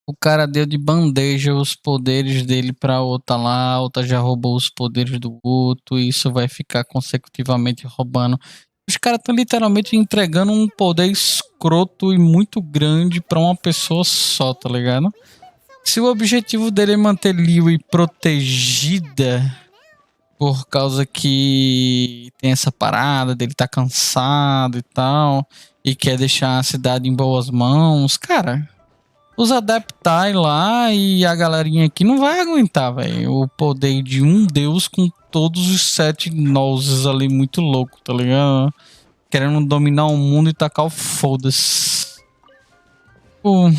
O cara deu de bandeja os poderes dele pra outra lá, a outra já roubou os poderes do outro, e isso vai ficar consecutivamente roubando. Os caras estão literalmente entregando um poder escroto e muito grande pra uma pessoa só, tá ligado? Se o objetivo dele é manter Liyue protegida, por causa que tem essa parada dele tá cansado e tal, e quer deixar a cidade em boas mãos, cara, os Adepti lá e a galerinha aqui não vai aguentar, velho, o poder de um deus com todos os 7 noses ali, muito louco, tá ligado? Querendo dominar o mundo e tacar o foda-se. Pô,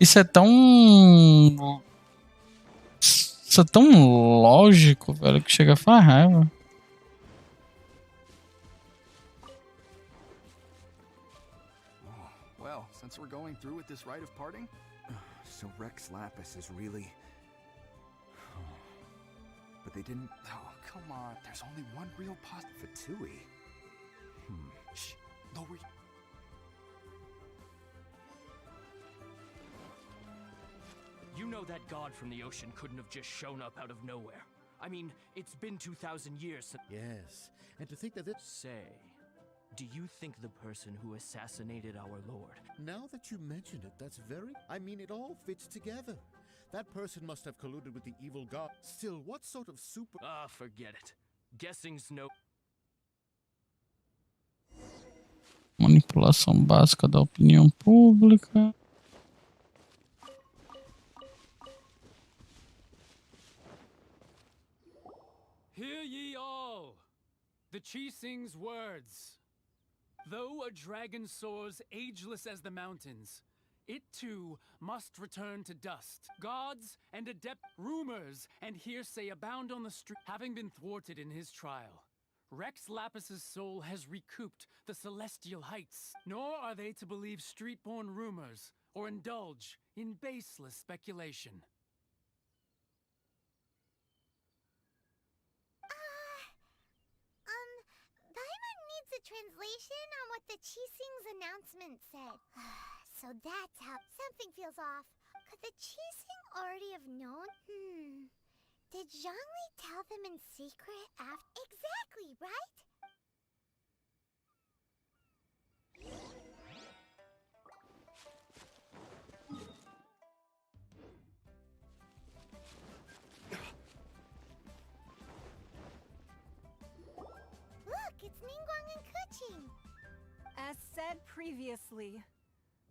isso é tão lógico, velho, que chega a fazer raiva. Well, since we're going through with this rite of parting, so Rex Lapis is really... But they didn't... Oh, come on. There's only one real Fatui. Shh. Lower... You know that god from the ocean couldn't have just shown up out of nowhere. I mean, it's been 2,000 years since... Yes, and to think that it's... Say, Do you think the person who assassinated our lord? Now that you mention it, that's I mean, it all fits together. That person must have colluded with the evil god. Still, what sort of super... Ah, forget it. Guessing's no... Manipulação básica da opinião pública. Hear ye all, the Chising's words. Though a dragon soars ageless as the mountains, it too must return to dust. Gods and adept rumors and hearsay abound on the street. Having been thwarted in his trial, Rex Lapis's soul has recouped the celestial heights. Nor are they to believe street-born rumors or indulge in baseless speculation. Paimon needs a translation on what the Chising's announcement said. So that's how something feels off. Could the Chising already have known? Did Zhongli tell them in secret after? Exactly, right? Look, it's Ningguang and Kuching. As said previously,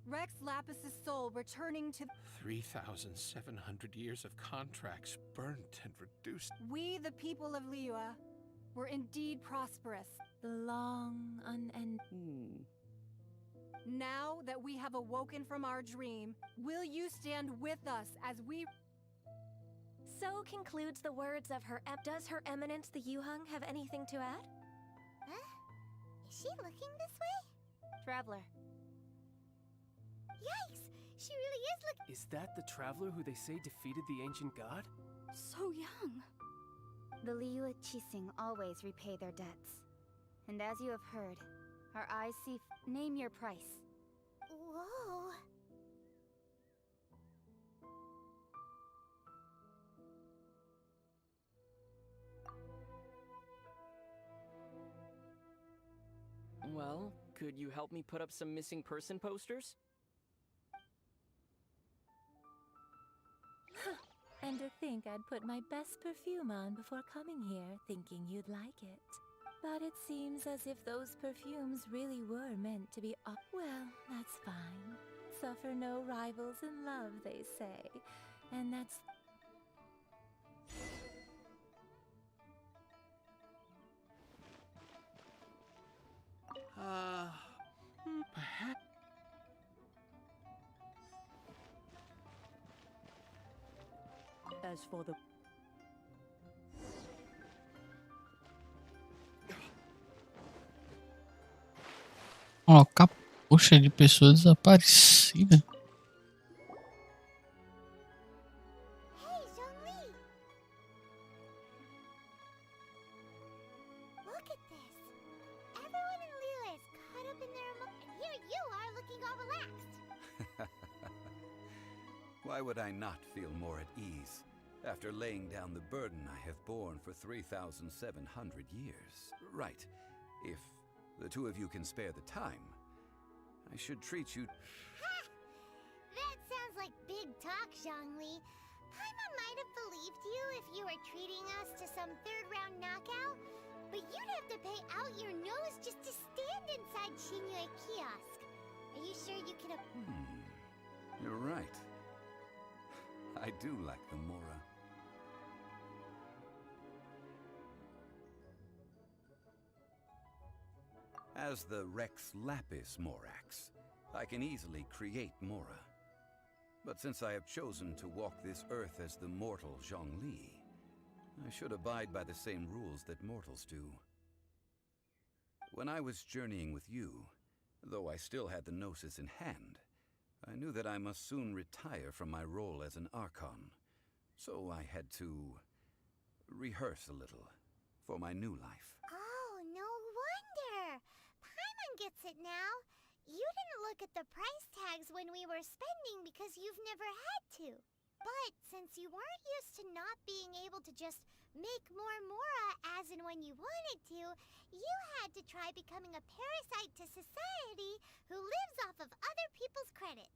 Rex Lapis's soul returning to 3,700 years of contracts burnt and reduced. We, the people of Liyue, were indeed prosperous. The long, Now that we have awoken from our dream, will you stand with us as we... So concludes the words of her... Does Her Eminence the Yuheng have anything to add? Huh? Is she looking this way? Traveler. Yikes! She really is looking... Is that the traveler who they say defeated the ancient god? So young. The Liyue Chising always repay their debts. And as you have heard, our eyes see... Name your price. Whoa. Well, could you help me put up some missing person posters? And to think I'd put my best perfume on before coming here, thinking you'd like it. But it seems as if those perfumes really were meant to be well, that's fine. Suffer no rivals in love, they say. And that's... Perhaps... As for the... Ó, capucha de pessoa desaparecida. Hey, Zhongli! Look at this. Everyone in Liyue is caught up in their and here you are looking all relaxed. Why would I not feel more at ease after laying down the burden I have borne for 3,700 years? Right. If the two of you can spare the time, I should treat you... Ha! That sounds like big talk, Zhongli. Paimon might have believed you if you were treating us to some third-round knockout, but you'd have to pay out your nose just to stand inside Xinyue kiosk. Are you sure you can... You're right. I do like the Mora. As the Rex Lapis Morax, I can easily create Mora. But since I have chosen to walk this earth as the mortal Zhongli, I should abide by the same rules that mortals do. When I was journeying with you, though I still had the Gnosis in hand, I knew that I must soon retire from my role as an Archon, so I had to rehearse a little for my new life. Oh, no wonder! Paimon gets it now. You didn't look at the price tags when we were spending because you've never had to. But since you weren't used to not being able to just make more mora as and when you wanted to, you had to try becoming a parasite to society who lives off of other people's credit.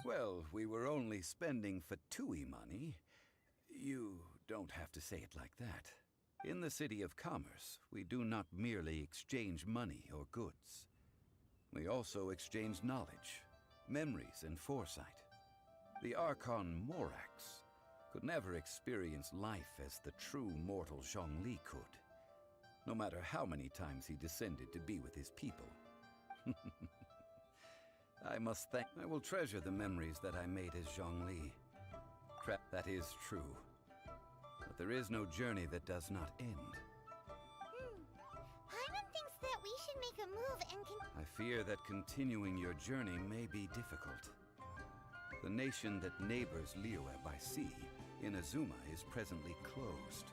Well, we were only spending Fatui money. You don't have to say it like that. In the City of Commerce, we do not merely exchange money or goods. We also exchange knowledge, memories, and foresight. The Archon Morax could never experience life as the true mortal Zhongli could, no matter how many times he descended to be with his people. I will treasure the memories that I made as Zhongli. That is true. But there is no journey that does not end. Paimon thinks that we should make a move and I fear that continuing your journey may be difficult. The nation that neighbors Liyue by sea, Inazuma, is presently closed.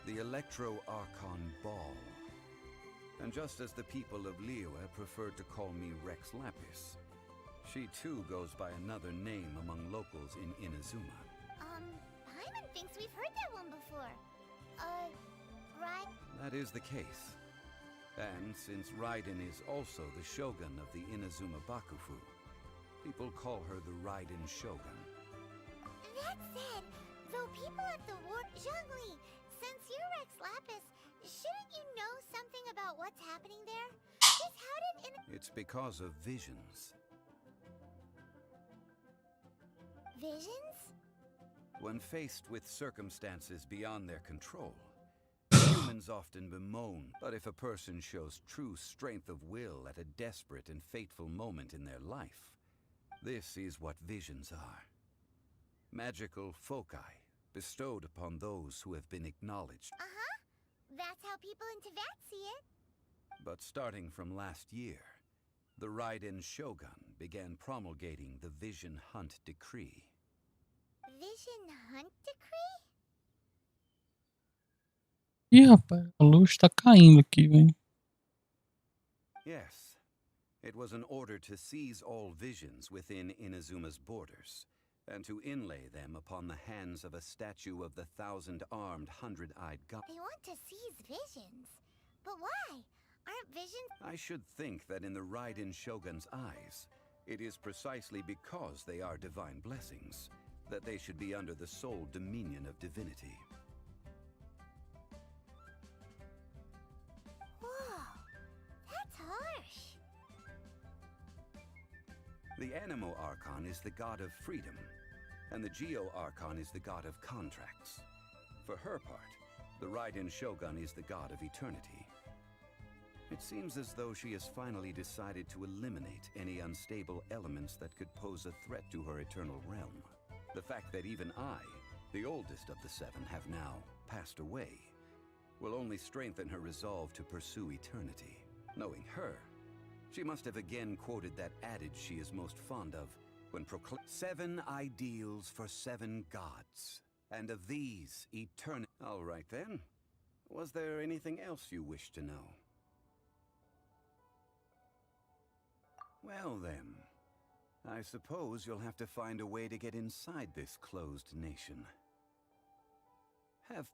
The Electro-Archon Ball. And just as the people of Liyue preferred to call me Rex Lapis, she too goes by another name among locals in Inazuma. Paimon thinks we've heard that one before. Right? That is the case. And since Raiden is also the Shogun of the Inazuma Bakufu, people call her the Raiden Shogun. That said, though people at the war... Zhongli, since you're Rex Lapis, shouldn't you know something about what's happening there? Just how did It's because of visions. Visions? When faced with circumstances beyond their control, humans often bemoan, but if a person shows true strength of will at a desperate and fateful moment in their life, this is what visions are. Magical foci bestowed upon those who have been acknowledged. That's how people in Teyvat see it. But starting from last year, the Raiden Shogun began promulgating the Vision Hunt Decree. Vision Hunt Decree? Ih, rapaz, a luz tá caindo aqui, velho. Yes, it was an order to seize all visions within Inazuma's borders, and to inlay them upon the hands of a statue of the 1,000-armed, 100-eyed god. They want to seize visions. But why? Aren't visions... I should think that in the Raiden Shogun's eyes, it is precisely because they are divine blessings that they should be under the sole dominion of divinity. Whoa, that's harsh. The Animo Archon is the god of freedom, and the Geo Archon is the god of contracts. For her part, the Raiden Shogun is the god of eternity. It seems as though she has finally decided to eliminate any unstable elements that could pose a threat to her eternal realm. The fact that even I, the oldest of the seven, have now passed away, will only strengthen her resolve to pursue eternity. Knowing her, she must have again quoted that adage she is most fond of when proclaiming 7 ideals for 7 gods, and of these eternity. All right then. Was there anything else you wish to know? Well then, I suppose you'll have to find a way to get inside this closed nation. Have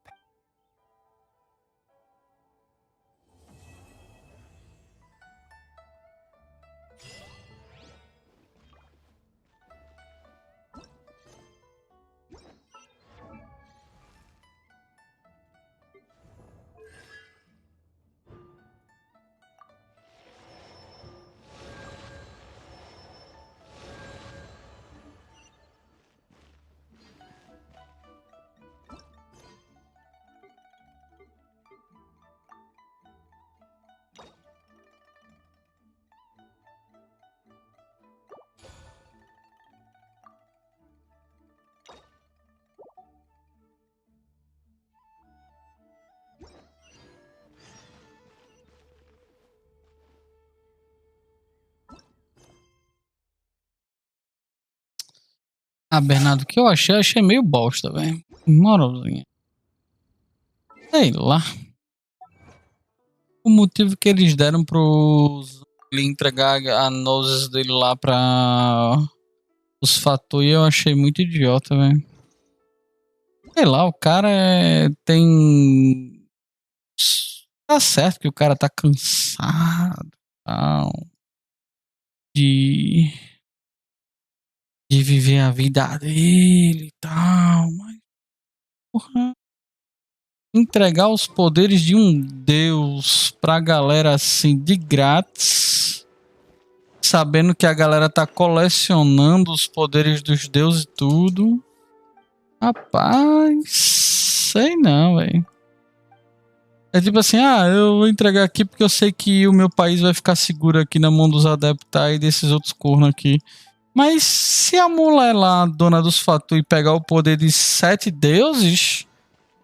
Ah, Bernardo, o que eu achei meio bosta, velho. Moralzinha. Sei lá. O motivo que eles deram pro ele entregar a noses dele lá pra os Fatui eu achei muito idiota, velho. Sei lá, o cara tem... Tá certo que o cara tá cansado, tal, de viver a vida dele e tal, mas porra, entregar os poderes de um deus pra galera assim de grátis, sabendo que a galera tá colecionando os poderes dos deuses e tudo. Rapaz, sei não, velho. É tipo assim, eu vou entregar aqui porque eu sei que o meu país vai ficar seguro aqui na mão dos adeptos e desses outros cornos aqui. Mas se a mulher lá, dona dos fatui, pegar o poder de 7 deuses,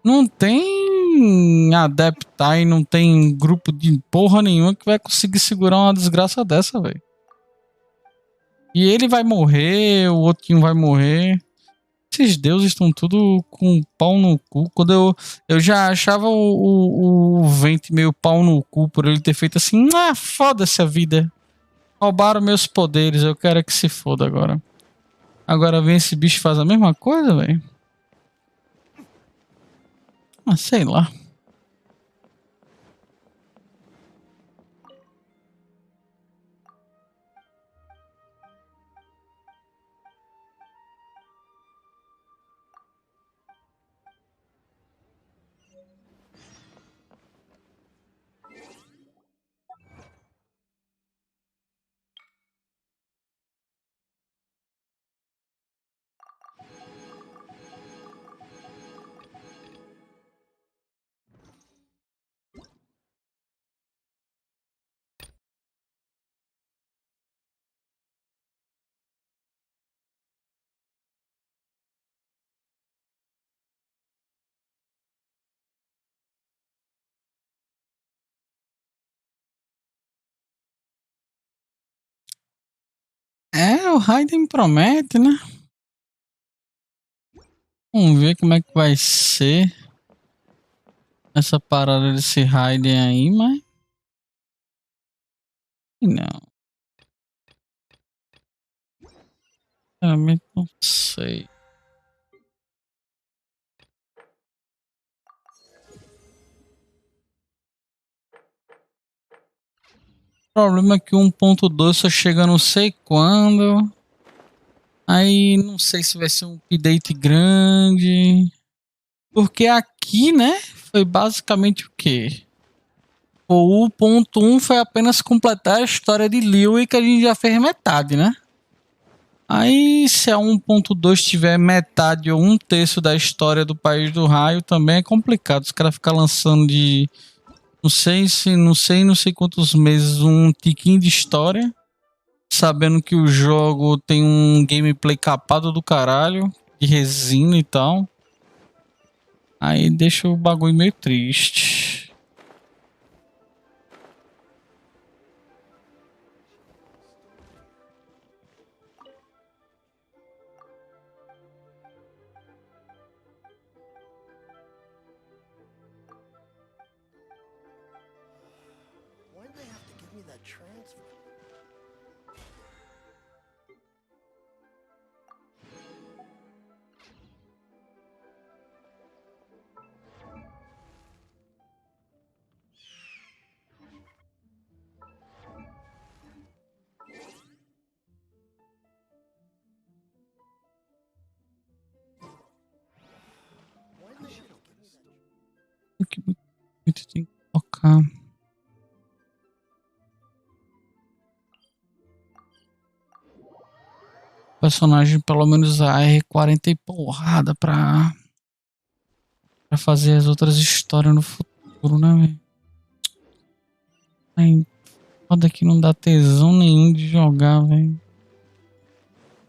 não tem adeptai, não tem grupo de porra nenhuma que vai conseguir segurar uma desgraça dessa, velho. E ele vai morrer, o outro vai morrer. Esses deuses estão tudo com pau no cu. Quando eu já achava o Vente meio pau no cu por ele ter feito assim, foda-se a vida. Roubaram meus poderes, eu quero que se foda agora. Agora vem esse bicho e faz a mesma coisa, velho. Sei lá. O Raiden promete, né? Vamos ver como é que vai ser essa parada desse Raiden aí, mas... Não. Realmente não sei. O problema é que 1.2 só chega não sei quando. Aí não sei se vai ser um update grande. Porque aqui, né, foi basicamente o quê? O 1.1 foi apenas completar a história de Liu e que a gente já fez metade, né? Aí se a 1.2 tiver metade ou um terço da história do País do Raio, também é complicado. Os caras ficam lançando de não sei quantos meses um tiquinho de história, sabendo que o jogo tem um gameplay capado do caralho, de resina e tal. Aí deixa o bagulho meio triste. Que muito tem que tocar. O personagem pelo menos a R40 e porrada pra fazer as outras histórias no futuro, né, velho? Ai, foda que não dá tesão nenhum de jogar, velho.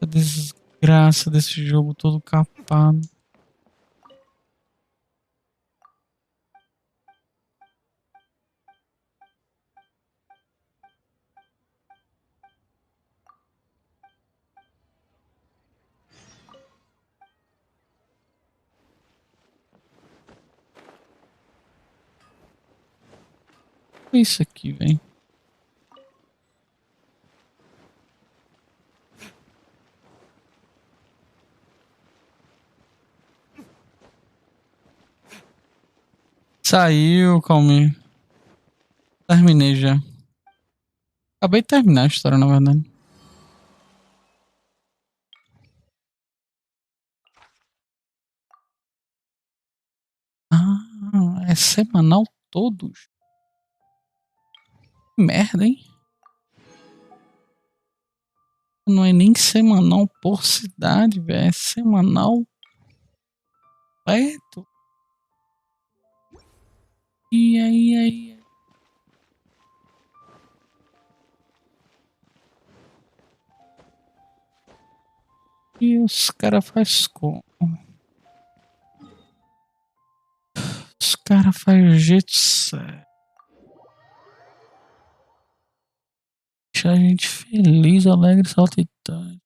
A desgraça desse jogo todo capado. É isso aqui, velho. Saiu, calma. Terminei já. Acabei de terminar a história, na verdade. Ah, é semanal todos? Que merda, hein? Não é nem semanal por cidade, velho. É semanal perto. E aí? E os caras fazem como? Os caras fazem o jeito certo. Deixa a gente feliz, alegre, saltitante.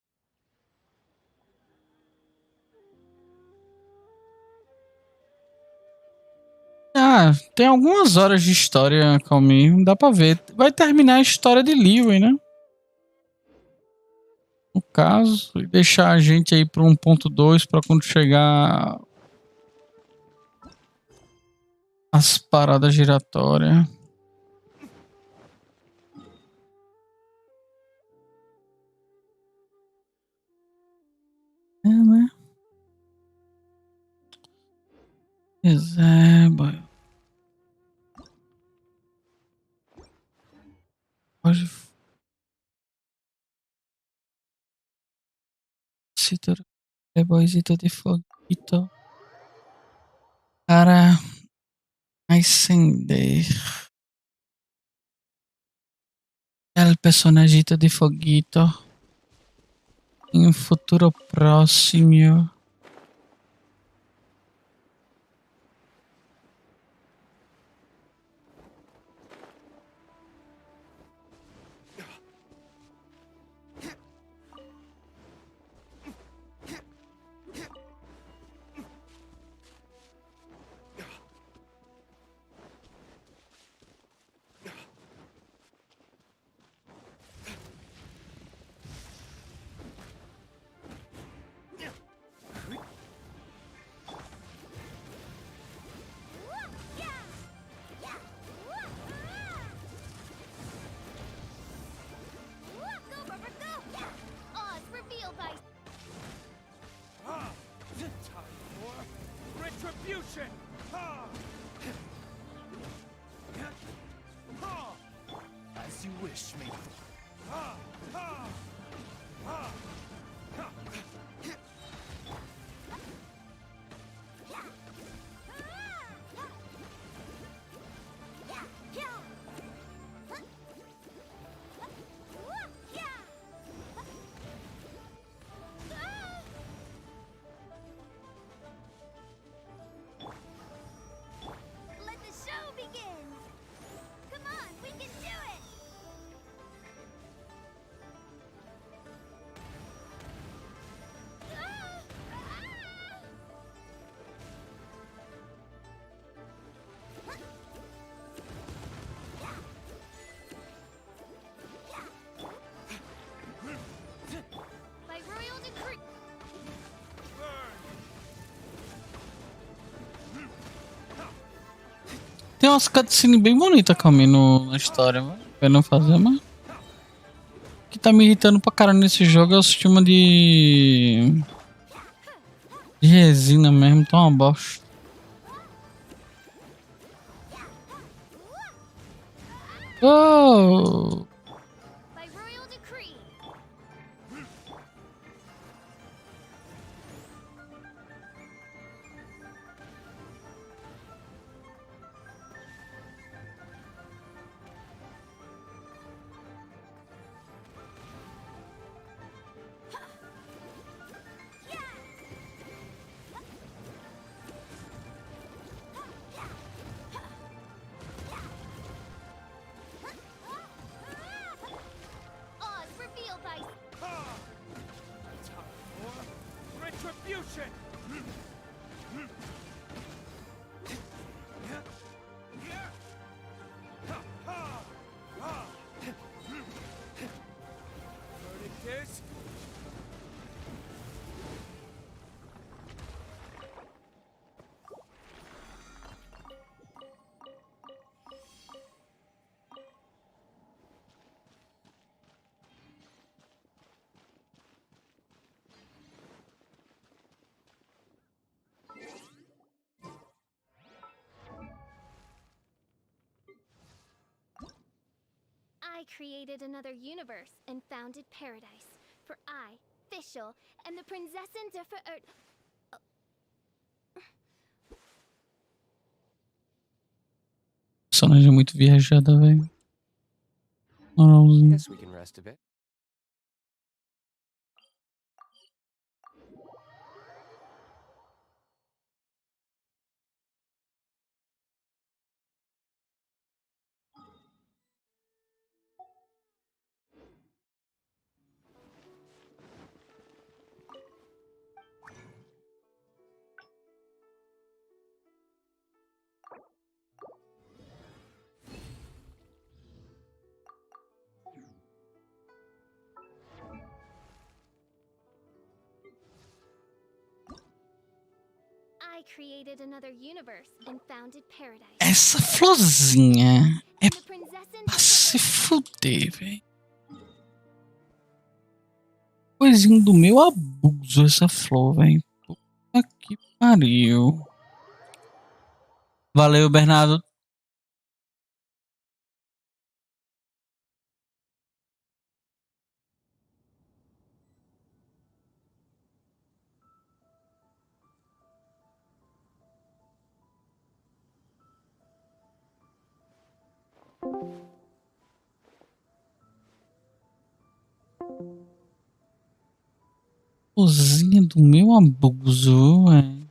Ah, tem algumas horas de história, calminho. Dá pra ver. Vai terminar a história de Livre, né? No caso, e deixar a gente aí para 1.2 para quando chegar as paradas giratórias. É, né? Pois é, boy. Pode. Cita é boyzita de foguito. Para acender. El personagito de foguito. Em um futuro próximo. Retribution! As you wish, me. Tem umas cutscenes bem bonitas, Caminho, na história, velho. Pra não fazer, mas... O que tá me irritando pra caralho nesse jogo é o sistema de resina mesmo, tá uma bosta. Oh! I created another universe and founded paradise for I, Fischl, and the Prinzessin de Personagem muito viajada, velho. Guess we can rest a bit. I created another universe and founded paradise. Essa florzinha é pra se fuder, velho. Coisinho do meu abuso essa flor, velho. Puta que pariu. Valeu, Bernardo. Florzinha do meu abuso, velho.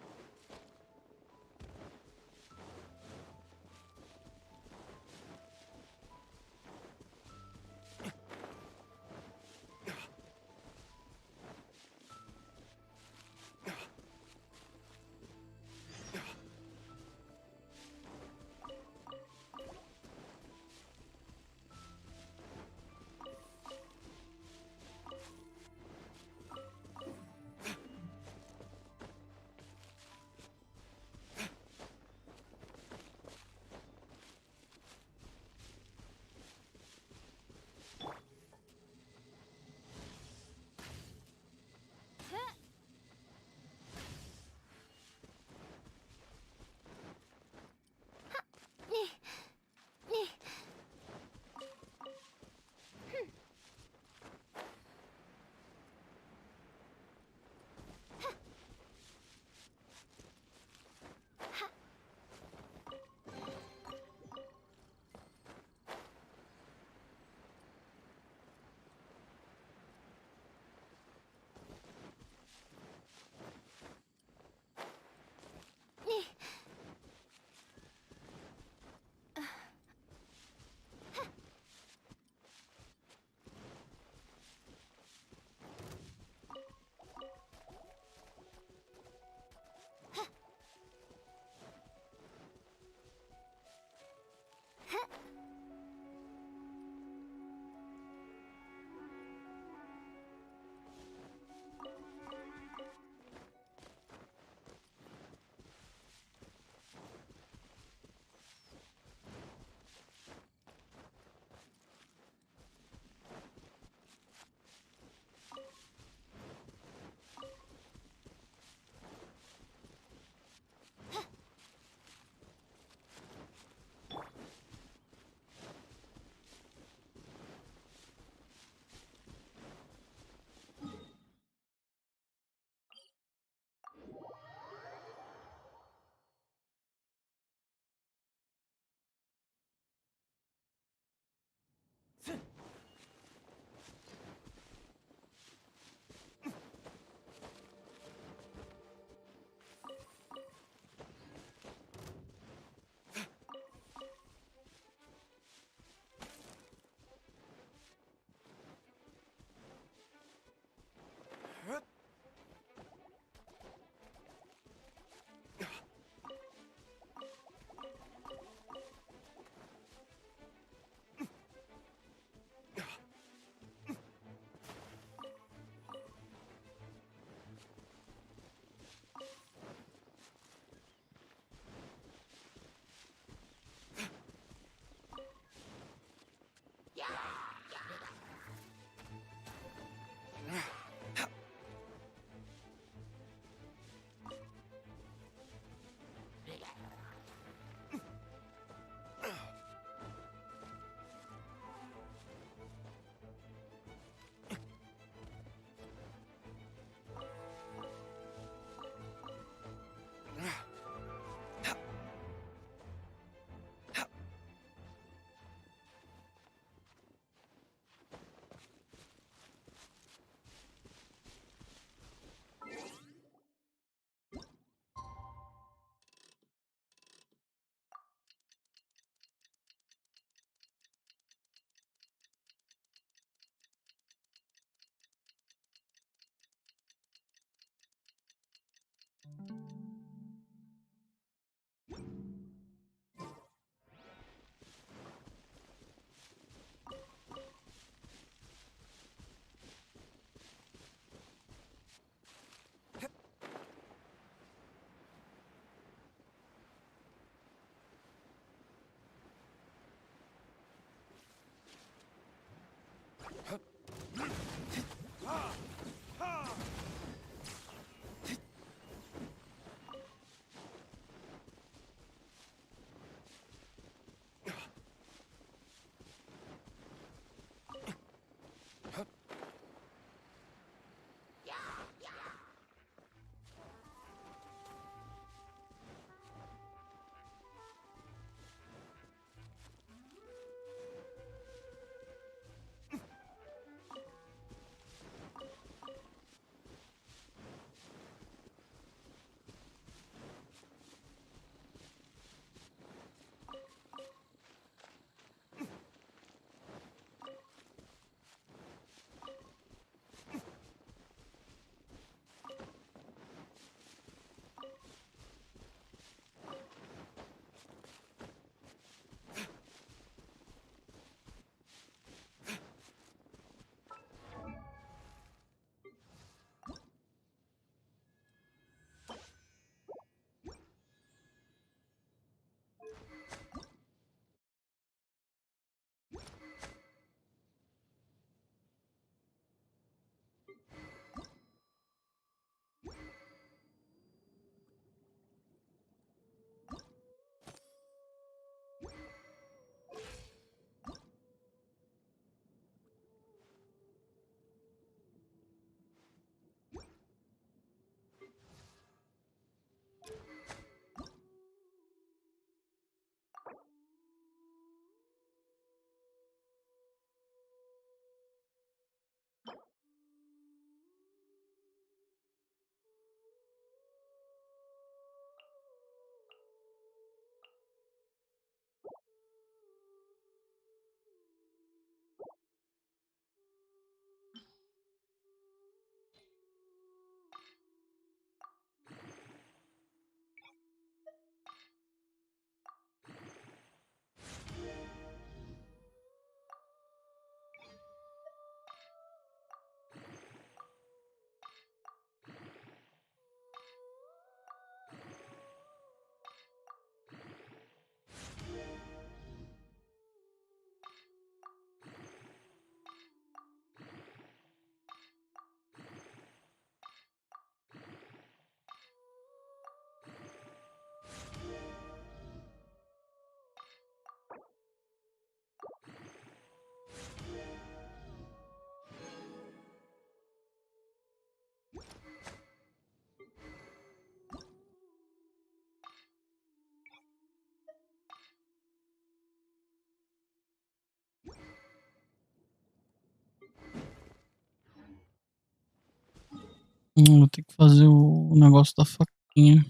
Vou ter que fazer o negócio da faquinha.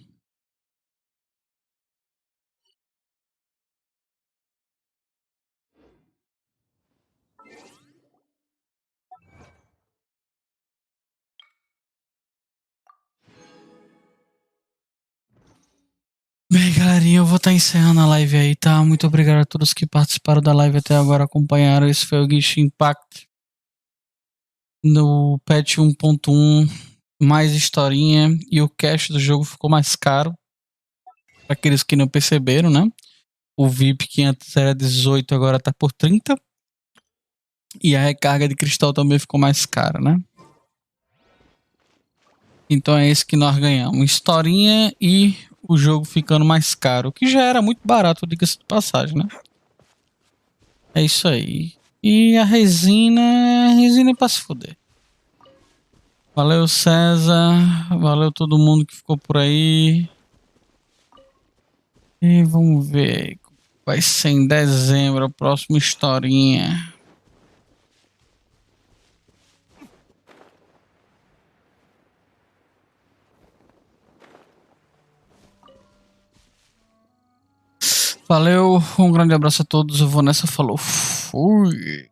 Bem, galerinha, eu vou estar encerrando a live aí, tá? Muito obrigado a todos que participaram da live até agora, acompanharam. Esse foi o Genshin Impact no patch 1.1, mais historinha, e o cash do jogo ficou mais caro. Para aqueles que não perceberam, né? O VIP que antes era 18, agora tá por 30. E a recarga de cristal também ficou mais cara, né? Então é esse que nós ganhamos. Historinha e o jogo ficando mais caro, que já era muito barato, diga-se de passagem, né? É isso aí. E a resina é pra se fuder. Valeu, César. Valeu todo mundo que ficou por aí. E vamos ver. Vai ser em dezembro, a próxima historinha. Valeu, um grande abraço a todos. Eu vou nessa, falou. Fui.